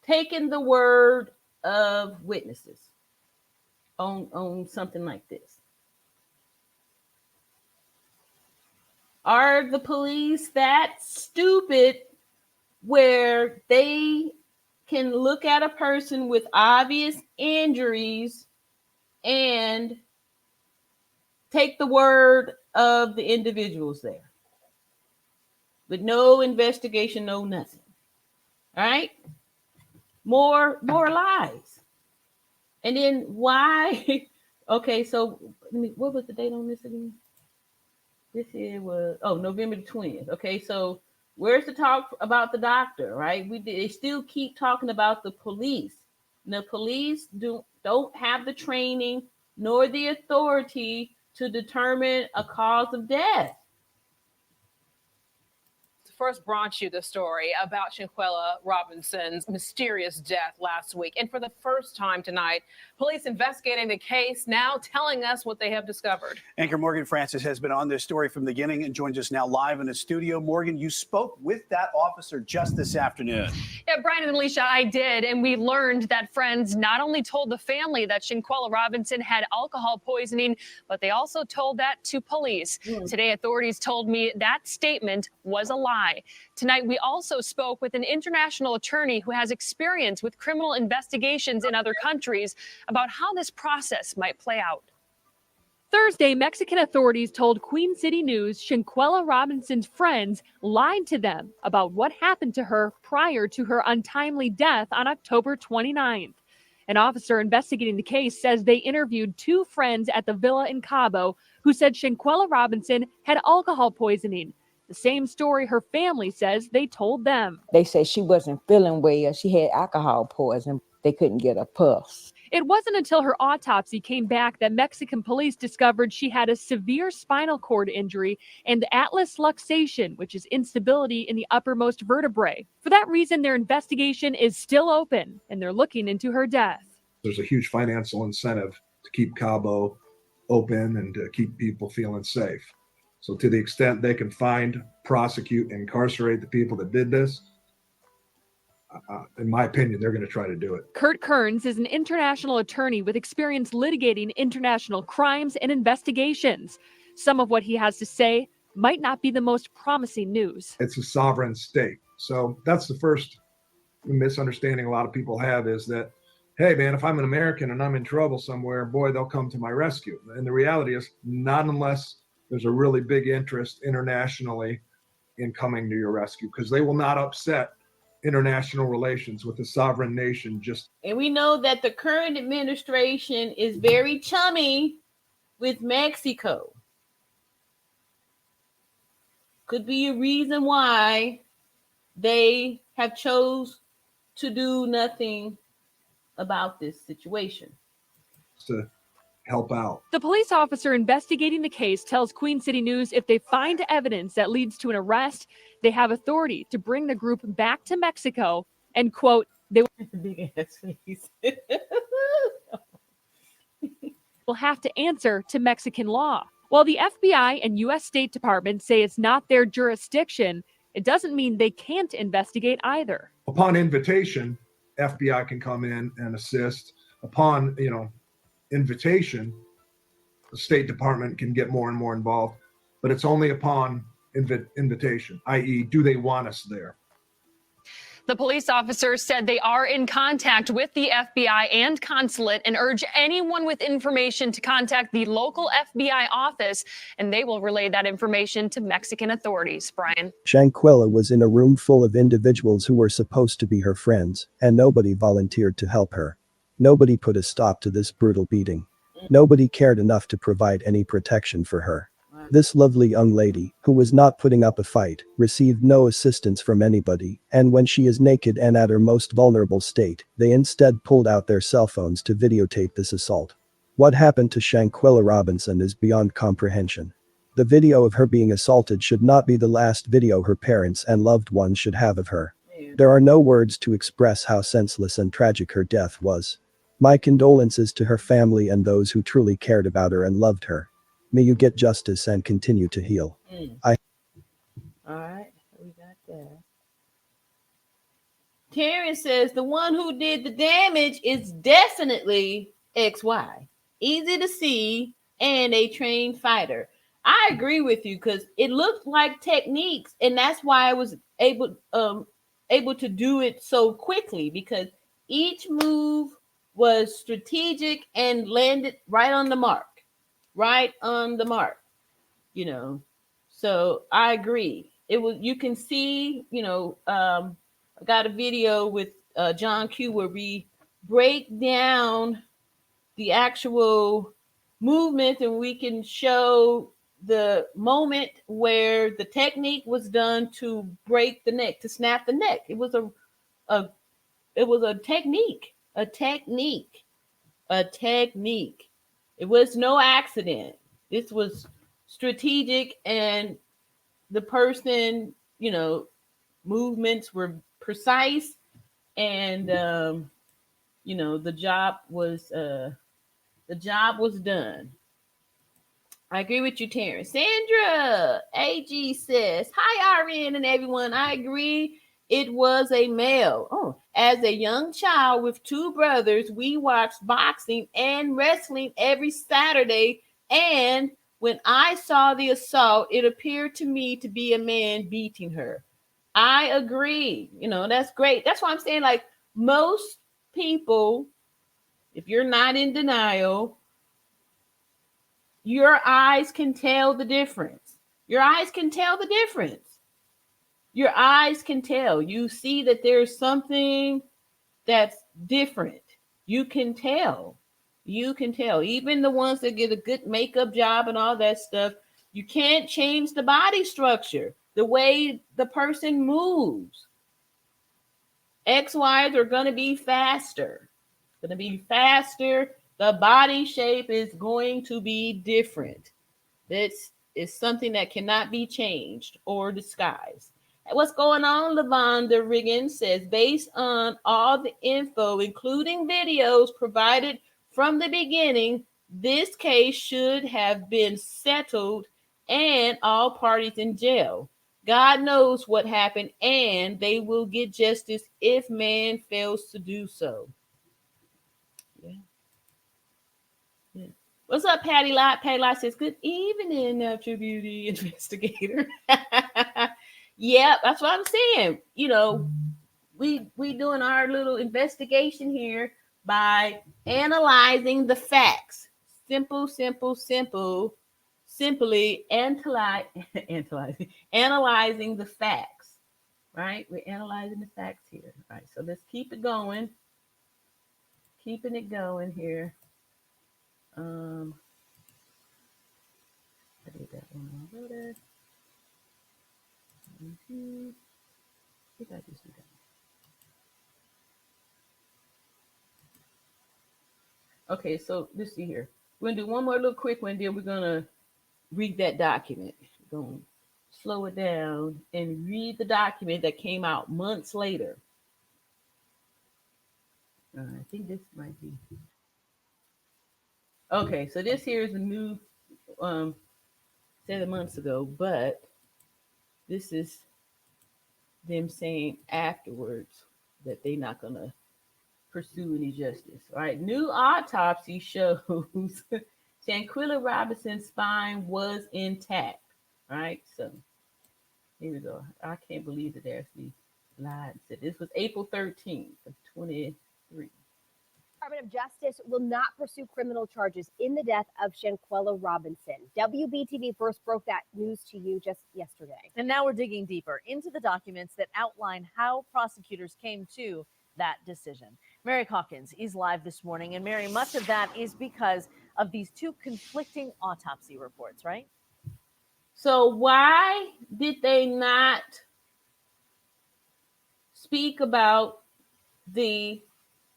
taken the word of witnesses on something like this? Are the police that stupid where they can look at a person with obvious injuries and take the word of the individuals there? with no investigation, no nothing. All right, more lies. And then why? Okay, so what was the date on this again? This here was November the 20th. Okay, so where's the talk about the doctor, right? They still keep talking about the police. And the police don't have the training nor the authority to determine a cause of death. First brought you the story about Shanquella Robinson's mysterious death last week. And for the first time tonight, police investigating the case now telling us what they have discovered. Anchor Morgan Francis has been on this story from the beginning and joins us now live in the studio. Morgan, you spoke with that officer just this afternoon. Yeah, Brian and Alicia, I did. And we learned that friends not only told the family that Shanquella Robinson had alcohol poisoning, but they also told that to police. Today, authorities told me that statement was a lie. Tonight, we also spoke with an international attorney who has experience with criminal investigations in other countries about how this process might play out. Thursday, Mexican authorities told Queen City News Shanquella Robinson's friends lied to them about what happened to her prior to her untimely death on October 29th. An officer investigating the case says they interviewed two friends at the villa in Cabo who said Shanquella Robinson had alcohol poisoning. The same story her family says they told them. They said she wasn't feeling well. She had alcohol poison. They couldn't get a pulse. It wasn't until her autopsy came back that Mexican police discovered she had a severe spinal cord injury and atlas luxation, which is instability in the uppermost vertebrae. For that reason, their investigation is still open, and they're looking into her death. There's a huge financial incentive to keep Cabo open and to keep people feeling safe. So to the extent they can find, prosecute, incarcerate the people that did this, in my opinion, they're going to try to do it. Kurt Kearns is an international attorney with experience litigating international crimes and investigations. Some of what he has to say might not be the most promising news. It's a sovereign state. So that's the first misunderstanding a lot of people have, is that, hey, man, if I'm an American and I'm in trouble somewhere, boy, they'll come to my rescue. And the reality is, not unless there's a really big interest internationally in coming to your rescue, because they will not upset international relations with a sovereign nation. And we know that the current administration is very chummy with Mexico. Could be a reason why they have chose to do nothing about this situation. To help out. The police officer investigating the case tells Queen City News if they find evidence that leads to an arrest, they have authority to bring the group back to Mexico and, quote, they will have to answer to Mexican law. While the FBI and U.S. State Department say it's not their jurisdiction, it doesn't mean they can't investigate either. Upon invitation, FBI can come in and assist. Upon, invitation, the State Department can get more and more involved, but it's only upon invitation, i.e., do they want us there? The police officers said they are in contact with the FBI and consulate and urge anyone with information to contact the local FBI office, and they will relay that information to Mexican authorities. Brian. Shanquella was in a room full of individuals who were supposed to be her friends, and nobody volunteered to help her. Nobody put a stop to this brutal beating. Nobody cared enough to provide any protection for her. This lovely young lady, who was not putting up a fight, received no assistance from anybody, and when she is naked and at her most vulnerable state, they instead pulled out their cell phones to videotape this assault. What happened to Shanquella Robinson is beyond comprehension. The video of her being assaulted should not be the last video her parents and loved ones should have of her. There are no words to express how senseless and tragic her death was. My condolences to her family and those who truly cared about her and loved her. May you get justice and continue to heal. All right, we got that. Terrence says the one who did the damage is definitely XY. Easy to see and a trained fighter. I agree with you because it looked like techniques, and that's why I was able to do it so quickly, because each move was strategic and landed right on the mark. So I agree. it was, you can see, I got a video with John Q where we break down the actual movement, and we can show the moment where the technique was done to break the neck, to snap the neck. It was a technique, a technique. It was no accident. This was strategic, and the person, movements were precise, and the job was done. I agree with you, Terrence. Sandra AG says, hi, RN and everyone. I agree. It was a male. Oh, as a young child with two brothers, we watched boxing and wrestling every Saturday. And when I saw the assault, it appeared to me to be a man beating her. I agree. That's great. That's why I'm saying, like, most people, if you're not in denial, your eyes can tell the difference. Your eyes can tell the difference. Your eyes can tell. You see that there's something that's different. You can tell. You can tell. Even the ones that get a good makeup job and all that stuff, you can't change the body structure, the way the person moves. XYs are going to be faster. Going to be faster. The body shape is going to be different. This is something that cannot be changed or disguised. What's going on, Lavonda Riggins says, based on all the info, including videos provided from the beginning, this case should have been settled and all parties in jail. God knows what happened, and they will get justice if man fails to do so. Yeah. Yeah. What's up, Patty Lott? Patty Lott says, good evening, Natural Beauty Investigator. Yeah, that's what I'm saying. We doing our little investigation here by analyzing the facts. Simply analyzing the facts, right? We're analyzing the facts here. All right, so let's keep it going. Keeping it going here. I did that one already. I think I just did that. Okay, so let's see here. We're gonna do one more little quick one, then we're gonna read that document. We're gonna slow it down and read the document that came out months later. I think this might be. Okay, so this here is a new 7 months ago, but this is them saying afterwards that they're not gonna pursue any justice. All right, new autopsy shows Shanquella Robinson's spine was intact. All right, so here we go. I can't believe that they actually lied and said this was April 13th of 23. Department of Justice will not pursue criminal charges in the death of Shanquella Robinson. WBTV first broke that news to you just yesterday. And now we're digging deeper into the documents that outline how prosecutors came to that decision. Mary Calkins is live this morning. And Mary, much of that is because of these two conflicting autopsy reports, right? So why did they not speak about the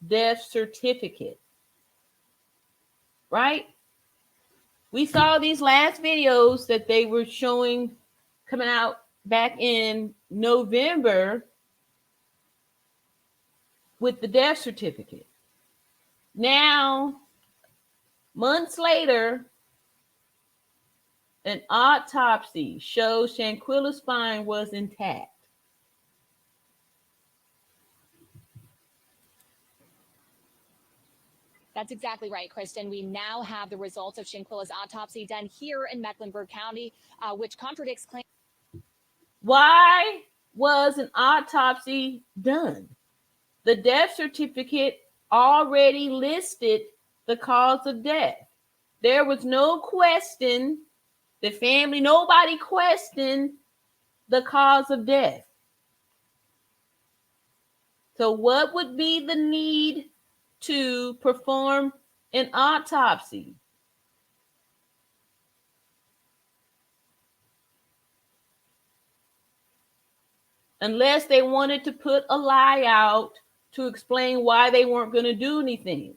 death certificate? Right? We saw these last videos that they were showing coming out back in November with the death certificate. Now, months later, an autopsy shows Shanquella's spine was intact. That's exactly right, Kristen. We now have the results of Shanquella's autopsy done here in Mecklenburg County, which contradicts claims. Why was an autopsy done? The death certificate already listed the cause of death. There was no question. The family, nobody questioned the cause of death. So what would be the need to perform an autopsy? Unless they wanted to put a lie out to explain why they weren't going to do anything.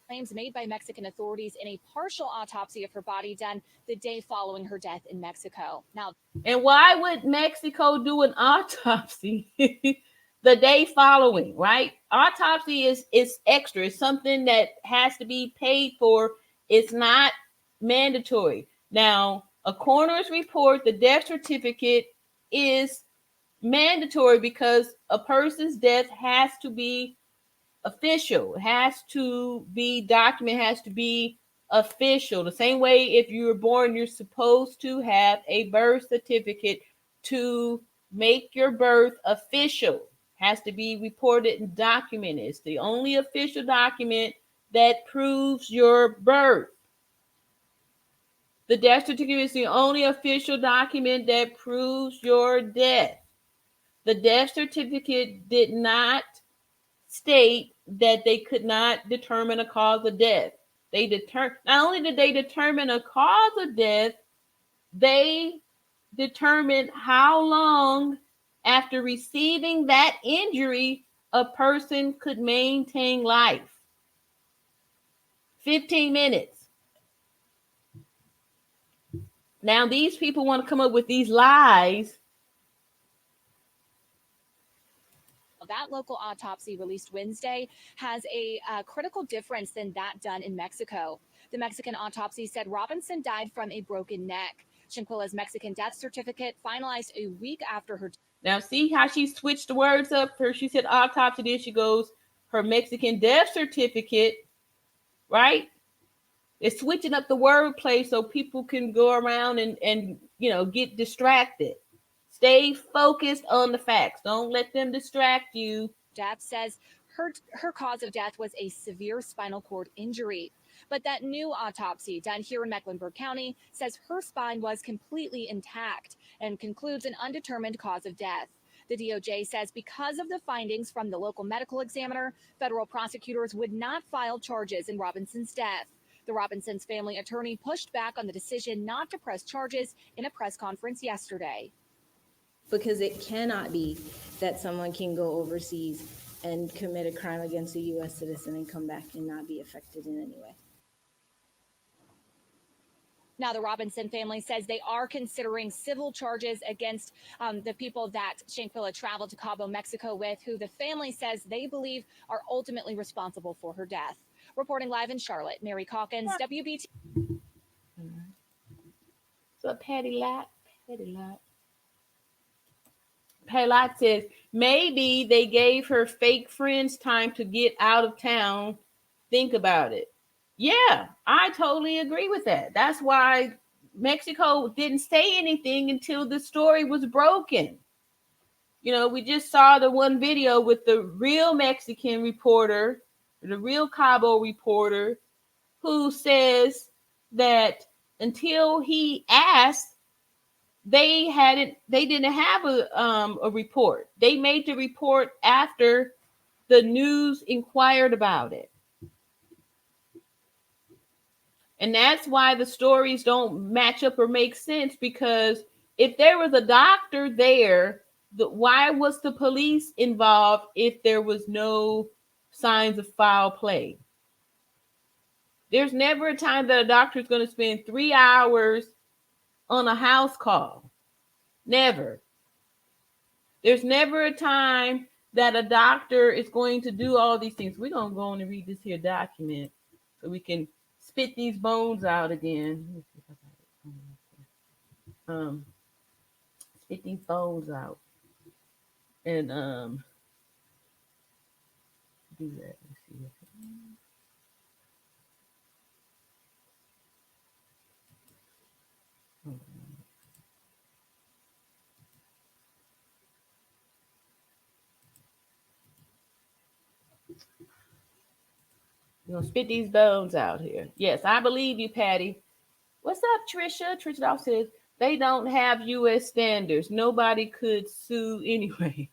Claims made by Mexican authorities in a partial autopsy of her body done the day following her death in Mexico. Now, and why would Mexico do an autopsy the day following, right? Autopsy is extra. It's something that has to be paid for. It's not mandatory. Now, a coroner's report, the death certificate, is mandatory because a person's death has to be official. It has to be documented, has to be official. The same way if you were born, you're supposed to have a birth certificate to make your birth official. Has to be reported and documented. It's the only official document that proves your birth. The death certificate is the only official document that proves your death. The death certificate did not state that they could not determine a cause of death. Not only did they determine a cause of death, they determined how long after receiving that injury a person could maintain life. 15 minutes. Now these people want to come up with these lies. that local autopsy released Wednesday has a critical difference than that done in Mexico. The Mexican autopsy said Robinson died from a broken neck. Shanquella's Mexican death certificate finalized a week after her. Now, see how she switched the words up? First she said autopsy, then she goes her Mexican death certificate, right? It's switching up the wordplay so people can go around and get distracted. Stay focused on the facts. Don't let them distract you. Death says her cause of death was a severe spinal cord injury. But that new autopsy done here in Mecklenburg County says her spine was completely intact and concludes an undetermined cause of death. The DOJ says because of the findings from the local medical examiner, federal prosecutors would not file charges in Robinson's death. The Robinsons' family attorney pushed back on the decision not to press charges in a press conference yesterday. Because it cannot be that someone can go overseas and commit a crime against a U.S. citizen and come back and not be affected in any way. Now, the Robinson family says they are considering civil charges against the people that Shanquella traveled to Cabo, Mexico with, who the family says they believe are ultimately responsible for her death. Reporting live in Charlotte, Mary Calkins, WBT. So Patty Lot. Patty Lot says maybe they gave her fake friends time to get out of town. Think about it. Yeah, I totally agree with that. That's why Mexico didn't say anything until the story was broken. We just saw the one video with the real Mexican reporter, the real Cabo reporter, who says that until he asked, they didn't have a report. They made the report after the news inquired about it. And that's why the stories don't match up or make sense, because if there was a doctor there, why was the police involved if there was no signs of foul play? There's never a time that a doctor is going to spend 3 hours on a house call. Never. There's never a time that a doctor is going to do all these things. We're going to go on and read this here document so we can spit these bones out again. Spit these bones out. And do that. Let's see. We're gonna spit these bones out here. Yes, I believe you, Patty. What's up, Trisha? Trisha Doll says, They don't have U.S. standards. Nobody could sue anyway.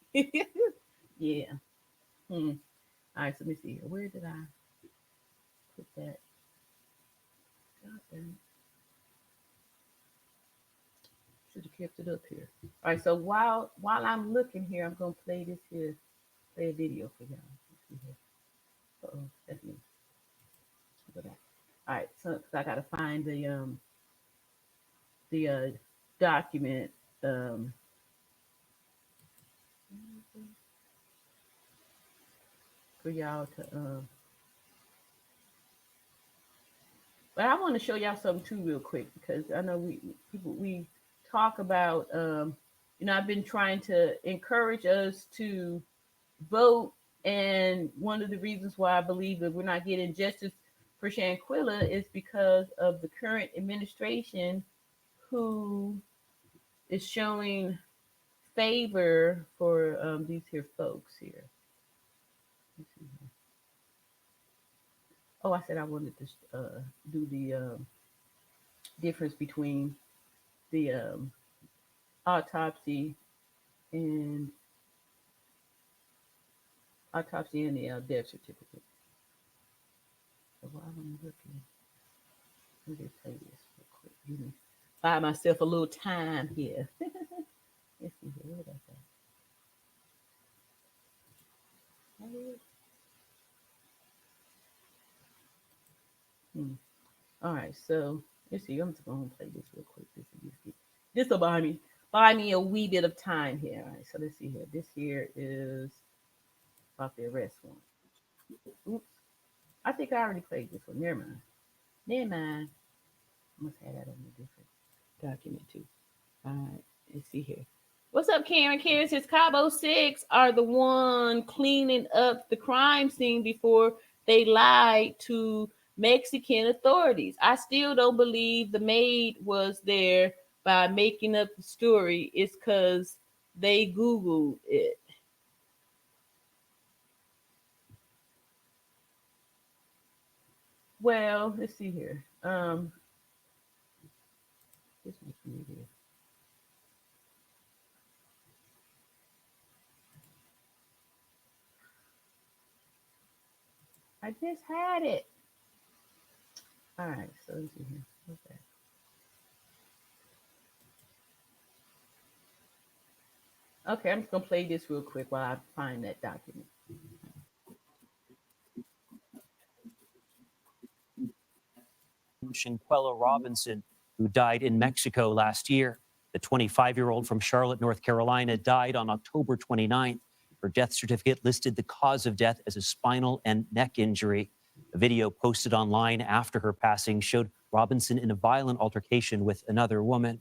Yeah. All right, so let me see here. Where did I put that? Should have kept it up here. All right, so while I'm looking here, I'm gonna play this here, play a video for y'all. Let's see here. Uh-oh, that's me. Go back. All right, so I gotta find the document. For y'all to but I want to show y'all something too real quick, because I know we talk about I've been trying to encourage us to vote, and one of the reasons why I believe that we're not getting justice for Shanquella is because of the current administration, who is showing favor for these here folks here. Oh, I said I wanted to do the difference between the autopsy and the death certificate. So while I'm looking, let me play this real quick. Give me buy myself a little time here. Let's see here. What did I say? All right, so let's see. I'm just gonna play this real quick. This will buy me a wee bit of time here. All right, so let's see here. This here is about the arrest warrant. Oops. I think I already played this one. Never mind. I must have that on a different document too. All right, let's see here. What's up, Karen? Karen says Cabo 6 are the one cleaning up the crime scene before they lied to Mexican authorities. I still don't believe the maid was there by making up the story. It's because they Googled it. Well, let's see here. This makes me here. I just had it. All right, so let's see here. What's that? Okay, I'm just gonna play this real quick while I find that document. Shanquella Robinson, who died in Mexico last year. The 25-year-old from Charlotte, North Carolina, died on October 29th. Her death certificate listed the cause of death as a spinal and neck injury. A video posted online after her passing showed Robinson in a violent altercation with another woman.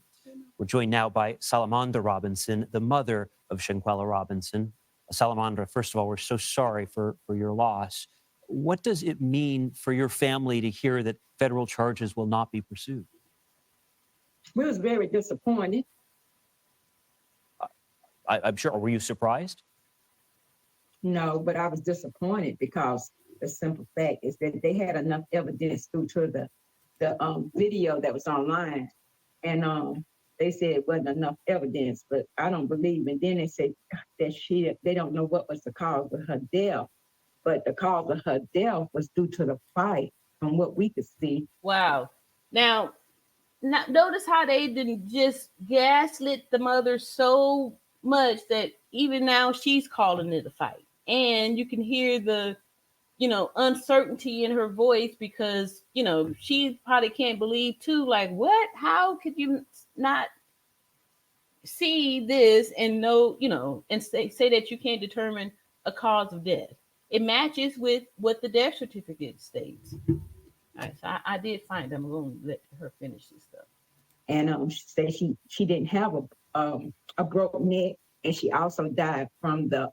We're joined now by Salamandra Robinson, the mother of Shanquella Robinson. Salamandra, first of all, we're so sorry for your loss. What does it mean for your family to hear that federal charges will not be pursued? We was very disappointed. I'm sure. Were you surprised? No, but I was disappointed because the simple fact is that they had enough evidence due to the video that was online, and they said it wasn't enough evidence, but I don't believe. And then they said that they don't know what was the cause of her death, but the cause of her death was due to the fight, from what we could see. Wow. Now notice how they didn't just gaslit the mother so much that even now she's calling it a fight. And you can hear the, uncertainty in her voice, because, she probably can't believe too, like, what? How could you not see this and know, and say that you can't determine a cause of death? It matches with what the death certificate states. All right, so I did find them. I'm going to let her finish this stuff. And she said she didn't have a broken neck, and she also died from the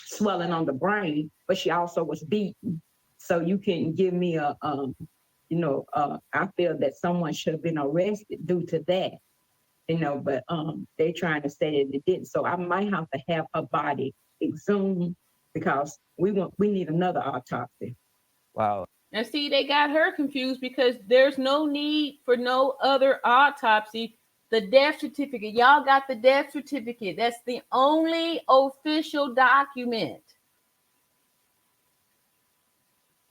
swelling on the brain, but she also was beaten. So you can give me I feel that someone should have been arrested due to that, but they trying to say that it didn't. So I might have to have her body exhumed, because we need another autopsy. Wow. Now, see, they got her confused because there's no need for no other autopsy. The death certificate, y'all got the death certificate. That's the only official document.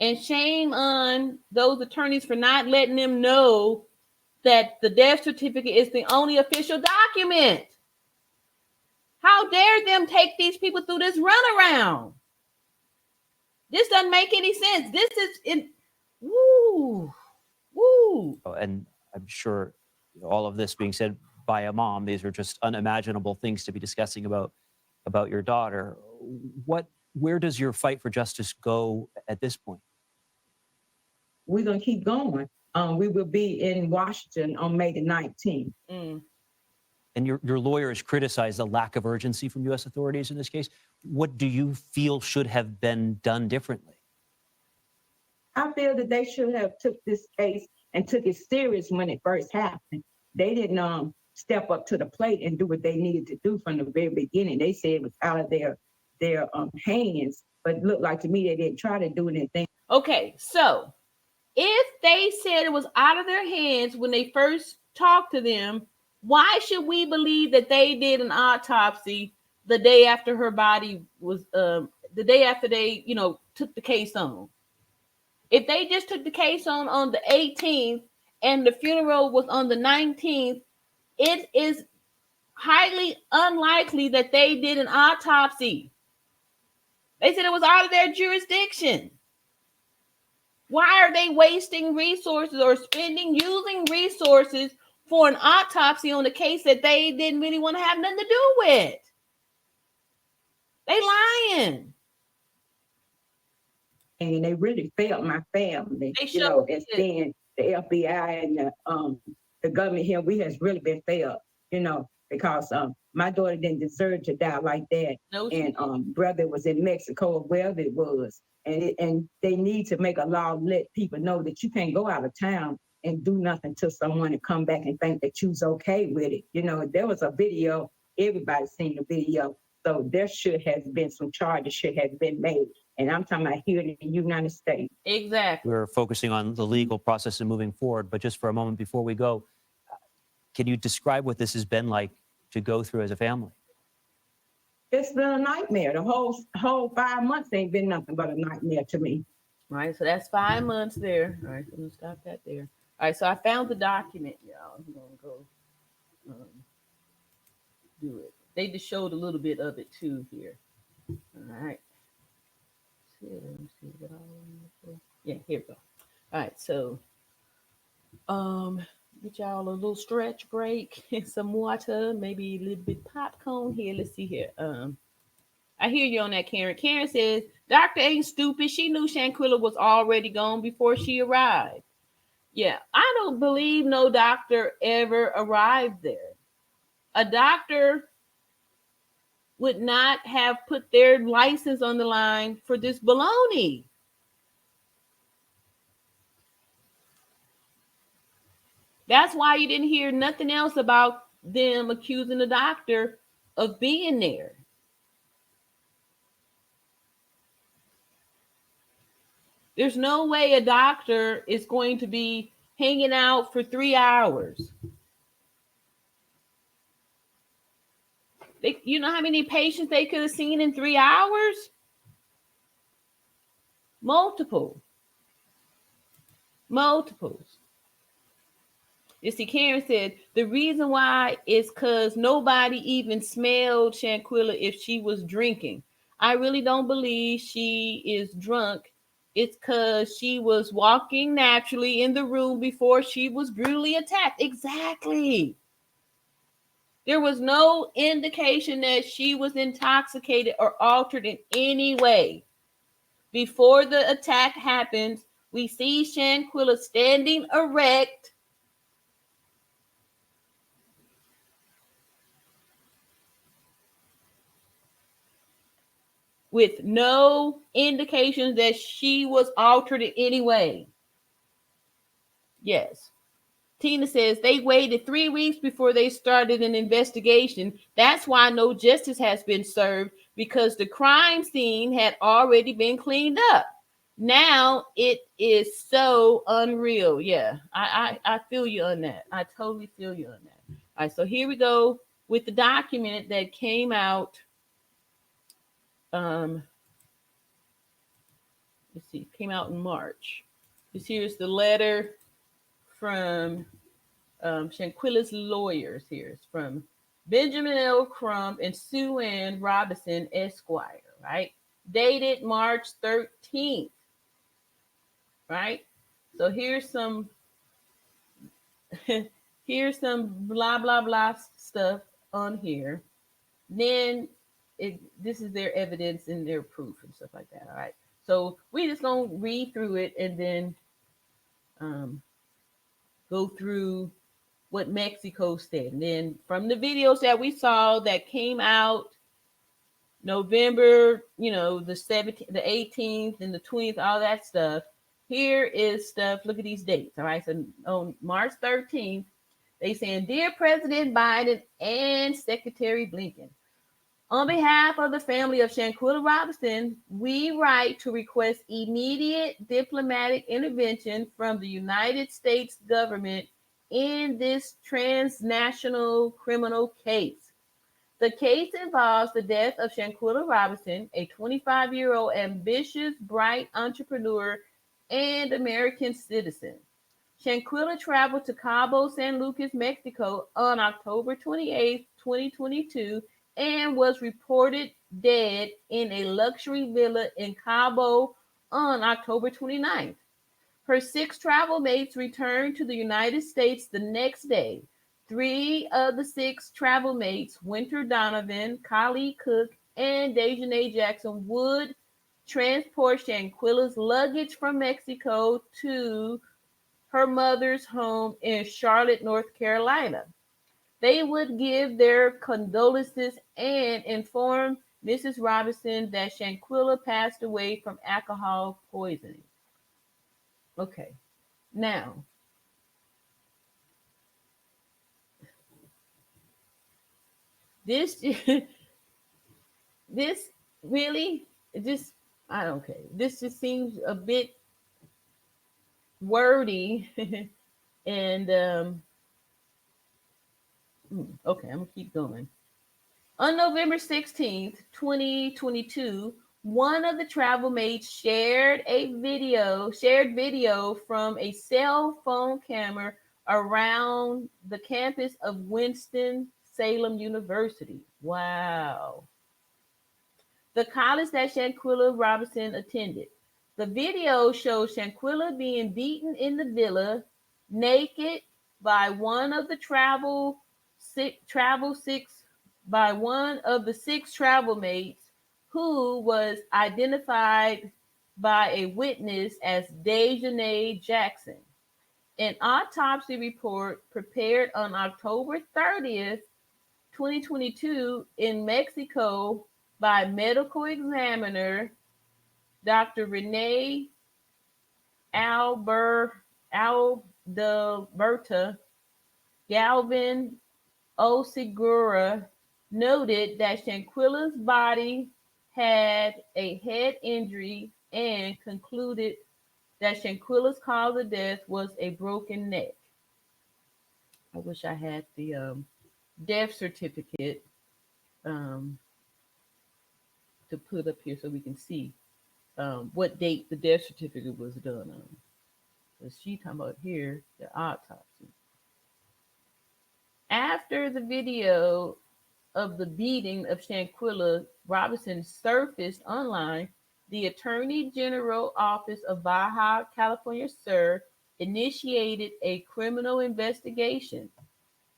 And shame on those attorneys for not letting them know that the death certificate is the only official document. How dare them take these people through this runaround? This doesn't make any sense. This is in woo. And I'm sure all of this being said by a mom, these are just unimaginable things to be discussing about your daughter. Where does your fight for justice go at this point? We're gonna keep going. We will be in Washington on May the 19th. And your lawyer has criticized the lack of urgency from U.S. authorities in this case. What do you feel should have been done differently? I feel that they should have took this case and took it serious when it first happened. They didn't step up to the plate and do what they needed to do from the very beginning. They said it was out of their hands, but it looked like to me they didn't try to do anything. Okay, so if they said it was out of their hands when they first talked to them, why should we believe that they did an autopsy the day after her body was, the day after they, took the case on? If they just took the case on the 18th and the funeral was on the 19th, it is highly unlikely that they did an autopsy. They said it was out of their jurisdiction. Why are they wasting resources or using resources for an autopsy on a case that they didn't really want to have nothing to do with? They lying. And they really failed my family. They as being the FBI and the government here, we has really been failed, because my daughter didn't deserve to die like that. No, and brother was in Mexico or wherever it was. And they need to make a law, let people know that you can't go out of town and do nothing to someone and come back and think that you's okay with it. There was a video, everybody's seen the video. So there should have been some charges should have been made. And I'm talking about here in the United States. Exactly. We're focusing on the legal process and moving forward. But just for a moment before we go, can you describe what this has been like to go through as a family? It's been a nightmare. The whole 5 months ain't been nothing but a nightmare to me. All right, so that's 5 months there. All right, so I'm gonna stop that there. All right, so I found the document, y'all. I'm gonna go do it. They just showed a little bit of it too here. All right. Let me see what yeah, here we go. All right, so get y'all a little stretch break and some water, maybe a little bit popcorn here. Let's see here. I hear you on that, Karen. Karen says, Doctor ain't stupid. She knew Shanquella was already gone before she arrived. Yeah, I don't believe no doctor ever arrived there. A doctor would not have put their license on the line for this baloney. That's why you didn't hear nothing else about them accusing the doctor of being there. There's no way a doctor is going to be hanging out for 3 hours. You know how many patients they could have seen in 3 hours? Multiples. You see, Karen said, the reason why is because nobody even smelled Shanquella if she was drinking. I really don't believe she is drunk. It's because she was walking naturally in the room before she was brutally attacked. Exactly. There was no indication that she was intoxicated or altered in any way. Before the attack happens, we see Shanquella standing erect, with no indications that she was altered in any way. Yes. Tina says they waited 3 weeks before they started an investigation. That's why no justice has been served, because the crime scene had already been cleaned up. Now it is so unreal. Yeah, I feel you on that. I totally feel you on that. All right, so here we go with the document that came out. Let's see, came out in March. Here's the letter from Shanquella's lawyers. Here it's from Benjamin L. Crump and Sue Ann Robinson, Esquire, right? Dated March 13th, right? So here's some here's some blah blah blah stuff on here. Then this is their evidence and their proof and stuff like that. All right. So we're just gonna read through it and then go through what Mexico said. And then from the videos that we saw that came out November, the 17th, the 18th, and the 20th, all that stuff. Here is stuff. Look at these dates. All right. So on March 13th, they saying, Dear President Biden and Secretary Blinken, on behalf of the family of Shanquella Robinson, we write to request immediate diplomatic intervention from the United States government in this transnational criminal case. The case involves the death of Shanquella Robinson, a 25-year-old ambitious, bright entrepreneur and American citizen. Shanquella traveled to Cabo San Lucas, Mexico on October 28, 2022, and was reported dead in a luxury villa in Cabo on October 29th. Her 6 travel mates returned to the United States the next day. 3 of the 6 travel mates, Winter Donovan, Kali Cook, and Dejanay Jackson, would transport Shanquella's luggage from Mexico to her mother's home in Charlotte, North Carolina. They would give their condolences and inform Mrs. Robinson that Shanquella passed away from alcohol poisoning. Okay, now, this really, I don't care. This just seems a bit wordy and okay, I'm gonna keep going. On November 16th, 2022, one of the travel mates shared video from a cell phone camera around the campus of Winston-Salem University. Wow. The college that Shanquella Robinson attended. The video shows Shanquella being beaten in the villa, naked by one of the six travel mates, who was identified by a witness as Dejanay Jackson. An autopsy report prepared on October 30th, 2022 in Mexico by medical examiner Dr. Renee Alberta Galvin Osigura noted that Shanquella's body had a head injury and concluded that Shanquella's cause of death was a broken neck. I wish I had the death certificate to put up here so we can see what date the death certificate was done on. So she talking about here the autopsy. After the video of the beating of Shanquella Robinson surfaced online, the Attorney General Office of Baja California Sur initiated a criminal investigation.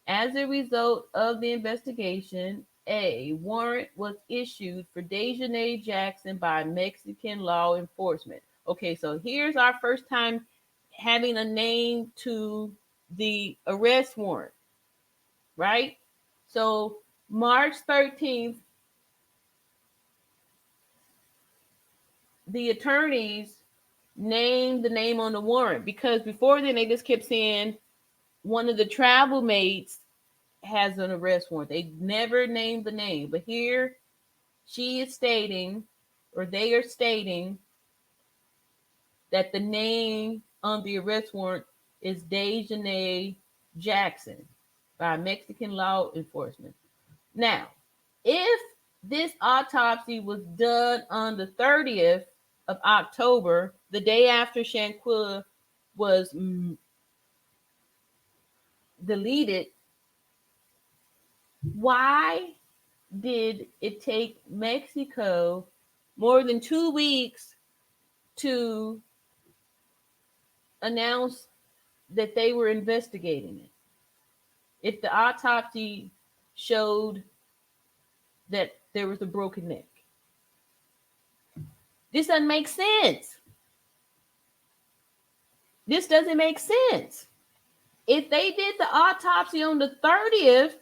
As a result of the investigation, a warrant was issued for Dejanay Jackson by Mexican law enforcement. Okay, so here's our first time having a name to the arrest warrant, right? So March 13th, the attorneys named the name on the warrant, because before then they just kept saying one of the travel mates has an arrest warrant. They never named the name, but here she is stating, or they are stating, that the name on the arrest warrant is Dejanay Jackson by Mexican law enforcement. Now, if this autopsy was done on the 30th of October, the day after Shanquella was deleted, why did it take Mexico more than 2 weeks to announce that they were investigating it? If the autopsy showed that there was a broken neck. This doesn't make sense. This doesn't make sense. If they did the autopsy on the 30th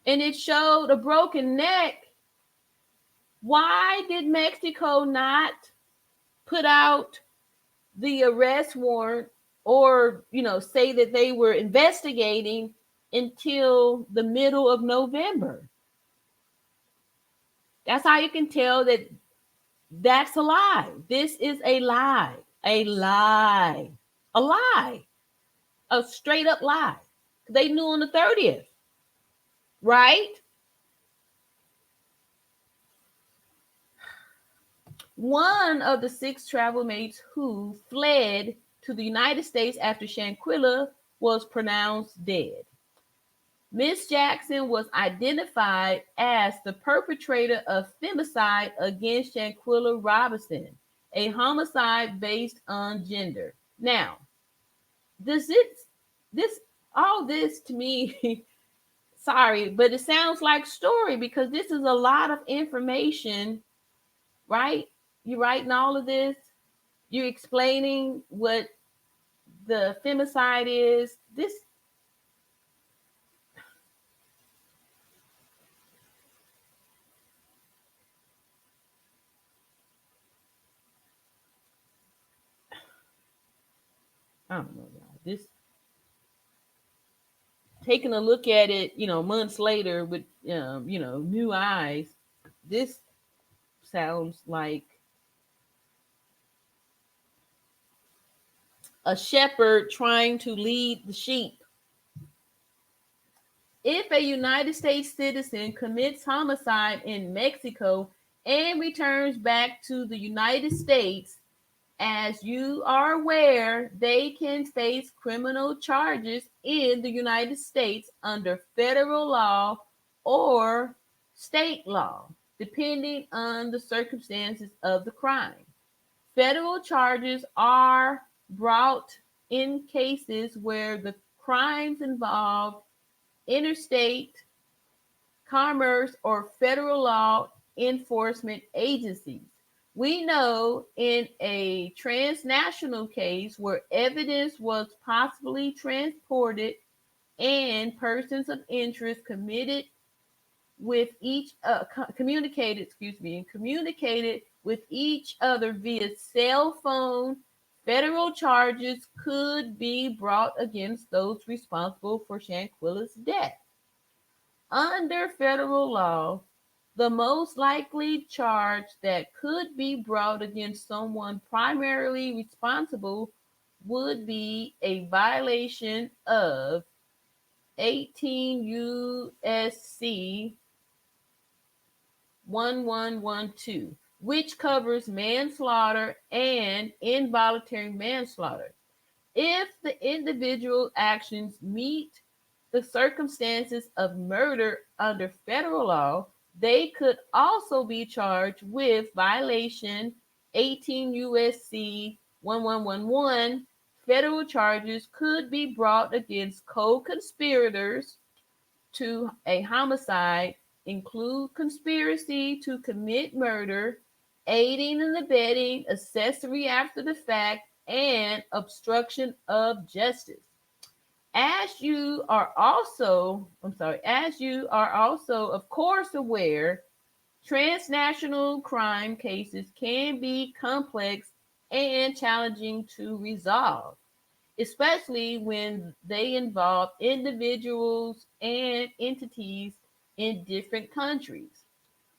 and it showed a broken neck, why did Mexico not put out the arrest warrant or, say that they were investigating until the middle of November? That's how you can tell that that's a lie. This is a lie. A lie. A lie. A straight up lie. They knew on the 30th. Right? One of the 6 travel mates who fled to the United States after Shanquella was pronounced dead. Miss Jackson was identified as the perpetrator of femicide against Shanquella Robinson, a homicide based on gender. Now, all this to me, sorry, but it sounds like story because this is a lot of information, right? You're writing all of this. You're explaining what the femicide is. I don't know, y'all. This taking a look at it, months later with new eyes, this sounds like a shepherd trying to lead the sheep. If a United States citizen commits homicide in Mexico and returns back to the United States, as you are aware, they can face criminal charges in the United States under federal law or state law, depending on the circumstances of the crime. Federal charges are brought in cases where the crimes involve interstate commerce or federal law enforcement agencies. We know in a transnational case where evidence was possibly transported and persons of interest communicated with each other via cell phone, federal charges could be brought against those responsible for Shanquella's death. Under federal law, the most likely charge that could be brought against someone primarily responsible would be a violation of 18 U.S.C. 1112, which covers manslaughter and involuntary manslaughter. If the individual actions meet the circumstances of murder under federal law, they could also be charged with violation 18 U.S.C. 1111. Federal charges could be brought against co-conspirators to a homicide, include conspiracy to commit murder, aiding and abetting, accessory after the fact, and obstruction of justice. As you are also, of course, aware, transnational crime cases can be complex and challenging to resolve, especially when they involve individuals and entities in different countries.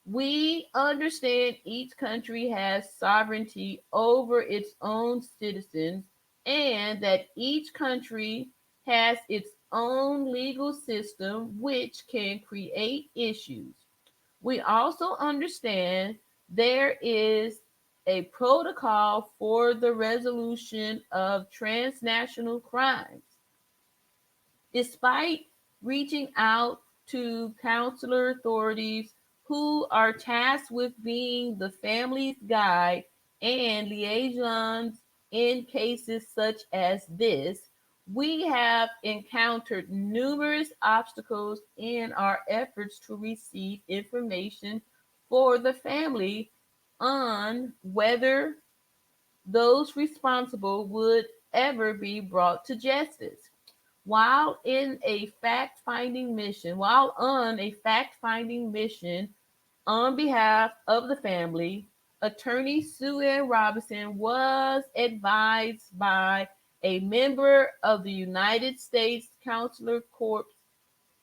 We understand each country has sovereignty over its own citizens and that each country has its own legal system which can create issues. We also understand there is a protocol for the resolution of transnational crimes. Despite reaching out to consular authorities who are tasked with being the family's guide and liaisons in cases such as this, we have encountered numerous obstacles in our efforts to receive information for the family on whether those responsible would ever be brought to justice. While on a fact-finding mission on behalf of the family, attorney Sue Ann Robinson was advised by a member of the United States Consular Corps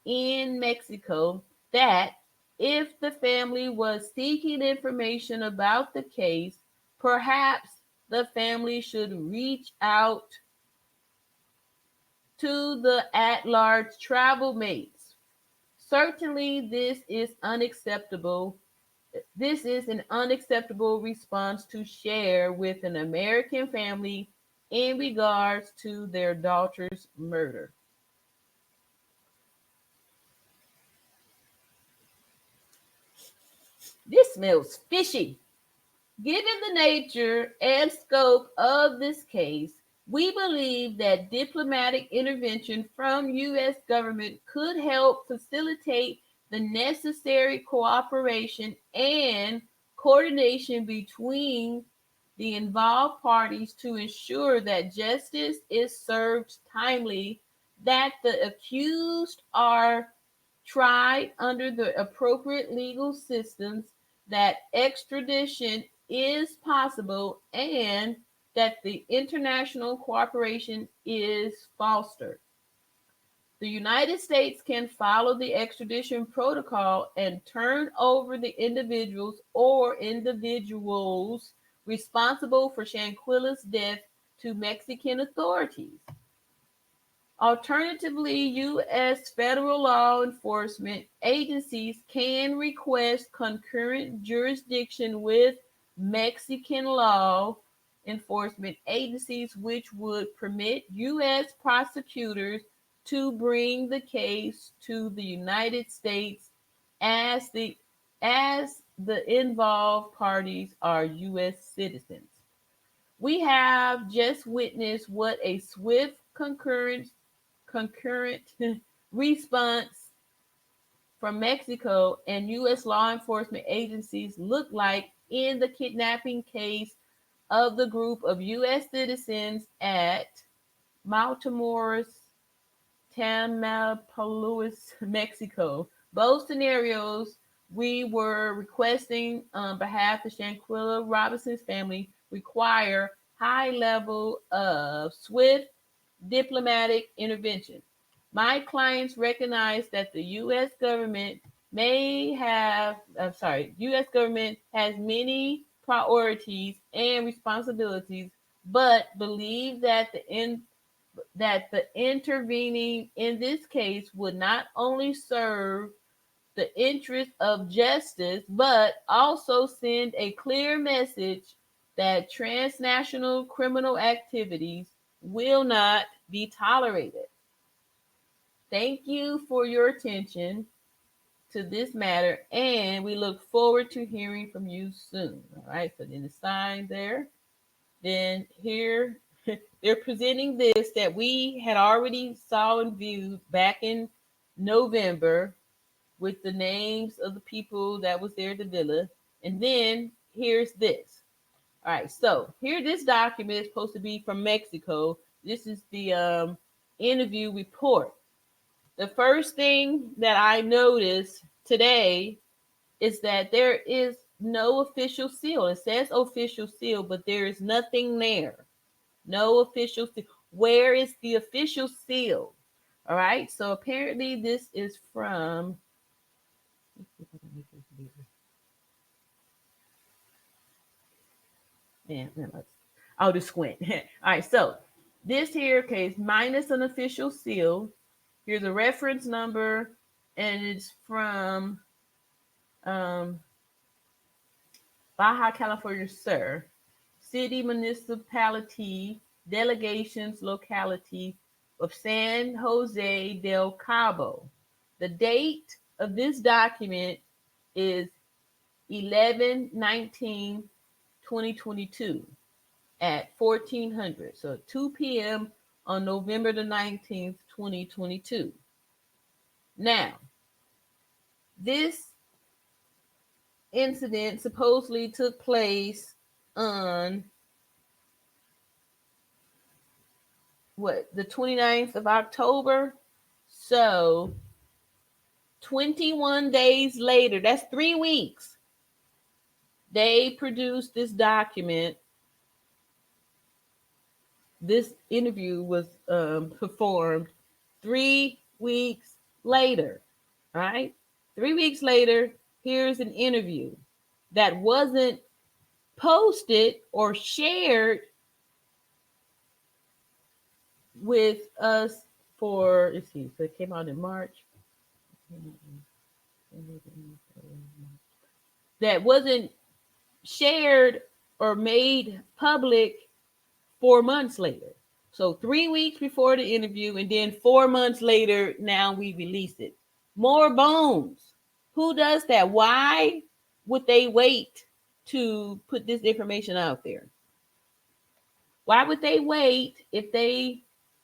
in Mexico that if the family was seeking information about the case, perhaps the family should reach out to the at-large travel mates. Certainly, this is unacceptable. This is an unacceptable response to share with an American family in regards to their daughter's murder. This smells fishy. Given the nature and scope of this case, we believe that diplomatic intervention from U.S. government could help facilitate the necessary cooperation and coordination between the involved parties to ensure that justice is served timely, that the accused are tried under the appropriate legal systems, that extradition is possible, and that the international cooperation is fostered. The United States can follow the extradition protocol and turn over the individuals responsible for Shanquella's death to Mexican authorities. Alternatively, U.S. federal law enforcement agencies can request concurrent jurisdiction with Mexican law enforcement agencies, which would permit U.S. prosecutors to bring the case to the United States as the involved parties are U.S. citizens. We have just witnessed what a swift concurrent response from Mexico and U.S. law enforcement agencies look like in the kidnapping case of the group of U.S. citizens at Matamoros, Tamaulipas, Mexico. Both scenarios we were requesting on behalf of Shanquella Robinson's family require high level of swift diplomatic intervention. My clients recognize that the U.S. government U.S. government has many priorities and responsibilities, but believe that the intervening in this case would not only serve the interest of justice, but also send a clear message that transnational criminal activities will not be tolerated. Thank you for your attention to this matter, and we look forward to hearing from you soon. All right, so then the sign there. Then here, they're presenting this that we had already saw and viewed back in November with the names of the people that was there at the villa. And then here's this. All right, so here this document is supposed to be from Mexico. This is the interview report. The first thing that I noticed today is that there is no official seal. It says official seal, but there is nothing there. No official seal. Where is the official seal? All right, so apparently this is from Yeah, I'll just squint. All right, so this here case minus an official seal. Here's a reference number, and it's from Baja California, sir. City, municipality, delegations, locality of San Jose del Cabo. The date of this document is 11/19/2022 at 1400. So 2 p.m. on November the 19th, 2022. Now, this incident supposedly took place on the 29th of October. So 21 days later, that's 3 weeks, they produced this document. This interview was performed 3 weeks later. All right. 3 weeks later, here's an interview that wasn't posted or shared with us for, let's see, so it came out in March. That wasn't shared or made public 4 months later. So 3 weeks before the interview, and then 4 months later, now we release it. More bones. Who does that? Why would they wait to put this information out there? Why would they wait if they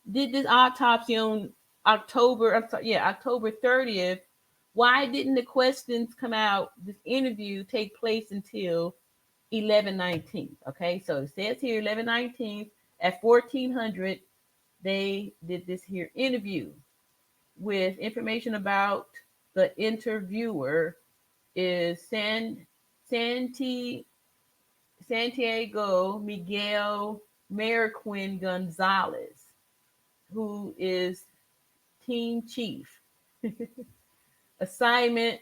did this autopsy on October 30th? Why didn't the questions come out, this interview take place until 11/19? Okay, so it says here 11/19 at 1400, they did this here interview with information about the interviewer is Santiago Miguel Mariquin Gonzalez, who is team chief. Assignment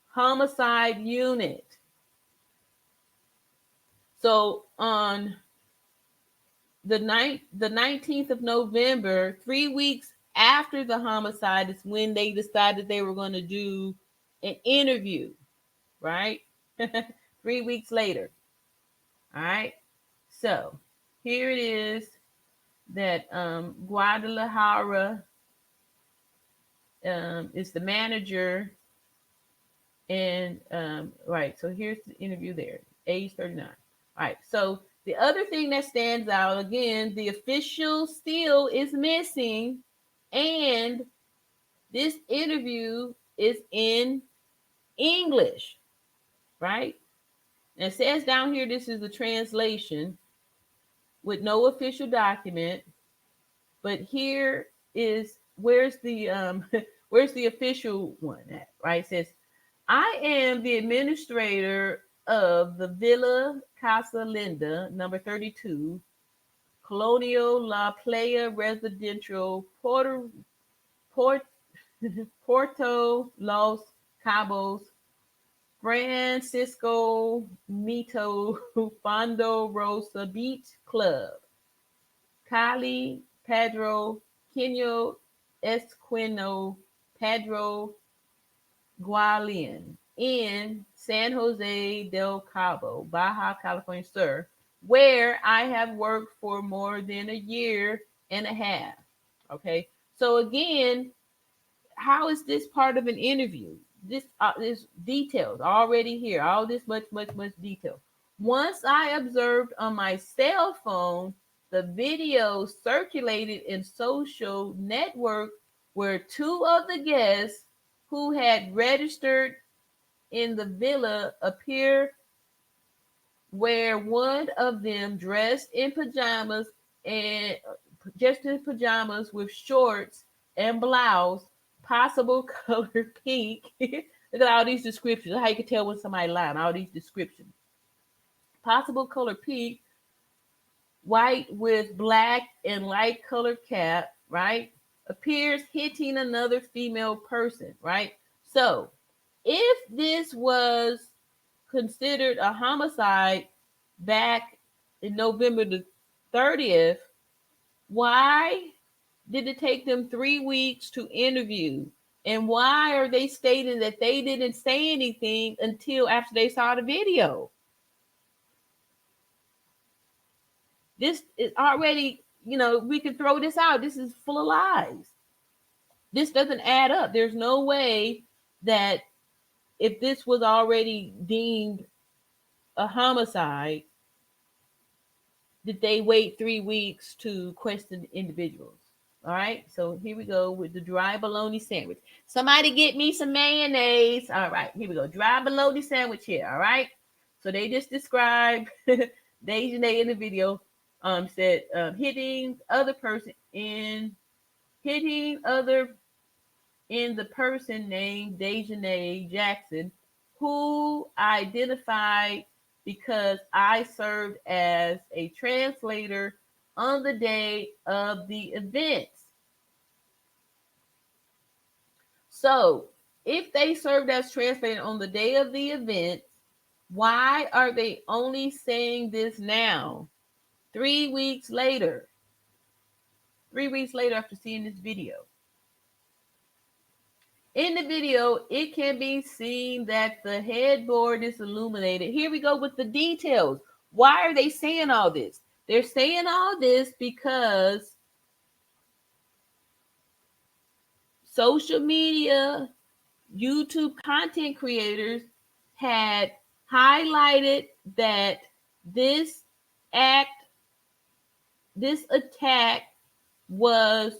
homicide unit. So on the 19th of November, 3 weeks after the homicide, is when they decided they were going to do an interview, right? 3 weeks later. All right. So here it is that Guadalajara is the manager. And right, so here's the interview there, age 39. All right, so the other thing that stands out, again, the official seal is missing, and this interview is in English, right? And it says down here, this is a translation with no official document, but here is, where's the official one at, right? It says, I am the administrator of the Villa Casa Linda, number 32, Colonial La Playa Residential, Puerto Los Cabos, Francisco Mito Fondo Rosa Beach Club, Cali Pedro Quino Esquino Pedro Gualien in San Jose del Cabo, Baja California, sir, where I have worked for more than a year and a half. Okay, so again, how is this part of an interview? This details already here, all this much detail. Once I observed on my cell phone the video circulated in social network where two of the guests who had registered in the villa appear, where one of them dressed in pajamas and with shorts and blouse, possible color pink. Look at all these descriptions. How you can tell when somebody lying. All these descriptions. Possible color pink, white with black and light color cap, right? Appears hitting another female person, right? So if this was considered a homicide back in November the 30th, why did it take them 3 weeks to interview? And why are they stating that they didn't say anything until after they saw the video? This is already, we can throw this out. This is full of lies. This doesn't add up. There's no way that if this was already deemed a homicide, did they wait 3 weeks to question individuals? All right, so here we go with the dry bologna sandwich. Somebody get me some mayonnaise. All right, here we go. Dry bologna sandwich here. All right, so they just described Dejanay in the video. Said hitting other in the person named Dejanay Jackson, who identified because I served as a translator on the day of the events. So if they served as translator on the day of the event, why are they only saying this now, 3 weeks later? 3 weeks later after seeing this video. In the video, it can be seen that the headboard is illuminated. Here we go with the details. Why are they saying all this? They're saying all this because social media, YouTube content creators had highlighted that this attack was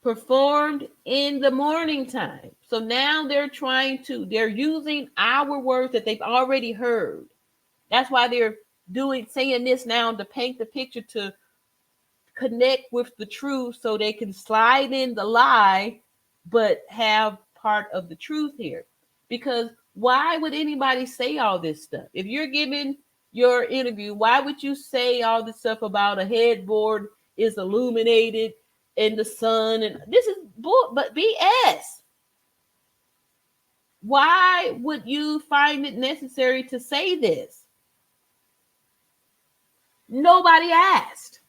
performed in the morning time. So now they're using our words that they've already heard. That's why they're saying this now to paint the picture, to connect with the truth so they can slide in the lie, but have part of the truth here. Because why would anybody say all this stuff? If you're giving your interview, why would you say all this stuff about a headboard is illuminated in the sun? And this is but BS. Why would you find it necessary to say this? Nobody asked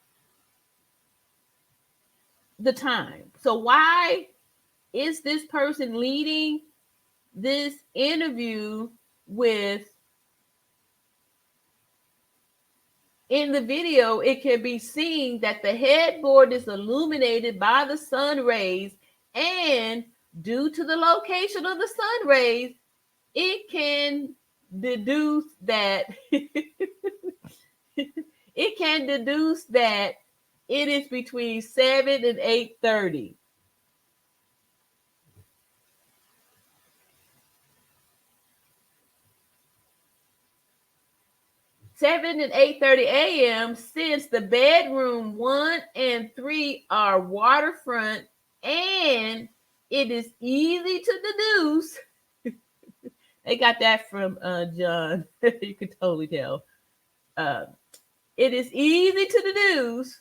the time. So why is this person leading this interview with, in the video, it can be seen that the headboard is illuminated by the sun rays, and due to the location of the sun rays, it can deduce that it is between 7 and 8:30. (7 and 8:30 a.m.) since the bedroom 1 and 3 are waterfront, and it is easy to deduce. They got that from John. You can totally tell. It is easy to deduce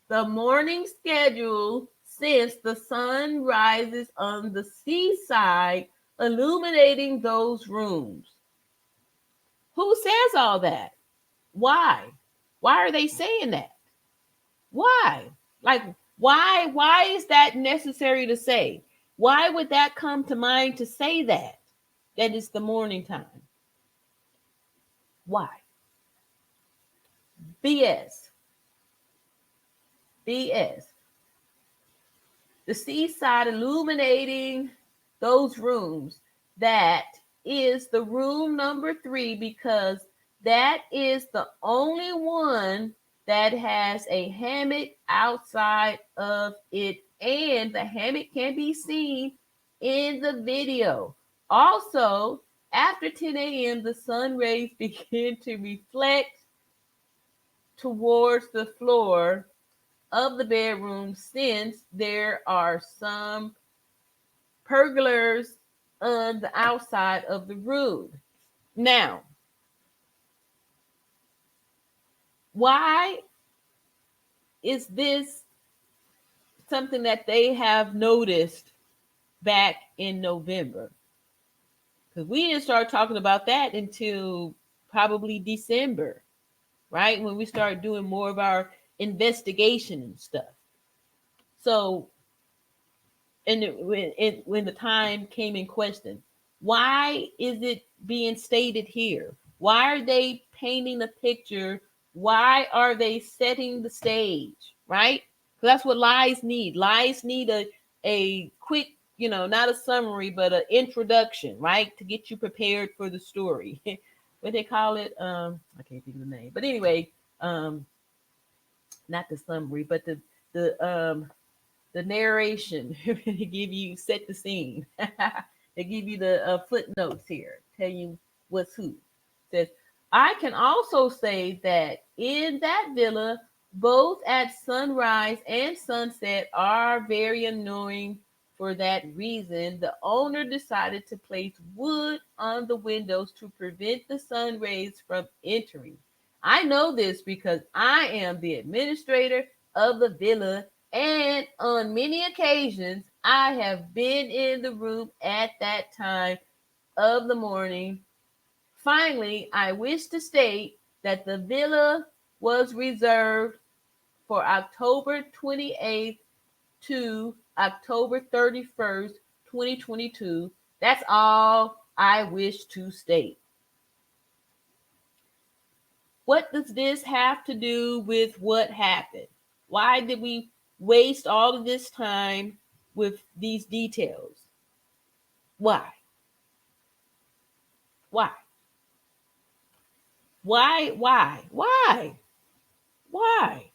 the morning schedule since the sun rises on the seaside, illuminating those rooms. Who says all that? Why? Why are they saying that? Why? Like, why is that necessary to say? Why would that come to mind to say that it's the morning time? Why? BS. BS. The seaside illuminating those rooms. That is the room number 3, because that is the only one that has a hammock outside of it, and the hammock can be seen in the video. Also, after 10 a.m., the sun rays begin to reflect towards the floor of the bedroom, since there are some pergolas on the outside of the room. Now, why is this something that they have noticed back in November? Because we didn't start talking about that until probably December, right? When we start doing more of our investigation and stuff. So, and when the time came in question, why is it being stated here? Why are they painting a picture? Why are they setting the stage, right? Because that's what lies need. Lies need a quick, not a summary, but an introduction, right? To get you prepared for the story. What they call it? I can't think of the name. But anyway, not the summary, but the narration. They give you, set the scene. They give you the footnotes here, tell you what's who. It says, I can also say that in that villa, both at sunrise and sunset are very annoying. For that reason, the owner decided to place wood on the windows to prevent the sun rays from entering. I know this because I am the administrator of the villa, and on many occasions I have been in the room at that time of the morning. Finally, I wish to state that the villa was reserved for October 28th to October 31st, 2022. That's all I wish to state. What does this have to do with what happened? Why did we waste all of this time with these details? Why? Why? Why? Why? Why? Why?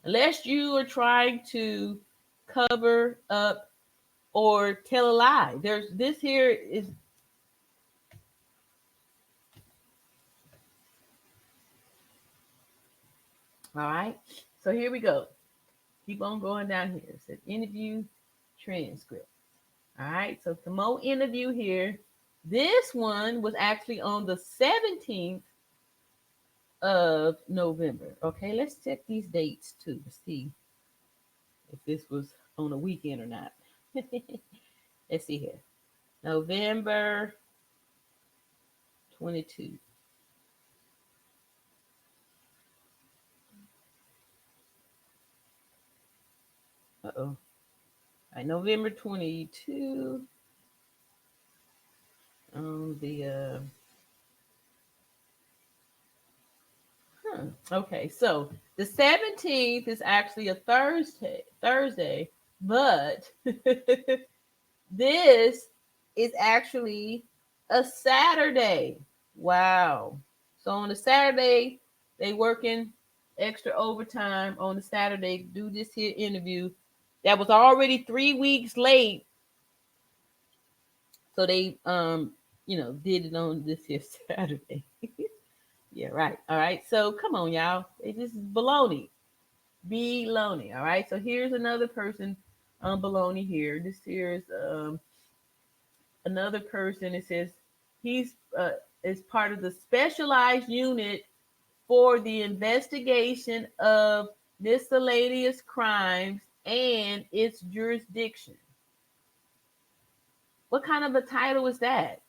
Unless you are trying to cover up or tell a lie. There's this here is all right. So here we go. Keep on going down here. It says interview transcript. All right. So some more interview here. This one was actually on the 17th of November. Okay, let's check these dates too to see if this was on a weekend or not. Let's see here. November 22. Uh-oh. All right, November 22 on the okay, so the 17th is actually a Thursday, but this is actually a Saturday. Wow. So on the Saturday, they working extra overtime on the Saturday, do this here interview. That was already 3 weeks late. So they did it on this here Saturday. Yeah, right. All right. So come on, y'all. It just is baloney. Baloney. All right. So here's another person on baloney here. This here is another person. It says he's is part of the specialized unit for the investigation of miscellaneous crimes and its jurisdiction. What kind of a title is that?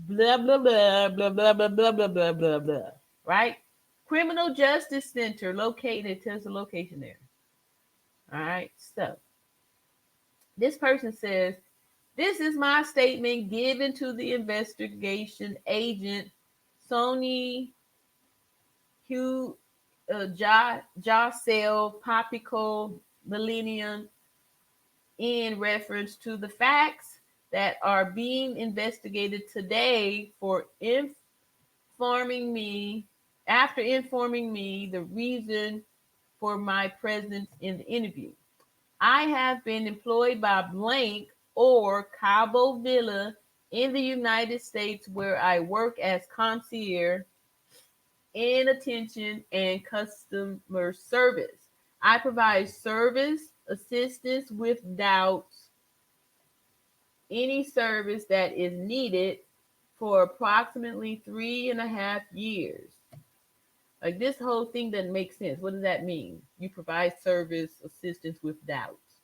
Blah blah blah blah blah blah blah blah blah blah blah. Right? Criminal Justice Center located. It tells the location there. All right. So this person says, "This is my statement given to the investigation agent, Sony Hugh Jacel Papico Millennium, in reference to the facts that are being investigated today for informing me the reason for my presence in the interview. I have been employed by blank or Cabo Villa in the United States, where I work as concierge in attention and customer service. I provide service assistance with doubts, any service that is needed for approximately 3.5 years." Like, this whole thing doesn't make sense. What does that mean? You provide service assistance with doubts.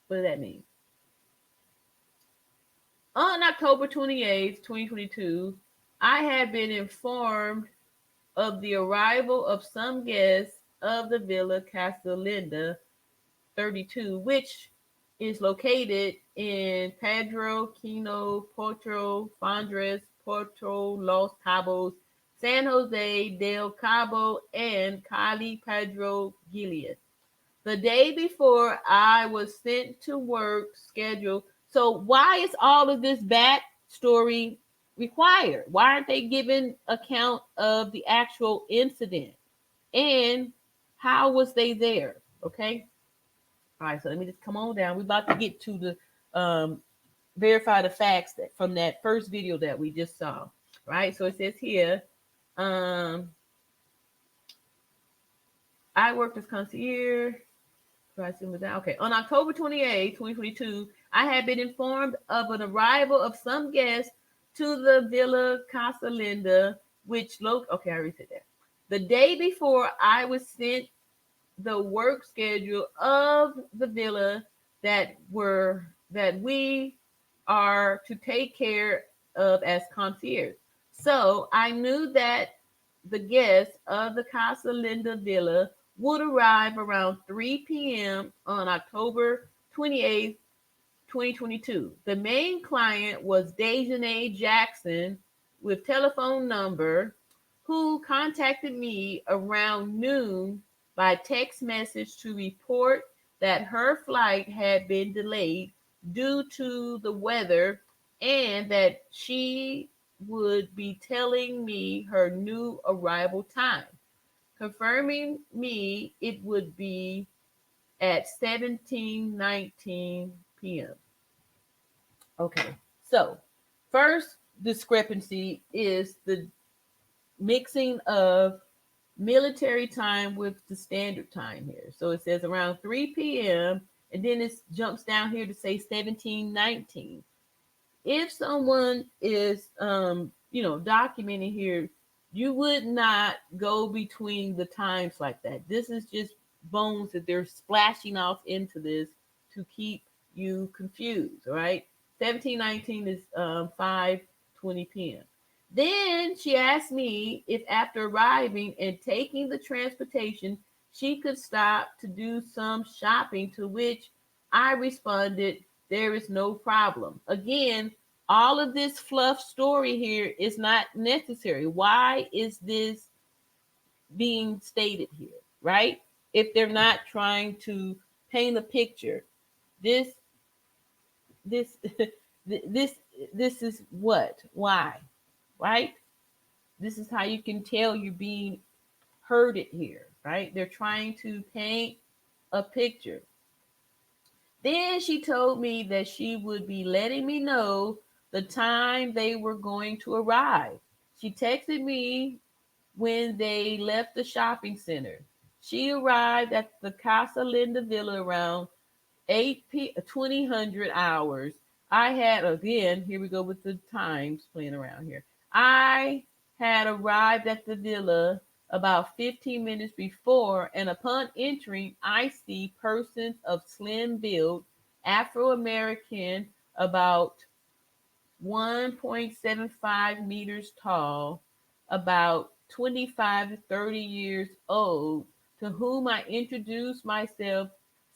What does that mean? On October 28th, 2022, I had been informed of the arrival of some guests of the Villa Casalinda 32, which is located in Pedro, Quino, Porto, Fondres, Porto, Los Cabos, San Jose del Cabo, and Cali Pedro Gilead. The day before I was sent to work schedule. So why is all of this backstory required? Why aren't they giving account of the actual incident? And how was they there? Okay. All right, so let me just come on down. We're about to get to the verify the facts that from that first video that we just saw. Right. So it says here, I worked as concierge. Okay. On October 28, 2022, I had been informed of an arrival of some guests to the Villa Casalinda, okay, I already said that. The day before, I was sent the work schedule of the villa that we are to take care of as concierge. So I knew that the guests of the Casalinda Villa would arrive around 3 p.m. on October 28th, 2022. The main client was Dejanay Jackson with telephone number who contacted me around noon by text message to report that her flight had been delayed due to the weather and that she would be telling me her new arrival time, confirming me it would be at 17:19 p.m. Okay, so first discrepancy is the mixing of military time with the standard time here. So it says around 3 p.m. and then it jumps down here to say 17:19. If someone is documenting here, you would not go between the times like that. This is just bones that they're splashing off into this to keep you confused, all right? 17:19 is 5:20 p.m. Then she asked me if after arriving and taking the transportation, she could stop to do some shopping, to which I responded, there is no problem. Again, all of this fluff story here is not necessary. Why is this being stated here, right? If they're not trying to paint a picture, this this is what? Why? Right? This is how you can tell you're being herded here, right? They're trying to paint a picture. Then she told me that she would be letting me know the time they were going to arrive. She texted me when they left the shopping center. She arrived at the Casa Linda Villa around 2000 hours. I had, again, here we go with the times playing around here. I had arrived at the villa about 15 minutes before, and upon entering, I see persons of slim build, Afro-American, about 1.75 meters tall, about 25 to 30 years old, to whom I introduced myself.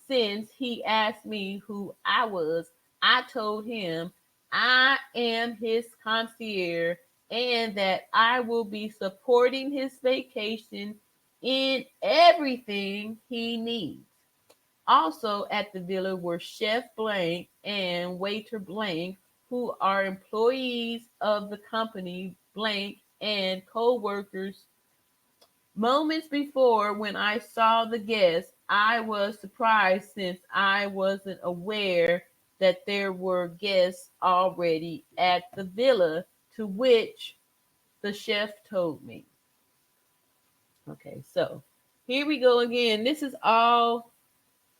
Since he asked me who I was, I told him I am his concierge and that I will be supporting his vacation in everything he needs. Also at the villa were Chef Blank and Waiter Blank, who are employees of the company Blank and co-workers. Moments before, when I saw the guests, I was surprised since I wasn't aware that there were guests already at the villa, to which the chef told me. Okay, so here we go again. This is all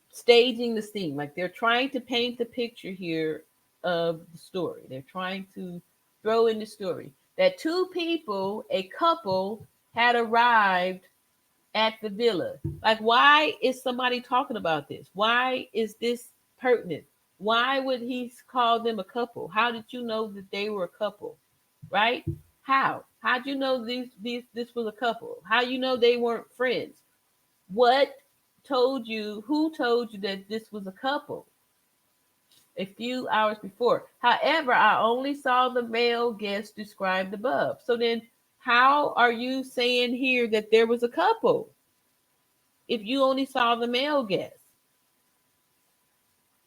staging the scene. Like they're trying to paint the picture here of the story. They're trying to throw in the story that two people, a couple, had arrived at the villa. Like, why is somebody talking about this? Why is this pertinent? Why would he call them a couple? How did you know that they were a couple? Right? How'd you know this was a couple? How you know they weren't friends? What told you? Who told you that this was a couple? A few hours before. However, I only saw the male guest described above. So then, how are you saying here that there was a couple if you only saw the male guest?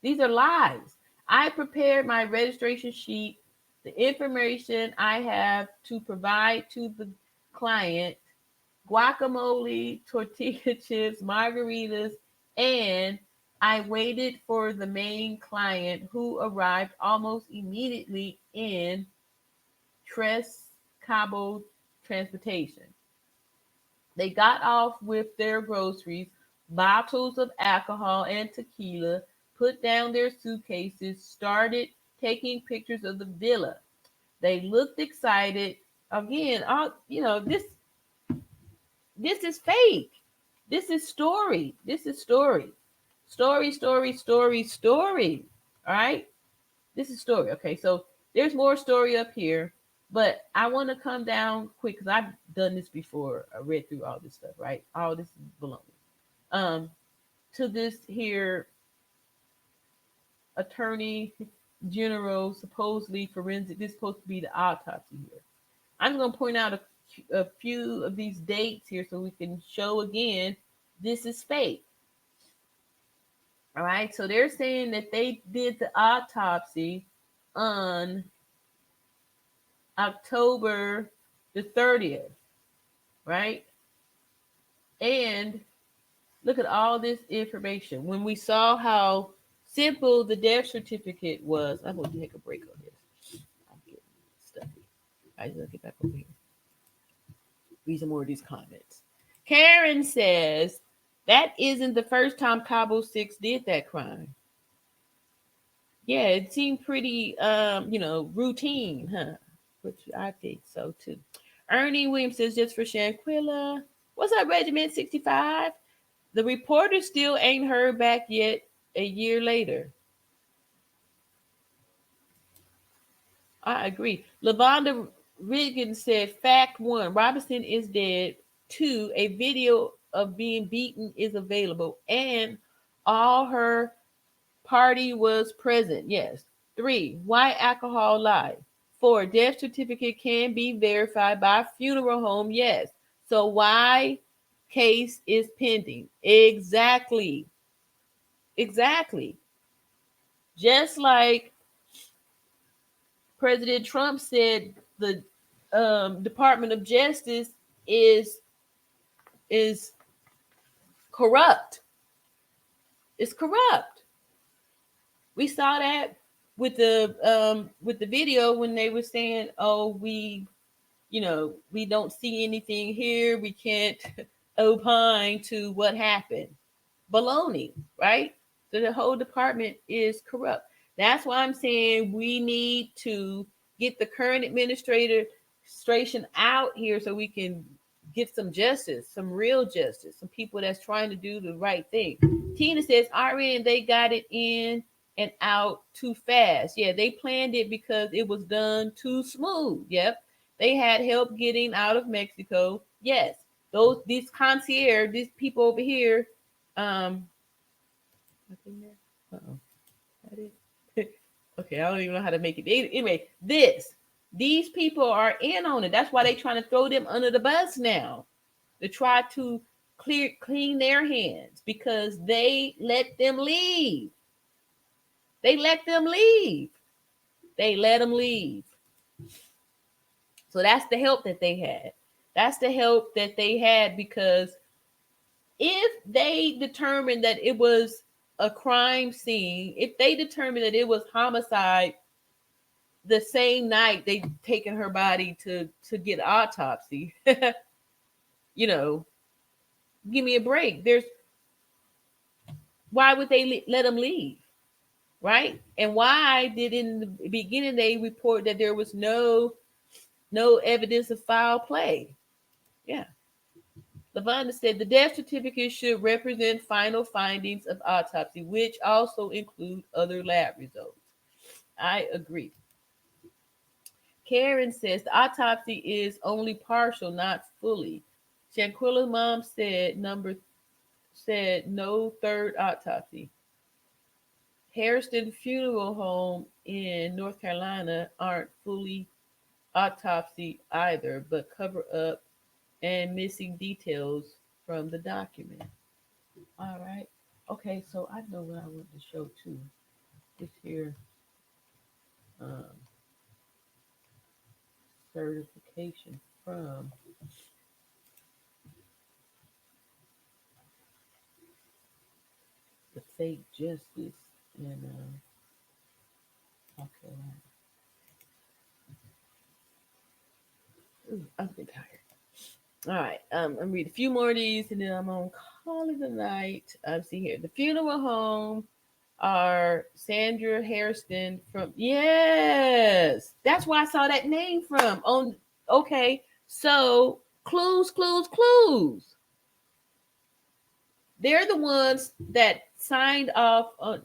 These are lies. I prepared my registration sheet, the information I have to provide to the client, guacamole, tortilla chips, margaritas, and I waited for the main client who arrived almost immediately in Tres Cabo transportation. They got off with their groceries, bottles of alcohol and tequila, put down their suitcases, started taking pictures of the villa. They looked excited. Again, this is fake. This is story. This is story. Story, story, story, story. All right? This is story. Okay, so there's more story up here, but I want to come down quick because I've done this before. I read through all this stuff, right? All this is baloney. To this here attorney general, supposedly forensic, this is supposed to be the autopsy here. I'm going to point out a few of these dates here so we can show again this is fake. All right, so they're saying that they did the autopsy on October the 30th, right? And look at all this information. When we saw how simple the death certificate was, I'm going to take a break on this. I'm getting stuffy. I just get back over here. Read some more of these comments. Karen says, that isn't the first time Cabo 6 did that crime. Yeah, it seemed pretty, routine, huh? Which I think so too. Ernie Williams says, just for Shanquella. What's up, Regiment 65? The reporter still ain't heard back yet a year later. I agree. Lavonda Riggins said, fact 1, Robinson is dead. 2, a video of being beaten is available, and all her party was present. Yes. 3, why alcohol lie? 4, death certificate can be verified by funeral home. Yes. So why case is pending? Exactly. Just like President Trump said, the Department of Justice is corrupt. It's corrupt. We saw that with the video when they were saying, "Oh, we don't see anything here. We can't opine to what happened." Baloney, right? So the whole department is corrupt. That's why I'm saying we need to get the current administration out here so we can get some justice, some real justice, some people that's trying to do the right thing. Tina says, RN, they got it in and out too fast. Yeah, they planned it because it was done too smooth. Yep. They had help getting out of Mexico. Yes. These concierge, these people over here, nothing there. Uh-oh. That is okay, I don't even know how to make it. Anyway, these people are in on it. That's why they're trying to throw them under the bus now. To try to clean their hands because they let them leave. They let them leave. So that's the help that they had. That's the help that they had because if they determined that it was a crime scene, if they determined that it was homicide the same night they taken her body to get autopsy, give me a break. Why would they let them leave? Right? And why did in the beginning they report that there was no evidence of foul play? Yeah. Lavonda said the death certificate should represent final findings of autopsy, which also include other lab results. I agree. Karen says the autopsy is only partial, not fully. Shanquilla's mom said no third autopsy. Hairston Funeral Home in North Carolina aren't fully autopsy either, but cover up and missing details from the document. All right. Okay, so I know what I want to show too. This here certification from the fake justice in South Carolina. Ooh, I'm getting tired. All right, I'm gonna read a few more of these and then I'm gonna call it a night. See here. The funeral home are Sandra Hairston from, yes, that's where I saw that name from. On okay, so clues. They're the ones that signed off on,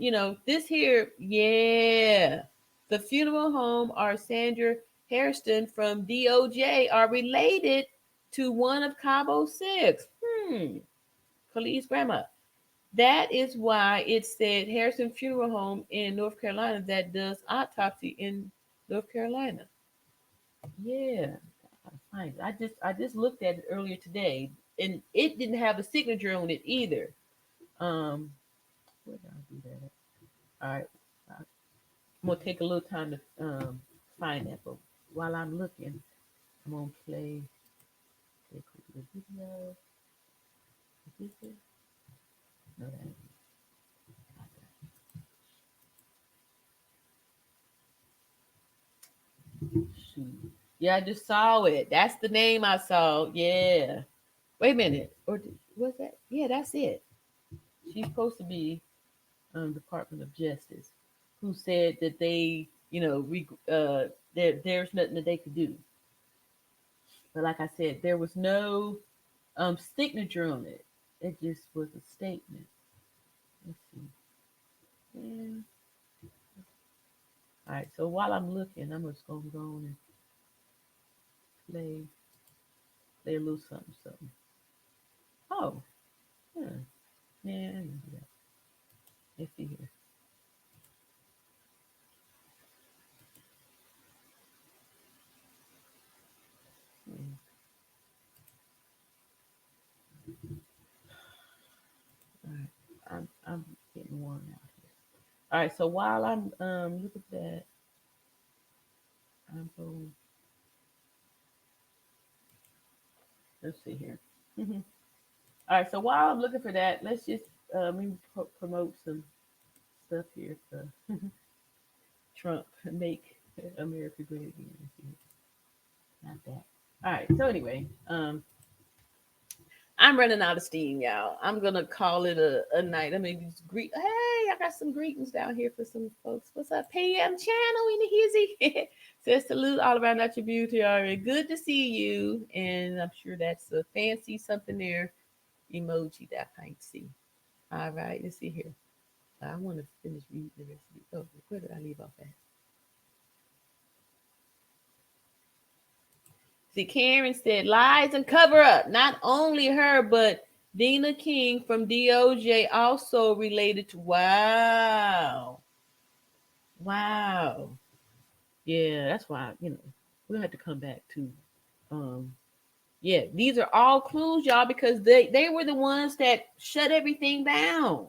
this here. Yeah. The funeral home are Sandra Hairston from DOJ are related to one of Cabo 6. Khalid's grandma. That is why it said Harrison Funeral Home in North Carolina that does autopsy in North Carolina. Yeah. I just looked at it earlier today and it didn't have a signature on it either. Where did I do that? All right. I'm gonna take a little time to find that, but while I'm looking, I'm gonna play the video. Is this it? No, that ain't it. Shoot. Yeah, I just saw it. That's the name I saw. Yeah. Wait a minute. Was that? Yeah, that's it. She's supposed to be Department of Justice, who said that they, there's nothing that they could do. But like I said, there was no signature on it. It just was a statement. Let's see. Yeah. All right. So while I'm looking, I'm just gonna go on and play a little something. Oh, yeah. Yeah, I can do that. Let's see here. All right, I'm getting worn out here. All right, so while I'm looking at that, I'm going. Let's see here. All right, so while I'm looking for that, let's just promote some stuff here for Trump make America great again. Not that. All right. So anyway, I'm running out of steam, y'all. I'm gonna call it a night. I mean, Hey, I got some greetings down here for some folks. What's up, PM channel in the hizzy? Says salute all around at your beauty. All right, good to see you. And I'm sure that's a fancy something there emoji that I can't see. All right, let's see here. I want to finish reading the rest of it. Oh, where did I leave off at? See, Karen said lies and cover up. Not only her, but Dina King from DOJ also related to. Wow. Yeah, that's why, we'll have to come back to. Yeah, these are all clues, y'all, because they were the ones that shut everything down.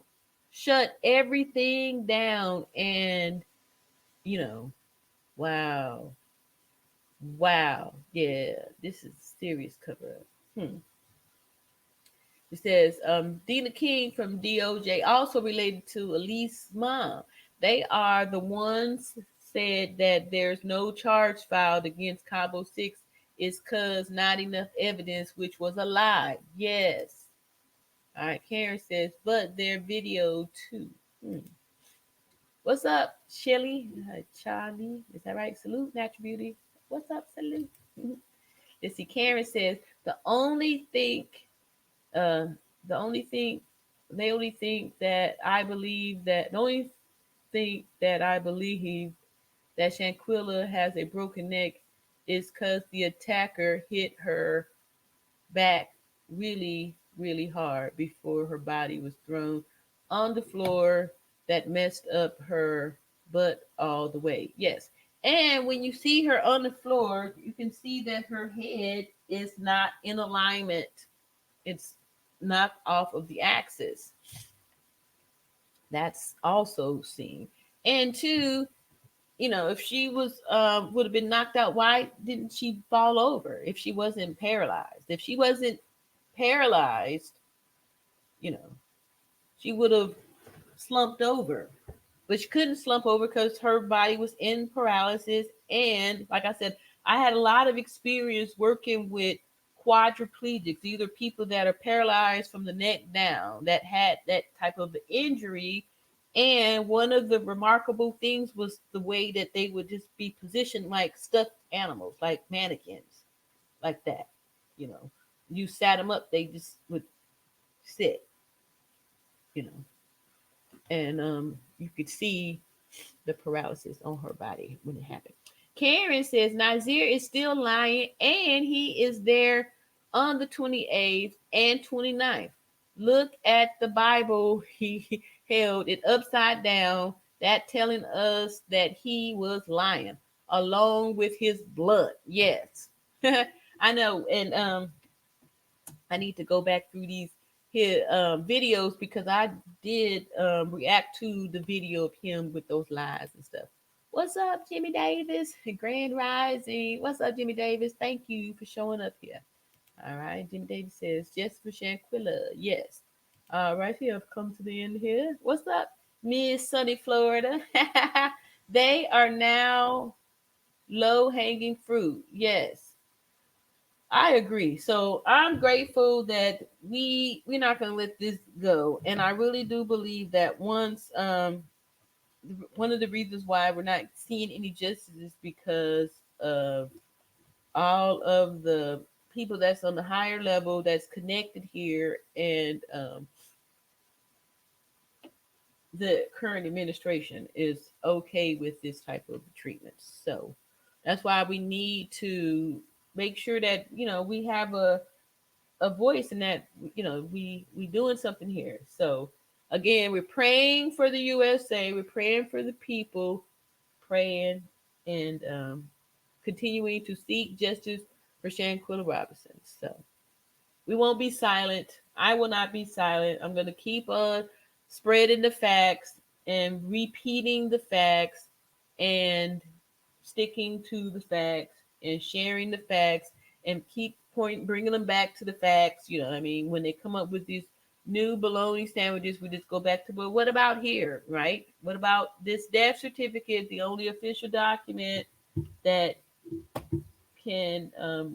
And, wow. Yeah, this is serious cover up. It says Dina King from DOJ also related to Elise's mom. They are the ones said that there's no charge filed against Cabo 6 is cause not enough evidence, which was a lie. Yes. All right, Karen says, but their video too. What's up, Shelly? Charlie, is that right? Salute, Natural Beauty. What's up, Salute? Let's see. Karen says the only thing that I believe that Shanquella has a broken neck is because the attacker hit her back really, really hard before her body was thrown on the floor. That messed up her butt all the way. Yes. And when you see her on the floor, you can see that her head is not in alignment. It's knocked off of the axis. That's also seen. And two, if she was would have been knocked out, why didn't she fall over if she wasn't paralyzed? If she wasn't paralyzed, she would have slumped over. But she couldn't slump over because her body was in paralysis. And like I said, I had a lot of experience working with quadriplegics, either people that are paralyzed from the neck down, that had that type of injury. And one of the remarkable things was the way that they would just be positioned like stuffed animals, like mannequins, like that. You sat them up, they just would sit, and you could see the paralysis on her body when it happened. Karen says Nazir is still lying and he is there on the 28th and 29th. Look at the Bible. He held it upside down, that telling us that he was lying along with his blood. Yes. I know. And I need to go back through these videos because I did react to the video of him with those lies and stuff. What's up, Jimmy Davis? Grand Rising. What's up, Jimmy Davis? Thank you for showing up here. All right. Jimmy Davis says, just for Shanquella. Yes. All right. Here, I've come to the end here. What's up, Miss Sunny Florida? They are now low-hanging fruit. Yes. I agree. So I'm grateful that we're not going to let this go. And I really do believe that once one of the reasons why we're not seeing any justice is because of all of the people that's on the higher level that's connected here, and the current administration is okay with this type of treatment. So that's why we need to make sure that we have a voice in that. We doing something here. So again, we're praying for the USA, we're praying for the people, praying and continuing to seek justice for Shanquella Robinson. So we won't be silent. I will not be silent. I'm going to keep on spreading the facts and repeating the facts and sticking to the facts and sharing the facts and keep bringing them back to the facts. I mean, when they come up with these new bologna sandwiches, we just go back to, well, what about here, right? What about this death certificate, the only official document that can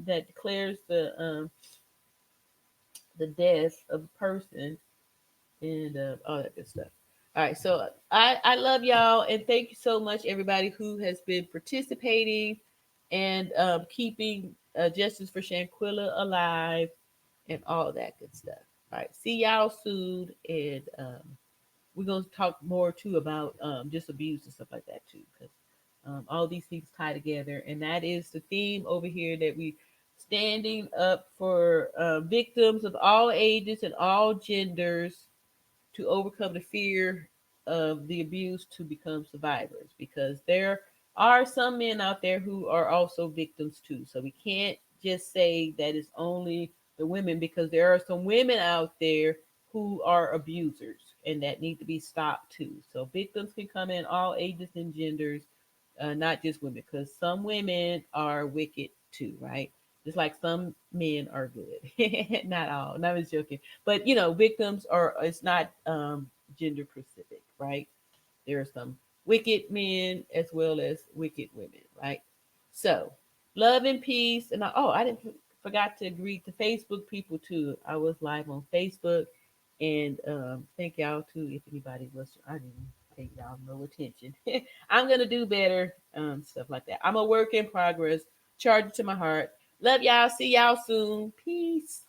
that declares the death of a person, and all that good stuff. All right, so I love y'all, and thank you so much, everybody who has been participating and keeping justice for Shanquella alive and all that good stuff. All right, see y'all soon, and we're going to talk more too about just abuse and stuff like that too, because all these things tie together, and that is the theme over here, that we standing up for victims of all ages and all genders to overcome the fear of the abuse to become survivors, because there are some men out there who are also victims too. So we can't just say that it's only the women, because there are some women out there who are abusers and that need to be stopped too. So victims can come in all ages and genders, not just women, because some women are wicked too, right? Just like some men are good. Not all. No, I was joking. But victims are, it's not gender specific, right? There are some wicked men as well as wicked women, right? So love and peace. And I didn't forgot to greet the Facebook people too. I was live on Facebook, and thank y'all too. If anybody was, I didn't pay y'all no attention. I'm gonna do better, stuff like that. I'm a work in progress. Charge it to my heart. Love y'all. See y'all soon. Peace.